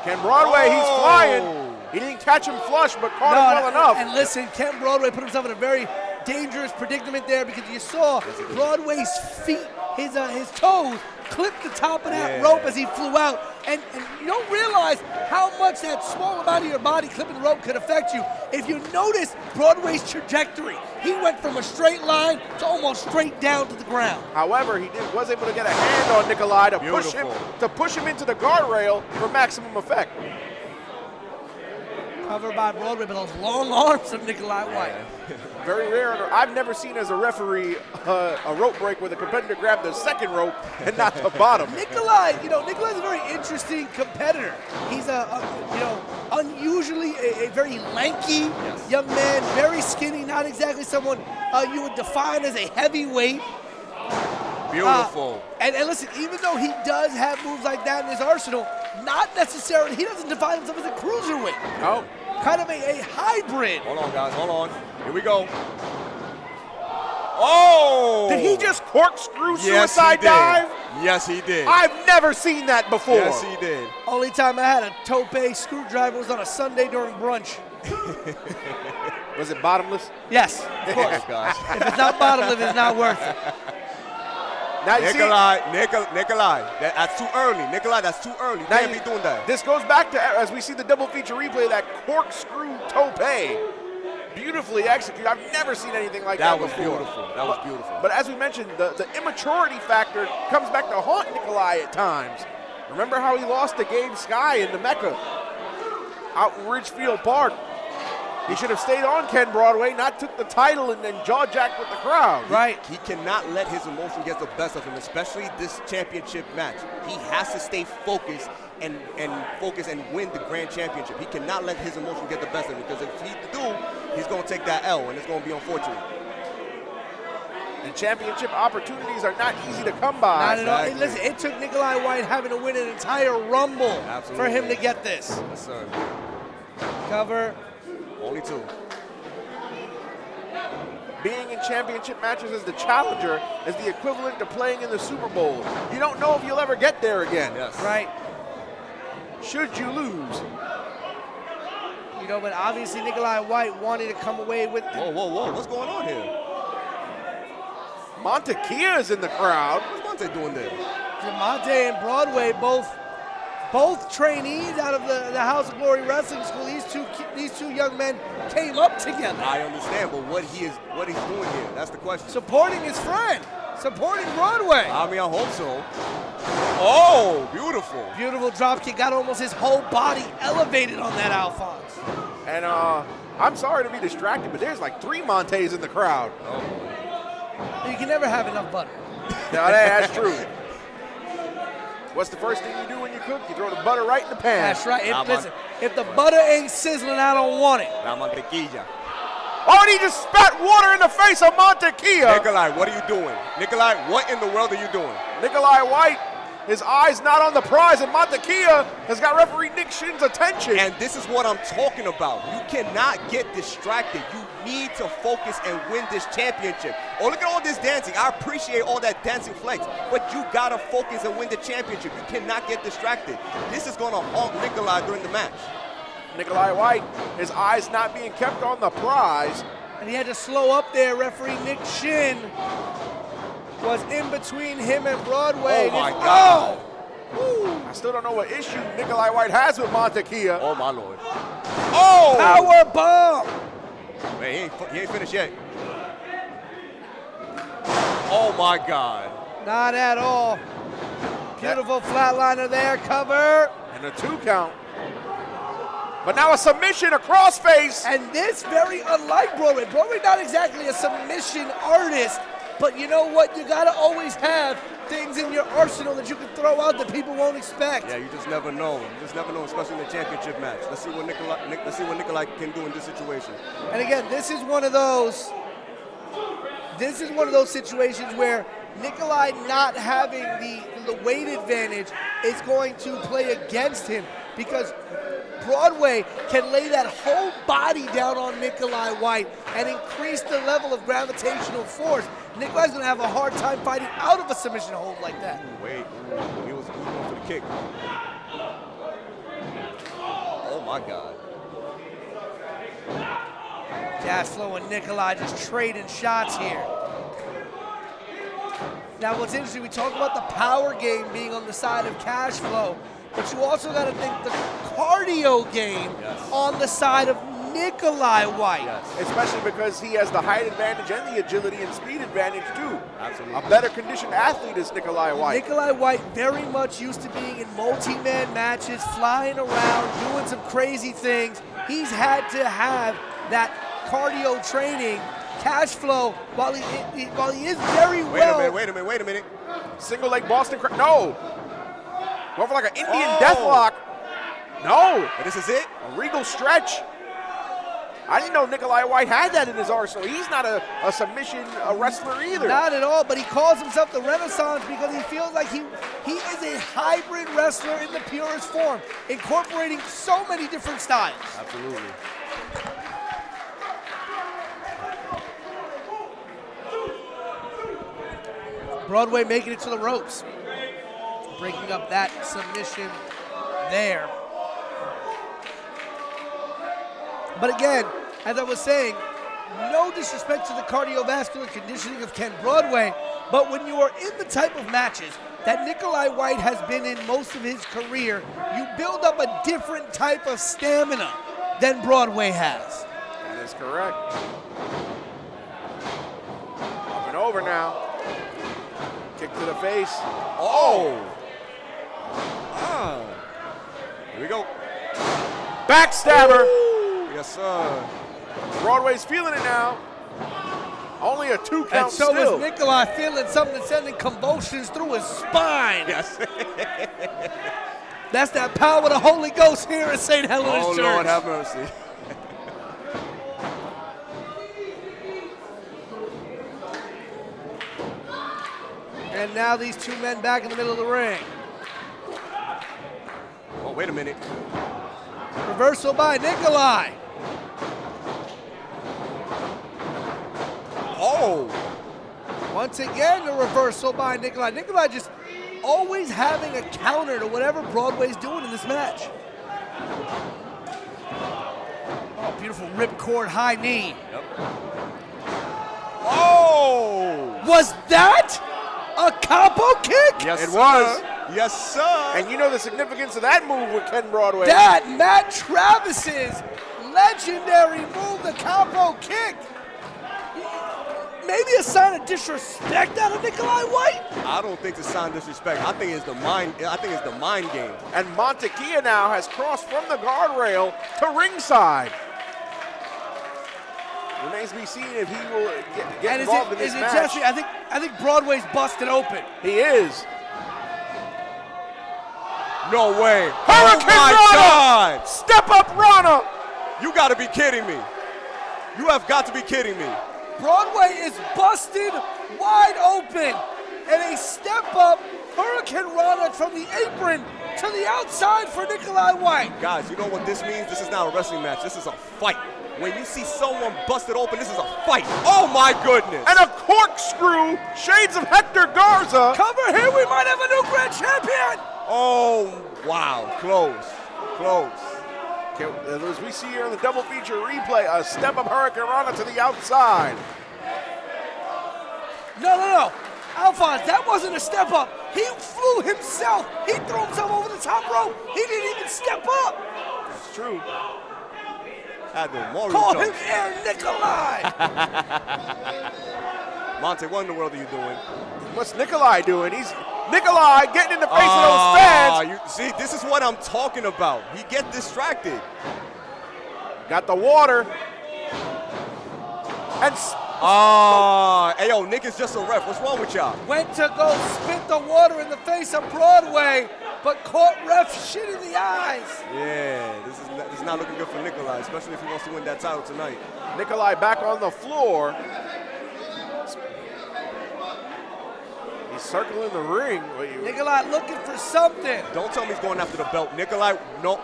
Ken Broadway, he's flying. He didn't catch him flush, but caught him well enough. And listen, Ken Broadway put himself in a very dangerous predicament there because you saw Broadway's feet, his toes clipped the top of that rope as he flew out. And you don't realize how much that small amount of your body clipping the rope could affect you. If you notice Broadway's trajectory, he went from a straight line to almost straight down to the ground. However, he was able to get a hand on Nikolai to push him into the guardrail for maximum effect. Covered by Broadway, but those long arms of Nikolai White. Very rare. I've never seen as a referee a rope break where the competitor grabbed the second rope and not the bottom. Nikolai's a very interesting competitor. He's unusually a very lanky young man, very skinny, not exactly someone you would define as a heavyweight. Beautiful. And listen, even though he does have moves like that in his arsenal, not necessarily, he doesn't define himself as a cruiserweight. No. Kind of a hybrid. Hold on, guys, hold on. Here we go. Oh! Did he just corkscrew suicide dive? Yes, he did. I've never seen that before. Yes, he did. Only time I had a tope screwdriver was on a Sunday during brunch. Was it bottomless? Yes, of course. Gosh. If it's not bottomless, it's not worth it. Now you Nikolai, that's too early. Nikolai, that's too early. You can't be doing that. This goes back to, as we see the double feature replay, that corkscrew tope. Beautifully executed. I've never seen anything like that before. Beautiful. That was beautiful. But as we mentioned, the immaturity factor comes back to haunt Nikolai at times. Remember how he lost to Gabe Sky in the Mecca out in Ridgefield Park. He should have stayed on Ken Broadway, not took the title and then jaw-jacked with the crowd. Right. He cannot let his emotion get the best of him, especially this championship match. He has to stay focused and win the grand championship. He cannot let his emotion get the best of him, because if he do, he's going to take that L, and it's going to be unfortunate. And championship opportunities are not easy to come by. Not at all. Hey, listen, it took Nikolai White having to win an entire Rumble for him to get this. Yes, sir. Cover. Only two. Being in championship matches as the challenger is the equivalent to playing in the Super Bowl. You don't know if you'll ever get there again. Yes. Right. Should you lose. But obviously Nikolai White wanted to come away with Whoa. What's going on here? Montekia is in the crowd. What's Monte doing there? Monte and Broadway, both trainees out of the House of Glory Wrestling School. These two young men came up together. I understand, but what he's doing here, that's the question. Supporting his friend, supporting Broadway. I mean, I hope so. Oh, beautiful. Beautiful drop kick, got almost his whole body elevated on that Alphonse. And I'm sorry to be distracted, but there's like 3 Montes in the crowd. You can never have enough butter. No, that's true. What's the first thing you do when you cook? You throw the butter right in the pan. That's right. If the butter ain't sizzling, I don't want it. La mantequilla. Oh, and he just spat water in the face of Montekia. Nikolai, what are you doing? Nikolai, what in the world are you doing? Nikolai White, his eyes not on the prize, and Montekia has got referee Nick Shin's attention. And this is what I'm talking about. You cannot get distracted. You need to focus and win this championship. Oh, look at all this dancing. I appreciate all that dancing flex, but you gotta focus and win the championship. You cannot get distracted. This is gonna haunt Nikolai during the match. Nikolai White, his eyes not being kept on the prize. And he had to slow up there. Referee Nick Shin was in between him and Broadway. Oh, my God. I still don't know what issue Nikolai White has with Montekia. Oh, my Lord. Oh! Power bomb! Man, he ain't finished yet. Oh, my God. Not at all. Beautiful flatliner there, cover. And a 2 count. But now a submission, a crossface. And this very unlike Broadway. Broadway not exactly a submission artist, but you know what? You gotta always have things in your arsenal that you can throw out that people won't expect. Yeah, you just never know. You just never know, especially in the championship match. Let's see what Nikolai can do in this situation. And again, this is one of those situations where Nikolai not having the weight advantage is going to play against him, because Broadway can lay that whole body down on Nikolai White and increase the level of gravitational force. Nikolai's going to have a hard time fighting out of a submission hold like that. Wait, he was going for the kick. Oh, my God. Gas Flow and Nikolai just trading shots here. Now, what's interesting, we talk about the power game being on the side of Cash Flow, but you also got to think the cardio game on the side of Nikolai White. Especially because he has the height advantage and the agility and speed advantage too. Absolutely. A better conditioned athlete is Nikolai White. Nikolai White very much used to being in multi-man matches, flying around, doing some crazy things. He's had to have that cardio training. Cash Flow, while he is very well. Wait a minute. Single leg Boston Crab. No. Going for like an Indian deathlock. No. This is it? A regal stretch. I didn't know Nikolai White had that in his arsenal. He's not a submission wrestler either. Not at all, but he calls himself the Renaissance because he feels like he is a hybrid wrestler in the purest form, incorporating so many different styles. Absolutely. Broadway making it to the ropes, breaking up that submission there. But again, as I was saying, no disrespect to the cardiovascular conditioning of Ken Broadway, but when you are in the type of matches that Nikolai White has been in most of his career, you build up a different type of stamina than Broadway has. That is correct. Up and over now. Kick to the face. Oh! Here we go. Backstabber. Yes, sir. Broadway's feeling it now. Only a 2 count And so still. is Nikolai, feeling something that's sending convulsions through his spine. Yes. That's that power of the Holy Ghost here at St. Helena's Oh, Church. Lord, have mercy. And now these two men back in the middle of the ring. Oh, wait a minute. Reversal by Nikolai. Oh! Once again, a reversal by Nikolai. Nikolai just always having a counter to whatever Broadway's doing in this match. Oh, beautiful ripcord high knee. Yep. Oh! Was that a capo kick? Yes, It sir. was. Yes, sir. And you know the significance of that move with Ken Broadway. That Matt Travis's legendary move, the capo kick. Maybe a sign of disrespect out of Nikolai White. I don't think it's a sign of disrespect. I think it's the mind. I think it's the mind game. And Montekia now has crossed from the guardrail to ringside. Remains to be seen if he will get And involved in this is it match. Jesse? I think Broadway's busted open. He is. No way. Hurricane oh my Rana! God! Step up, Rana! You got to be kidding me. You have got to be kidding me. Broadway is busted wide open. And a step up Hurricane Rana from the apron to the outside for Nikolai White. Guys, you know what this means? This is not a wrestling match. This is a fight. When you see someone busted open, this is a fight. Oh my goodness. And a corkscrew, shades of Hector Garza. Cover here, we might have a new grand champion. Oh, wow. Close. Close. Okay, as we see here in the double feature replay, a step up Hurricane Rana to the outside. No. Alphonse, that wasn't a step up. He flew himself. He threw himself over the top rope. He didn't even step up. That's true. Had the more Call touch. him Air Nikolai. Monte, what in the world are you doing? What's Nikolai doing? He's Nikolai getting in the face of those fans. You see, this is what I'm talking about. He get distracted. Got the water. And Hey, yo, Nick is just a ref. What's wrong with y'all? Went to go spit the water in the face of Broadway, but caught ref shit in the eyes. Yeah, this is not looking good for Nikolai, especially if he wants to win that title tonight. Nikolai back on the floor. He's circling the ring. Nikolai looking for something. Don't tell me he's going after the belt. Nikolai, no.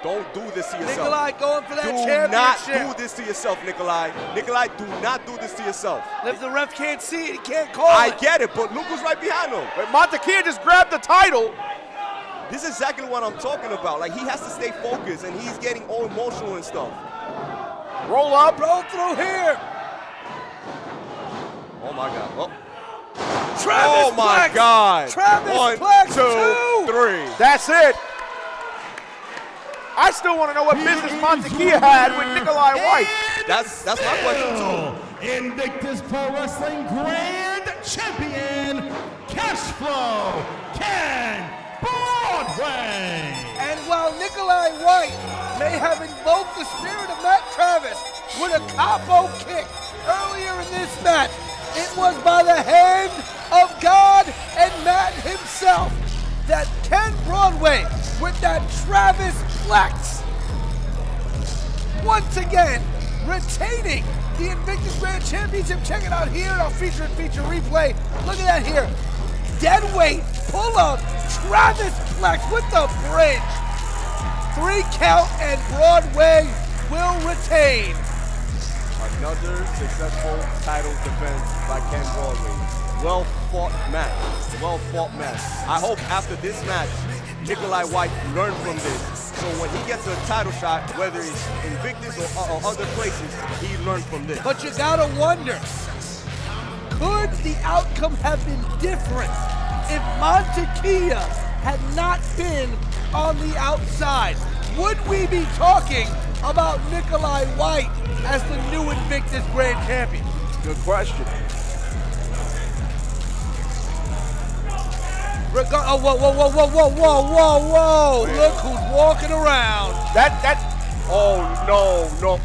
Don't do this to yourself. Nikolai going for that Do championship. not do this to yourself, Nikolai. Nikolai, do not do this to yourself. If the ref can't see it, he can't call I it. get it, but look who's right behind him. But Montekia just grabbed the title. This is exactly what I'm talking about. Like, he has to stay focused, and he's getting all emotional and stuff. Roll up. Roll through here. Oh, my God. Oh. Travis Oh my Plex. God. Travis 1, Plex, 2, 3. That's it. I still want to know what business Montekia had with Nikolai White. That's my question too. Invictus Pro Wrestling Grand Champion, Cashflow Ken Broadway. And while Nikolai White may have invoked the spirit of Matt Travis with a capo kick earlier in this match, it was by the hand of God and Matt himself that Ken Broadway with that Travis Plex once again retaining the Invictus Grand Championship. Check it out here in our feature replay. Look at that here. Dead weight, pull up, Travis Plex with the bridge. 3 count and Broadway will retain. Another successful title defense by Ken Broadway. Well fought match. I hope after this match, Nikolai White learned from this. So when he gets a title shot, whether it's Invictus or other places, he learned from this. But you gotta wonder, could the outcome have been different if Montekia had not been on the outside? Would we be talking about Nikolai White as the new Invictus Grand Champion? Good question. Oh, whoa. Look who's walking around. Oh, no.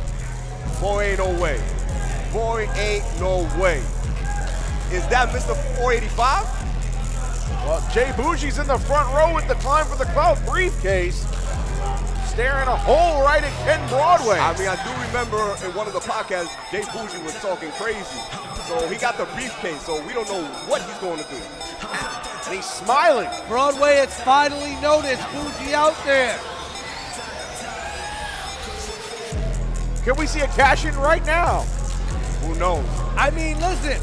Boy, ain't no way. Is that Mr. 485? Well, Jay Bougie's in the front row with the Climb for the Cloud briefcase, staring a hole right at Ken Broadway. I mean, I do remember in one of the podcasts, Jay Bougie was talking crazy. So he got the briefcase, so we don't know what he's going to do. And he's smiling. Broadway has finally noticed Bougie out there. Can we see a cash-in right now? Who knows? I mean, listen,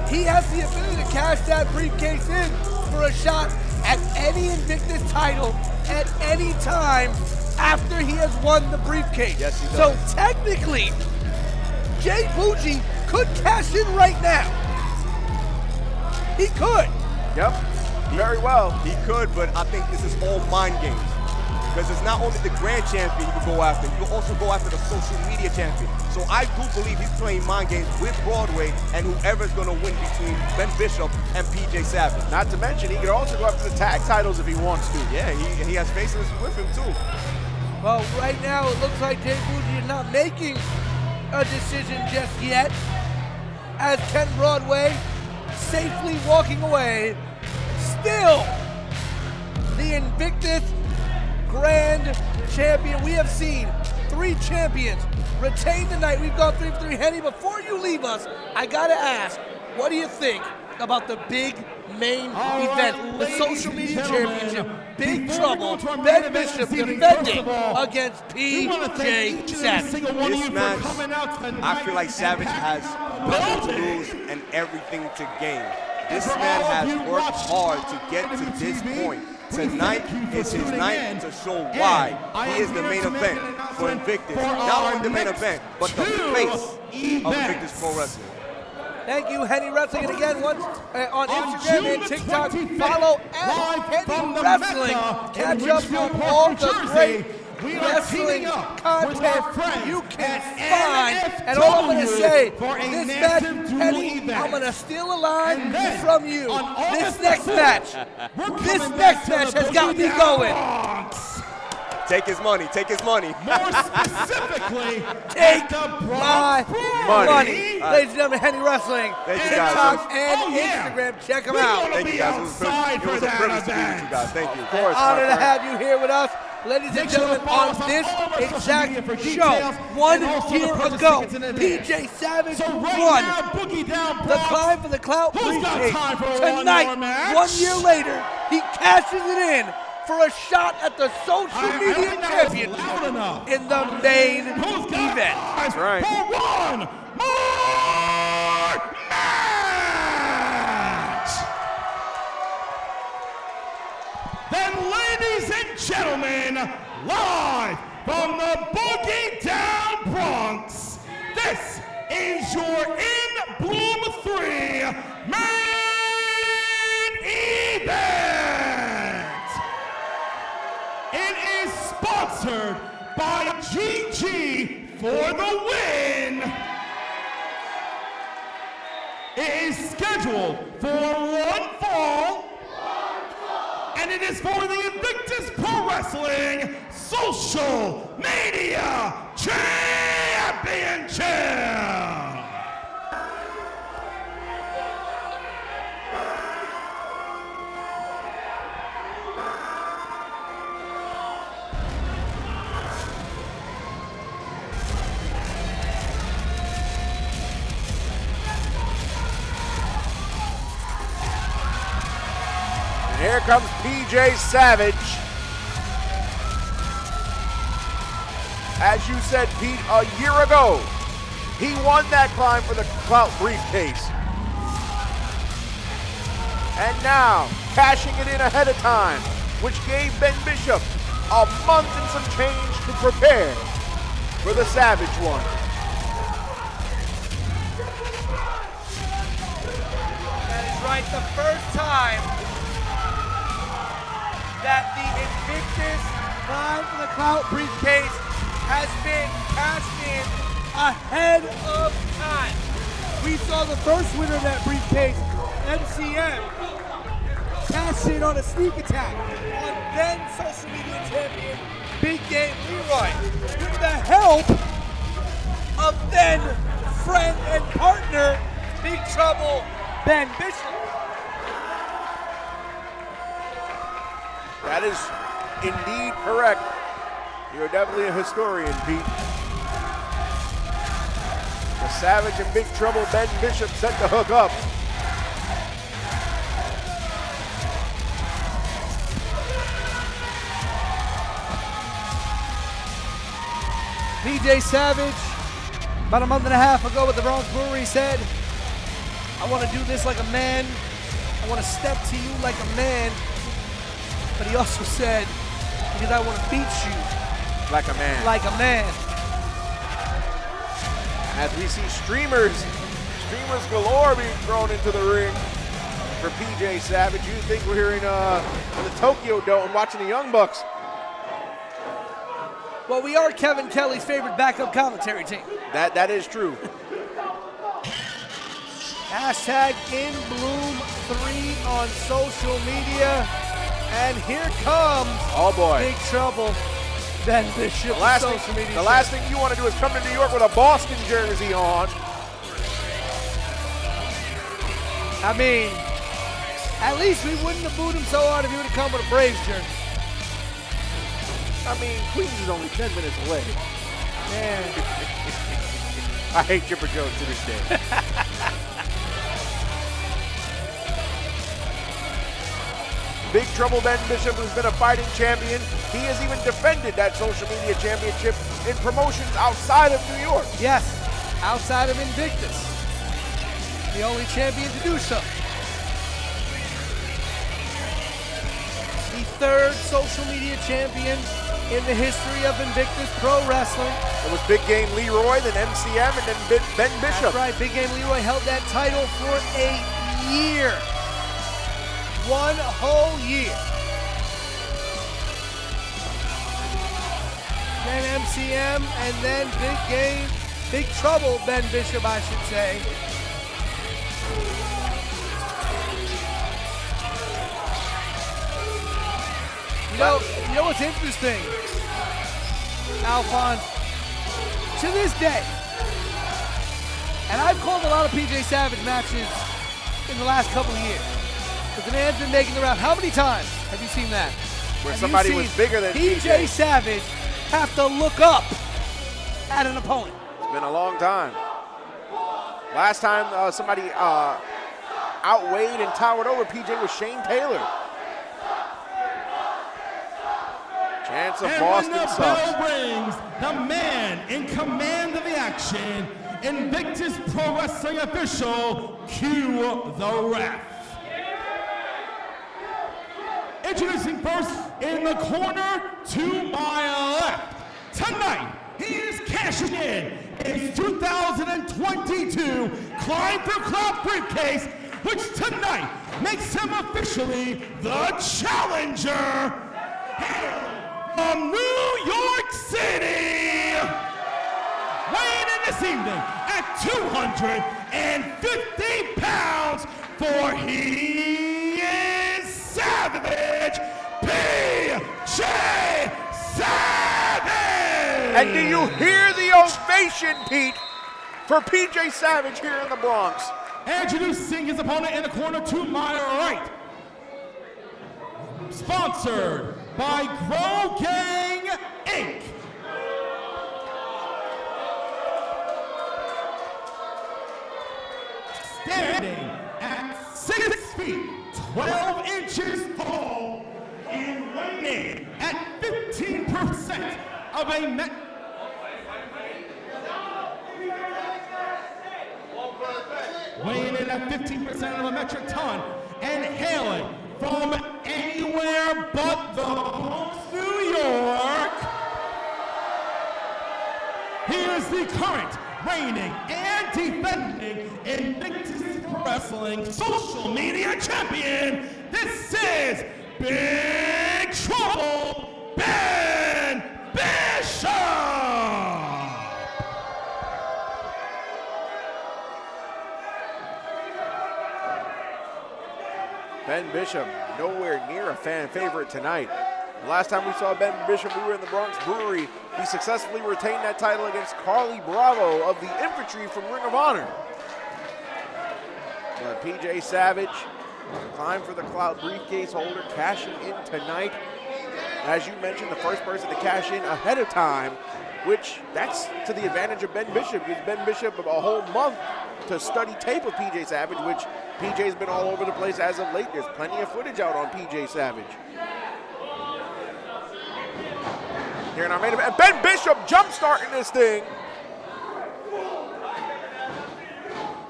he has the ability to cash that briefcase in for a shot at any Invictus title at any time after he has won the briefcase. Yes, he does. So technically, Jay Bougie could cash in right now. He could. Yep, very well. He could, but I think this is all mind games. Because it's not only the grand champion you can go after, you can also go after the social media champion. So I do believe he's playing mind games with Broadway and whoever's going to win between Ben Bishop and PJ Savage. Not to mention, he could also go after the tag titles if he wants to. Yeah, he has faces with him too. Well, right now it looks like Jay Bougie is not making a decision just yet, as Ken Broadway safely walking away. Still, the Invictus Grand Champion. We have seen 3 champions retain tonight. We've gone 3 for 3. Henny, before you leave us, I gotta ask, what do you think about the big main event, the social media championship? Big Trouble, Ben Bishop defending against PJ Savage. This match, I feel like Savage has nothing to lose and everything to gain. This man has worked hard to get to this point. Tonight is his night to show why he is the main event for Invictus. Not only the main event, but the face of Invictus Pro Wrestling. Thank you, Henny Wrestling. And again, once on Instagram and TikTok, follow at Henny Wrestling. Catch up on all the great wrestling content you can find. And all I'm going to say, this match, Henny, I'm going to steal a line from you. This next match has got me going. Take his money. More specifically, Take my money. Ladies and gentlemen, Henny Wrestling, Thank you, guys. TikTok and Instagram. Check them out. Thank you, guys. It was a privilege to be with you guys. Thank you. Of course, Honor my to friend. have you here with us. Ladies and gentlemen, on this exact show, 1 year ago, PJ Savage won the Climb for the Clout briefcase. Tonight, 1 year later, he cashes it in for a shot at the social media championship in the main event. That's right. For one more match. Then, ladies and gentlemen, live from the Boogie Down Bronx, this is your In Bloom 3 main sponsored by GG for the win. It is scheduled for one fall, and it is for the Invictus Pro Wrestling Social Media Championship. Here comes PJ Savage. As you said, Pete, a year ago, he won that climb for the Clout briefcase. And now, cashing it in ahead of time, which gave Ben Bishop a month and some change to prepare for the Savage one. That is right, the first time that the Invictus climb for the Clout briefcase has been cashed in ahead of time. We saw the first winner of that briefcase, MCM, cash in on a sneak attack on then social media champion Big Game Leroy with the help of then friend and partner Big Trouble Ben Bishop. That is indeed correct. You're definitely a historian, Pete. The Savage and Big Trouble Ben Bishop set the hook up. PJ Savage, about a month and a half ago at the Bronx Brewery, said, I want to do this like a man. I want to step to you like a man. But he also said, because I want to beat you Like a man. like a man. As we see streamers galore being thrown into the ring for PJ Savage. You think we're here in the Tokyo Dome watching the Young Bucks. Well, we are Kevin Kelly's favorite backup commentary team. That is true. Hashtag InBloom3 on social media. And here comes Oh boy. Big Trouble Ben Bishop. The last social media thing you want to do is come to New York with a Boston jersey on. I mean, at least we wouldn't have booed him so hard if he would have come with a Braves jersey. I mean, Queens is only 10 minutes away. Man. I hate Chipper Jones to this day. Big Trouble Ben Bishop, who's been a fighting champion. He has even defended that social media championship in promotions outside of New York. Yes, outside of Invictus. The only champion to do so. The third social media champion in the history of Invictus Pro Wrestling. It was Big Game Leroy, then MCM, and then Ben Bishop. That's right, Big Game Leroy held that title for a year. 1 whole year. Then MCM, and then Big Trouble Ben Bishop, I should say. You know what's interesting, Alphonse? To this day, and I've called a lot of PJ Savage matches in the last couple of years, but the man's been making the round. How many times have you seen that? Where Have somebody you was seen bigger than PJ Savage have to look up at an opponent? It's been a long time. Last time somebody outweighed and towered over PJ was Shane Taylor. Chance of And Boston when the sucks. bell rings, the man in command of the action, Invictus Pro Wrestling official, Q the Ref. Introducing first, in the corner to my left. Tonight, he is cashing in his 2022 Climb for Clout briefcase, which tonight makes him officially the challenger. Hail from New York City, weighing in this evening at 250 pounds, for he is Savage, PJ Savage! And do you hear the ovation, Pete, for PJ Savage here in the Bronx? Introducing his opponent in the corner to my right. Sponsored by Grow Gang Inc. Standing at 6 feet, 12 inches tall, and weighing at 15% of a met. Weighing in at 15% of a metric ton, and hailing from anywhere but the Bronx, New York. He is the current reigning and defending Invictus Wrestling social media champion. This is Big Trouble Ben Bishop. Ben Bishop, nowhere near a fan favorite tonight. The last time we saw Ben Bishop, we were in the Bronx Brewery. He successfully retained that title against Carly Bravo of the Infantry from Ring of Honor. But PJ Savage, climb for the Cloud briefcase holder, cashing in tonight. As you mentioned, the first person to cash in ahead of time, which that's to the advantage of Ben Bishop. Gives Ben Bishop a whole month to study tape of PJ Savage, which PJ's been all over the place as of late. There's plenty of footage out on PJ Savage. Here in our main event, Ben Bishop jump-starting this thing.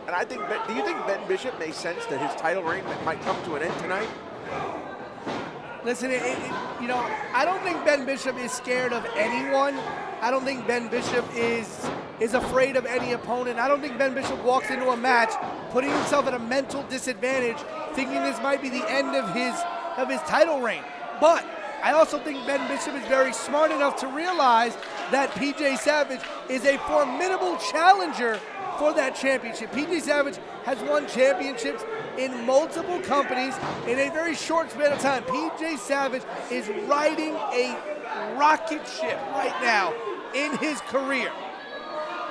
And I think, do you think Ben Bishop may sense that his title reign might come to an end tonight? Listen, you know, I don't think Ben Bishop is scared of anyone. I don't think Ben Bishop is afraid of any opponent. I don't think Ben Bishop walks into a match putting himself at a mental disadvantage, thinking this might be the end of his title reign. But I also think Ben Bishop is very smart enough to realize that PJ Savage is a formidable challenger for that championship. PJ Savage has won championships in multiple companies in a very short span of time. PJ Savage is riding a rocket ship right now in his career.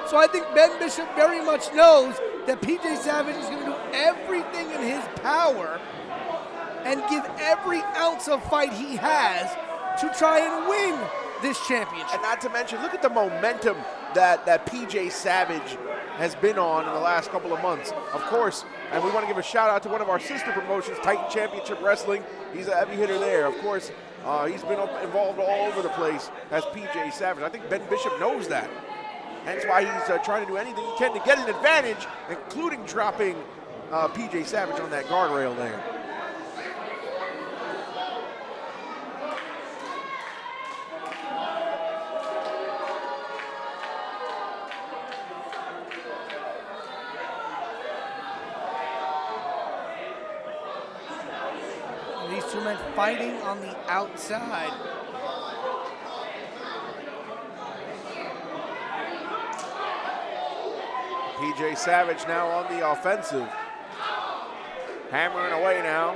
So I think Ben Bishop very much knows that PJ Savage is going to do everything in his power and give every ounce of fight he has to try and win this championship. And not to mention, look at the momentum that PJ Savage has been on in the last couple of months. Of course, and we want to give a shout out to one of our sister promotions, Titan Championship Wrestling. He's a heavy hitter there. Of course, he's been involved all over the place as PJ Savage. I think Ben Bishop knows that. Hence why he's trying to do anything he can to get an advantage, including dropping PJ Savage on that guardrail there. These two men fighting on the outside. PJ Savage now on the offensive. Hammering away now.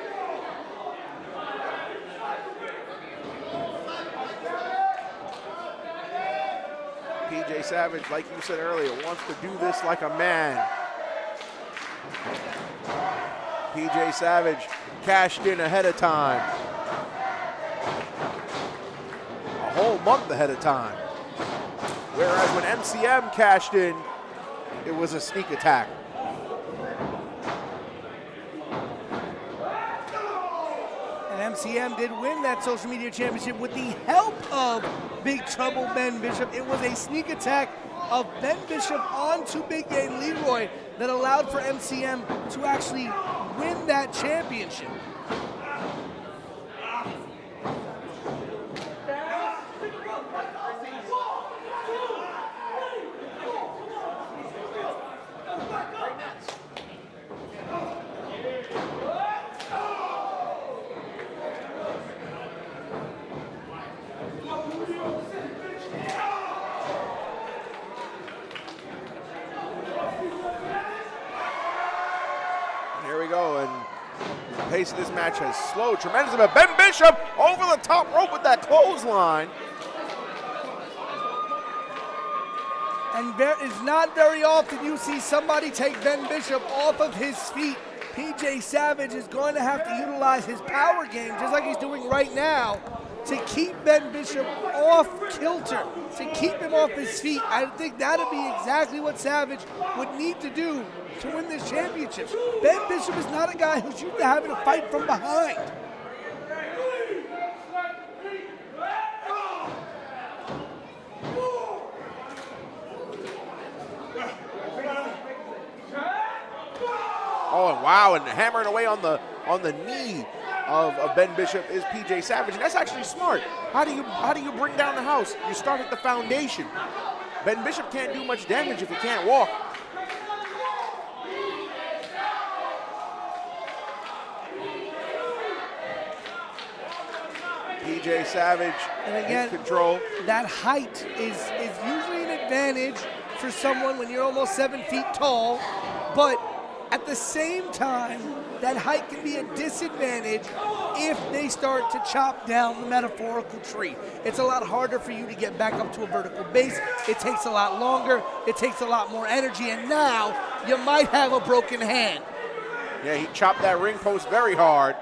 PJ Savage, like you said earlier, wants to do this like a man. PJ Savage cashed in ahead of time. A whole month ahead of time. Whereas when MCM cashed in, it was a sneak attack. And MCM did win that social media championship with the help of Big Trouble Ben Bishop. It was a sneak attack of Ben Bishop onto Big Game Leroy that allowed for MCM to actually win that championship. pace of this match has slowed tremendously. But Ben Bishop over the top rope with that clothesline. And it's not very often you see somebody take Ben Bishop off of his feet. PJ Savage is going to have to utilize his power game, just like he's doing right now, to keep Ben Bishop off kilter, to keep him off his feet. I think that'll be exactly what Savage would need to do to win this championship. Ben Bishop is not a guy who's used to having to fight from behind. Oh, wow, and hammering away on the knee of Ben Bishop is PJ Savage, and that's actually smart. How do you bring down the house? You start at the foundation. Ben Bishop can't do much damage if he can't walk. PJ Savage And again, in control. that height is usually an advantage for someone when you're almost 7 feet tall, but at the same time, that height can be a disadvantage if they start to chop down the metaphorical tree. It's a lot harder for you to get back up to a vertical base. It takes a lot longer. It takes a lot more energy, and now you might have a broken hand. Yeah, he chopped that ring post very hard.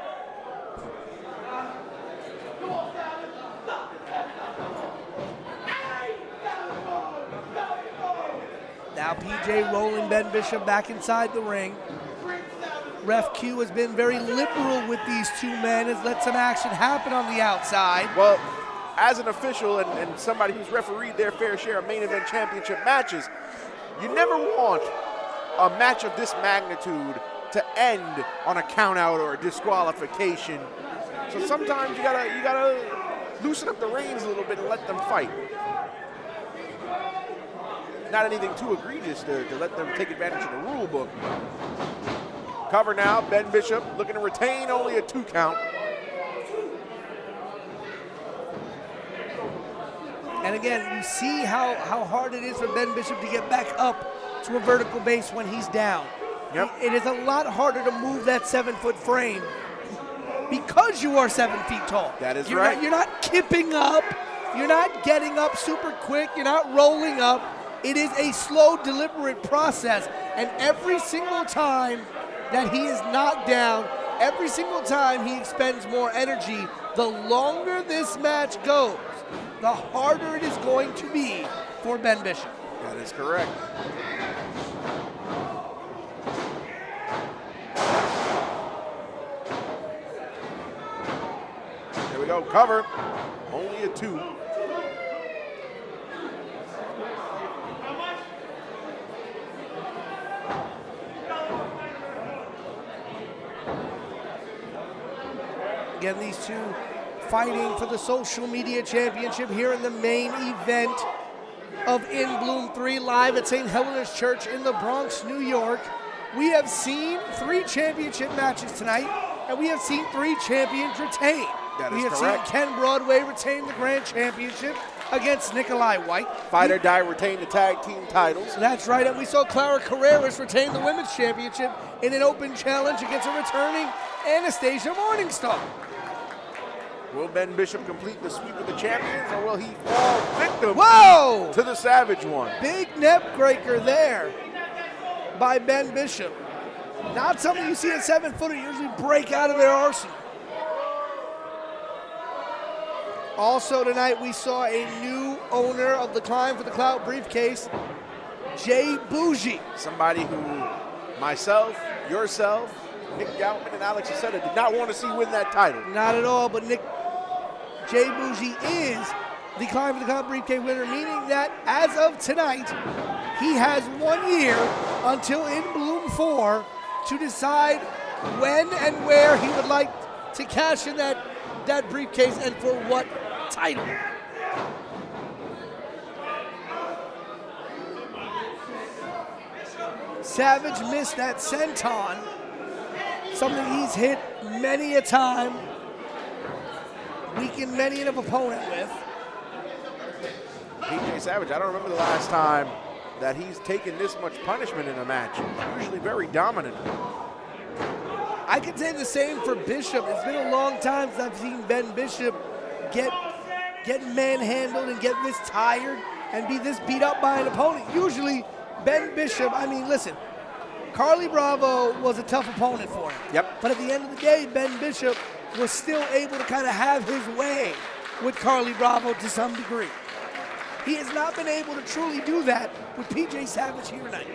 Now PJ rolling Ben Bishop back inside the ring. Ref Q has been very liberal with these two men, has let some action happen on the outside. Well, as an official and somebody who's refereed their fair share of main event championship matches, you never want a match of this magnitude to end on a countout or a disqualification. So sometimes you gotta loosen up the reins a little bit and let them fight. Not anything too egregious to let them take advantage of the rule book. Cover now, Ben Bishop looking to retain only a 2 count. And again, you see how hard it is for Ben Bishop to get back up to a vertical base when he's down. Yep. It is a lot harder to move that 7-foot frame because you are 7 feet tall. That is You're right. You're not kipping up. You're not getting up super quick. You're not rolling up. It is a slow, deliberate process. And every single time that he is knocked down, every single time he expends more energy, the longer this match goes, the harder it is going to be for Ben Bishop. That is correct. There we go, cover. Only a 2. Again, these two fighting for the social media championship here in the main event of In Bloom 3 live at St. Helena's Church in the Bronx, New York. We have seen 3 championship matches tonight, and we have seen 3 champions retain. That is we have correct. seen Ken Broadway retain the grand championship against Nikolai White. Fight or Die retained the tag team titles. That's right, and we saw Clara Carreras retain the women's championship in an open challenge against a returning Anastasia Morningstar. Will Ben Bishop complete the sweep of the champions, or will he fall victim Whoa! to the Savage one? Big neck breaker there by Ben Bishop. Not something you see a 7-footer usually break out of their arsenal. Also tonight we saw a new owner of the Climb for the Clout briefcase, Jay Bougie. Somebody who myself, yourself, Nick Galtman, and Alex Aceta did not want to see win that title. Not at all, but Jay Bougie is the Climb for the Clout briefcase winner, meaning that as of tonight, he has 1 year until In Bloom 4 to decide when and where he would like to cash in that briefcase and for what title. Savage missed that senton, something he's hit many a time, weakened many an opponent with. PJ Savage, I don't remember the last time that he's taken this much punishment in a match. Usually very dominant. I could say the same for Bishop. It's been a long time since I've seen Ben Bishop get manhandled and get this tired and be this beat up by an opponent. Usually, Ben Bishop, I mean, listen, Carly Bravo was a tough opponent for him. Yep. But at the end of the day, Ben Bishop was still able to kind of have his way with Carly Bravo to some degree. He has not been able to truly do that with PJ Savage here tonight.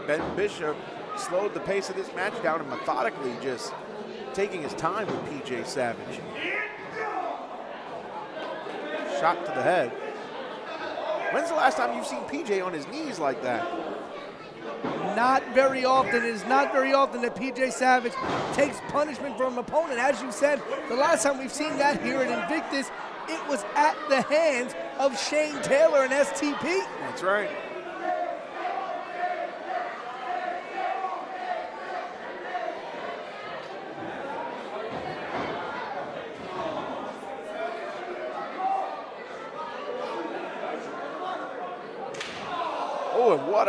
Ben Bishop slowed the pace of this match down and methodically just taking his time with PJ Savage. Shot to the head. When's the last time you've seen PJ on his knees like that? Not very often. It is not very often that PJ Savage takes punishment from an opponent. As you said, the last time we've seen that here at Invictus, it was at the hands of Shane Taylor and STP. That's right. Oh, and what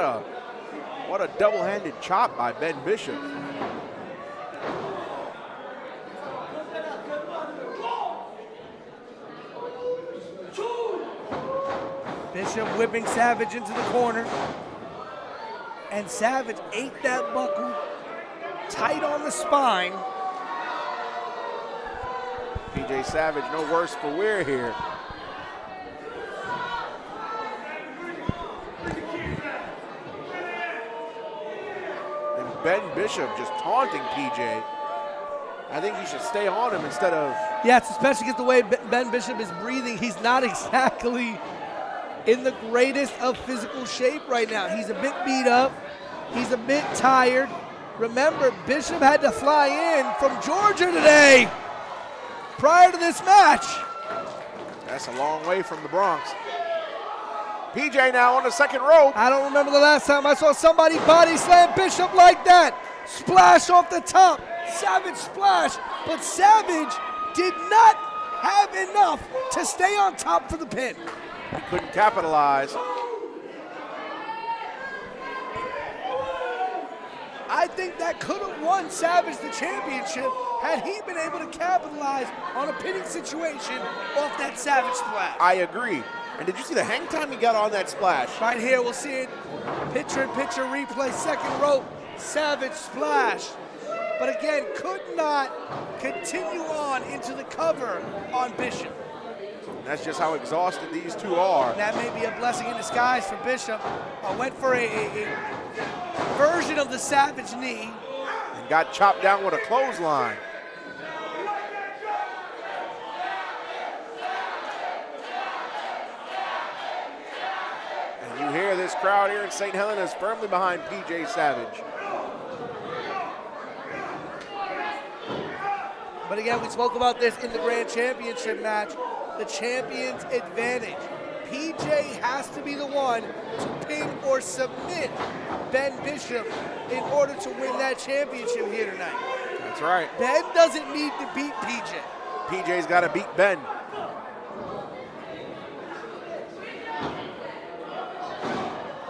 a double-handed chop by Ben Bishop. Bishop whipping Savage into the corner. And Savage ate that buckle tight on the spine. PJ Savage, no worse for wear here. And Ben Bishop just taunting PJ. I think he should stay on him instead of... Yes, especially because the way Ben Bishop is breathing, he's not exactly in the greatest of physical shape right now. He's a bit beat up. He's a bit tired. Remember, Bishop had to fly in from Georgia today prior to this match. That's a long way from the Bronx. PJ now on the second rope. I don't remember the last time I saw somebody body slam Bishop like that. Splash off the top. Savage splash. But Savage did not have enough to stay on top for the pin. He couldn't capitalize. I think that could have won Savage the championship had he been able to capitalize on a pinning situation off that Savage splash. I agree. And did you see the hang time he got on that splash? Right here, we'll see it. Picture replay, second rope, Savage splash. But again, could not continue on into the cover on Bishop. That's just how exhausted these two are. That may be a blessing in disguise for Bishop. Went for a version of the Savage knee. And got chopped down with a clothesline. And you hear this crowd here in St. Helena is firmly behind PJ Savage. But again, we spoke about this in the Grand Championship match. The champion's advantage. PJ has to be the one to pin or submit Ben Bishop in order to win that championship here tonight. That's right. Ben doesn't need to beat PJ. PJ's got to beat Ben.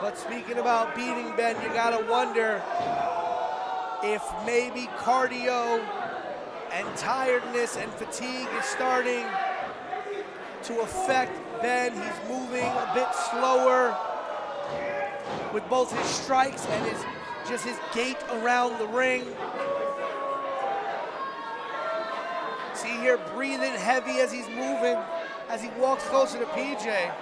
But speaking about beating Ben, you gotta wonder if maybe cardio and tiredness and fatigue is starting to affect Ben. He's moving a bit slower with both his strikes and his gait around the ring. See here, breathing heavy as he's moving, as he walks closer to PJ.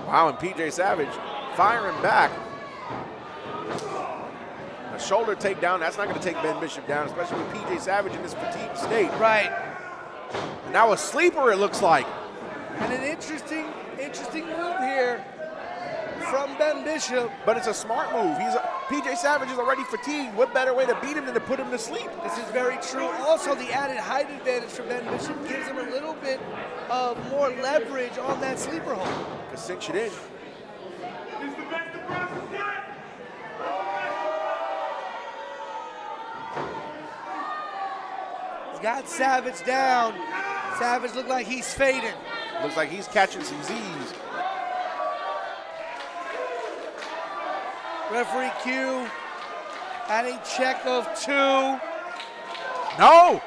Wow, and PJ Savage firing back. A shoulder takedown, that's not going to take Ben Bishop down, especially with PJ Savage in this fatigued state. Right. And now a sleeper, it looks like. And an interesting move here. from Ben Bishop. But it's a smart move. PJ Savage is already fatigued. What better way to beat him than to put him to sleep? This is very true. Also, the added height advantage for Ben Bishop gives him a little bit of more leverage on that sleeper hold. To cinch it in. He's got Savage down. Savage looked like he's fading. Looks like he's catching some Z's. Referee Q at a check of 2. No!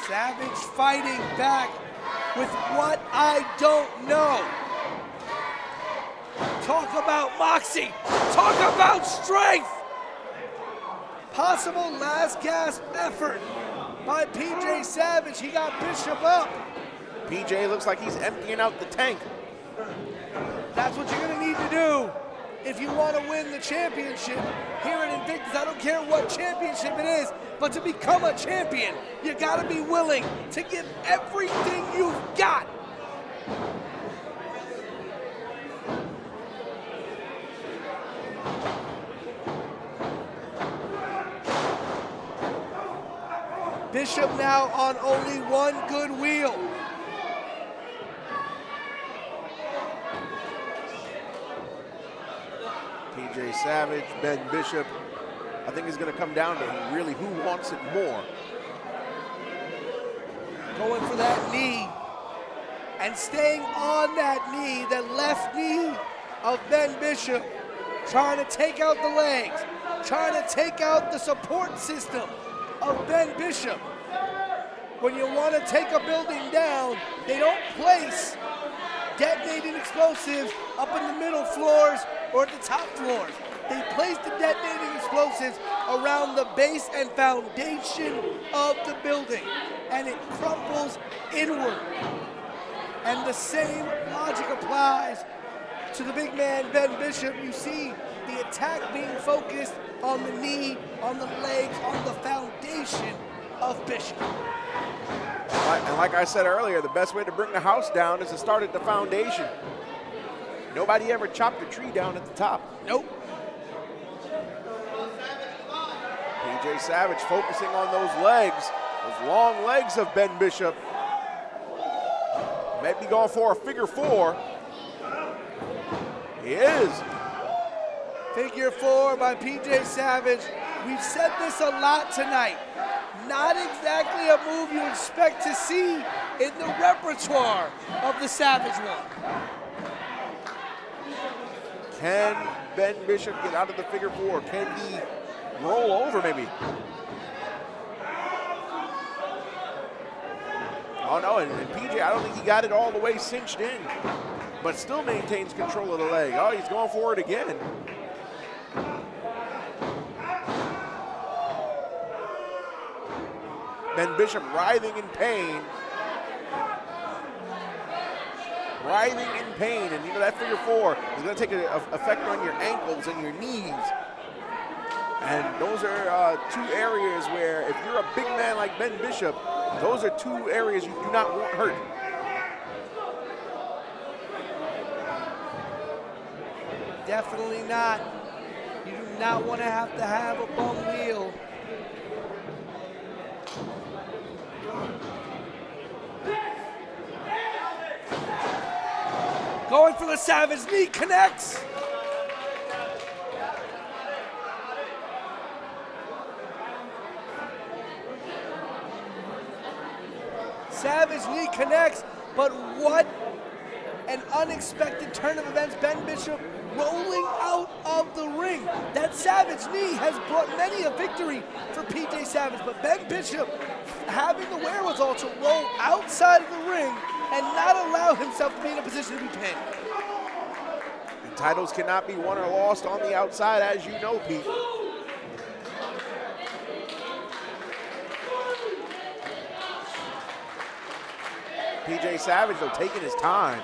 Savage fighting back with what I don't know. Talk about moxie. Talk about strength. Possible last gasp effort by PJ Savage. He got Bishop up. PJ looks like he's emptying out the tank. That's what you're going to need to do if you want to win the championship here at Invictus. I don't care what championship it is, but to become a champion, you got to be willing to give everything you've got. Bishop now on only one good wheel. PJ Savage, Ben Bishop. I think it's going to come down to really who wants it more. Going for that knee and staying on that knee, the left knee of Ben Bishop, trying to take out the legs, trying to take out the support system of Ben Bishop. When you want to take a building down, they don't place detonating explosives up in the middle floors or at the top floors. They place the detonating explosives around the base and foundation of the building, and it crumples inward. And the same logic applies to the big man, Ben Bishop. You see the attack being focused on the knee, on the legs, on the foundation of Bishop. And like I said earlier, the best way to bring the house down is to start at the foundation. Nobody ever chopped a tree down at the top. Nope. PJ Savage focusing on those legs, those long legs of Ben Bishop. Might be going for a figure 4. He is. Figure 4 by PJ Savage. We've said this a lot tonight. Not exactly a move you expect to see in the repertoire of the Savage one. Can Ben Bishop get out of the figure 4? Can he roll over maybe? Oh no, and PJ, I don't think he got it all the way cinched in, but still maintains control of the leg. Oh, he's going for it again. Ben Bishop writhing in pain. Writhing in pain, and you know that figure 4 is going to take an effect on your ankles and your knees. And those are 2 areas where if you're a big man like Ben Bishop, those are 2 areas you do not want hurt. Definitely not. You do not want to have a bum wheel. Going for the Savage, knee connects. Savage knee connects, but what an unexpected turn of events. Ben Bishop rolling out of the ring. That Savage knee has brought many a victory for PJ Savage, but Ben Bishop having the wherewithal to roll outside of the ring and not allow himself to be in a position to be pinned. And titles cannot be won or lost on the outside, as you know, Pete. PJ Savage, though, taking his time.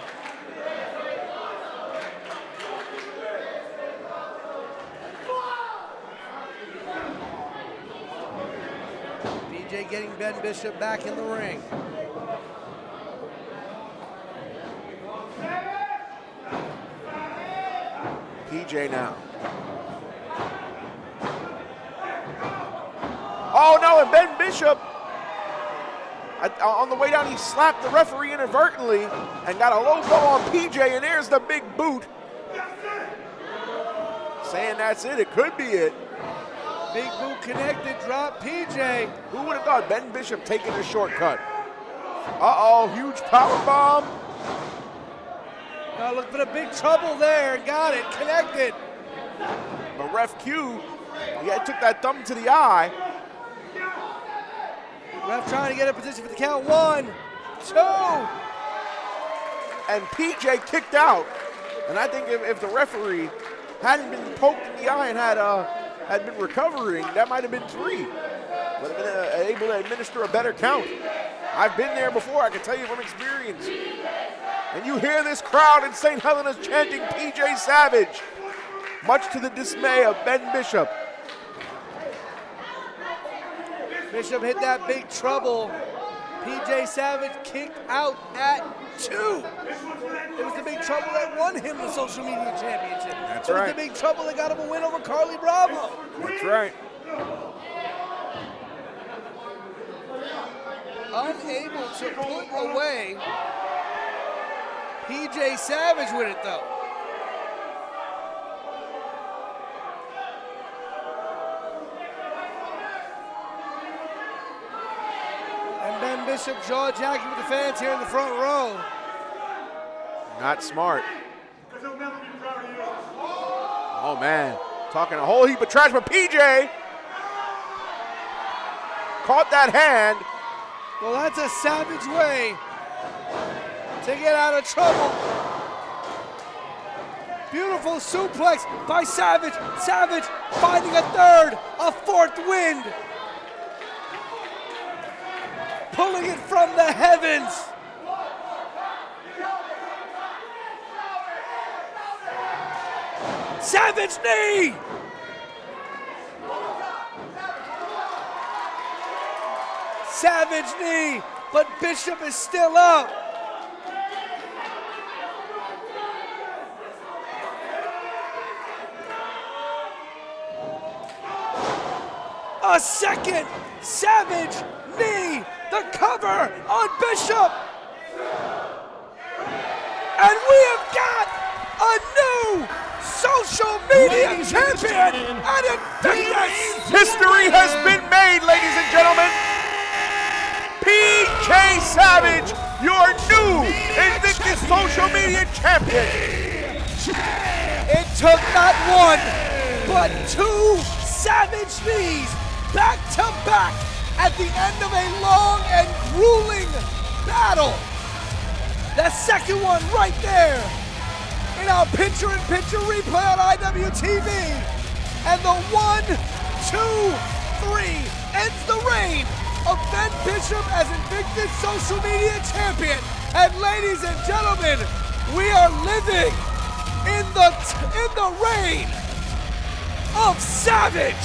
PJ getting Ben Bishop back in the ring. PJ now. Oh no, and Ben Bishop, on the way down, he slapped the referee inadvertently and got a low blow on PJ, and there's the big boot. Saying that's it, it could be it. Big boot connected, drop PJ. Who would have thought Ben Bishop taking a shortcut? Uh-oh, huge power bomb. Now look for the big trouble there. Got it, connected. The ref Q, took that thumb to the eye. Ref trying to get a position for the count. 1, 2. And PJ kicked out. And I think if the referee hadn't been poked in the eye and had been recovering, that might have been 3. Would have been able to administer a better count. I've been there before, I can tell you from experience. And you hear this crowd in St. Helena's chanting PJ Savage, much to the dismay of Ben Bishop. Bishop hit that big trouble. PJ Savage kicked out at 2. It was the big trouble that won him the social media championship. That's right. right. It was the big trouble that got him a win over Carly Bravo. That's right. Unable to put away PJ Savage with it though. And Ben Bishop jaw-jacking with the fans here in the front row. Not smart. Oh man, talking a whole heap of trash, but PJ caught that hand. Well, that's a Savage way to get out of trouble. Beautiful suplex by Savage. Savage finding a 3rd, a 4th wind. Pulling it from the heavens. Savage knee. Savage knee, but Bishop is still up. A second Savage knee, the cover on Bishop. And we have got a new social media champion at Invictus. History has been made, ladies and gentlemen. PJ Savage, your new Invictus social media champion. It took not 1, but 2 Savage knees back to back at the end of a long and grueling battle. The second one right there in our picture-in-picture replay on IWTV. And the 1, 2, 3 ends the reign of Ben Bishop as Invictus social media champion. And ladies and gentlemen, we are living in the reign of Savage.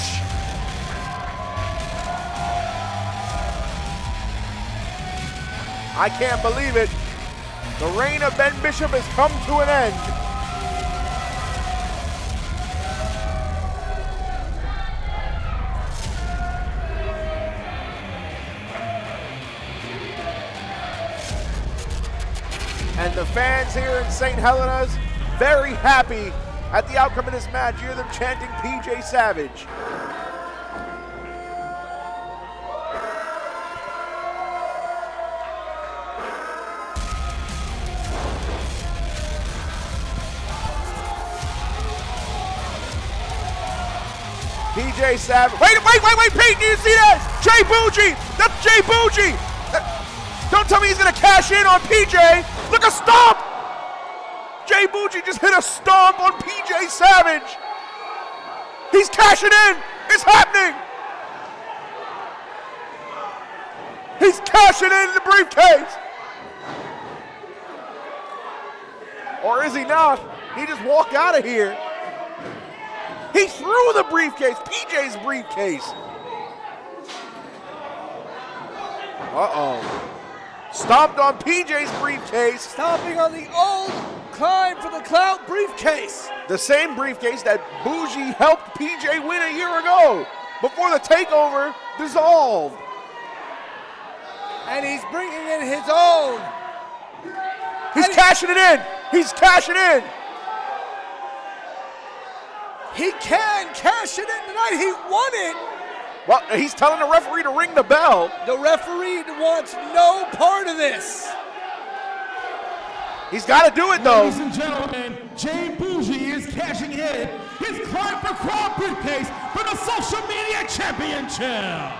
I can't believe it. The reign of Ben Bishop has come to an end. And the fans here in St. Helena's very happy at the outcome of this match. You hear them chanting PJ Savage. PJ Savage. Wait, Pete, do you see that? Jay Bougie. That's Jay Bougie. Don't tell me he's going to cash in on PJ. Look, a stomp. Jay Bougie just hit a stomp on PJ Savage. He's cashing in. It's happening. He's cashing in the briefcase. Or is he not? He just walked out of here. He threw the briefcase, PJ's briefcase. Uh-oh. Stomped on PJ's briefcase. Stomping on the old climb for the Clout briefcase. The same briefcase that Bougie helped PJ win a year ago before the takeover dissolved. And he's bringing in his own. He's cashing it in. He's cashing in. He can cash it in tonight. He won it. Well, he's telling the referee to ring the bell. The referee wants no part of this. He's got to do it, though. Ladies and gentlemen, Jay Bougie is cashing in his Climb for Crown briefcase for the Social Media Championship.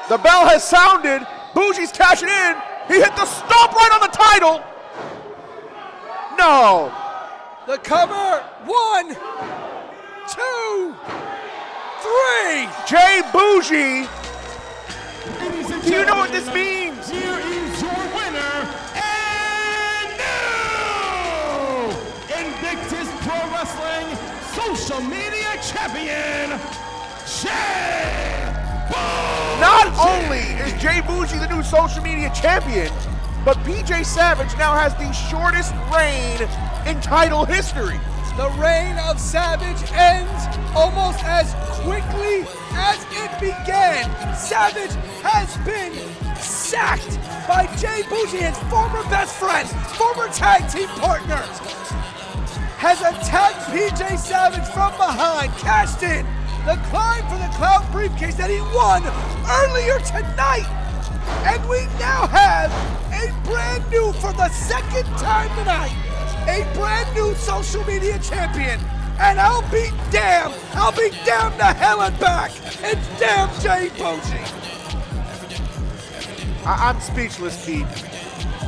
The bell has sounded. Bougie's cashing in. He hit the stomp right on the title. No. The cover. 1, 2, 3. Jay Bougie. Ladies and Do you know what gentlemen, this means? Here is your winner and new Invictus Pro Wrestling Social Media Champion, Jay Bougie. Not only is Jay Bougie the new social media champion, but PJ Savage now has the shortest reign in title history. The reign of Savage ends almost as quickly as it began. Savage has been sacked by Jay Bougie, his former best friend, former tag team partner. Has attacked PJ Savage from behind, cashed in the Climb for the Clout briefcase that he won earlier tonight. And we now have a brand new, for the second time tonight, a brand new social media champion. And I'll be damned to hell and back. It's damn Jay Bougie. I'm speechless, Pete.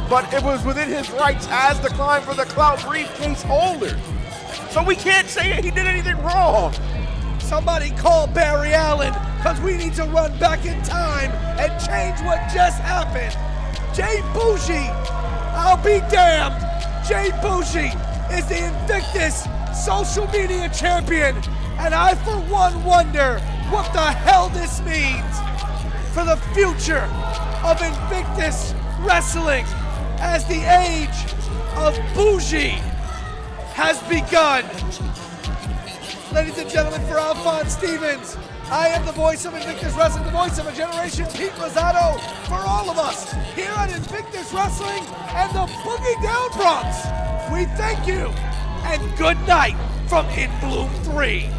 But it was within his rights as the Climb for the Clout briefcase holder. So we can't say he did anything wrong. Somebody call Barry Allen, because we need to run back in time and change what just happened. Jay Bougie, I'll be damned. Jay Bougie is the Invictus social media champion, and I for one wonder what the hell this means for the future of Invictus Wrestling as the age of Bougie has begun. Ladies and gentlemen, for Alphonse Stevens, I am the voice of Invictus Wrestling, the voice of a generation, Pete Rosado, for all of us here at Invictus Wrestling and the Boogie Down Bronx. We thank you, and good night from In Bloom 3.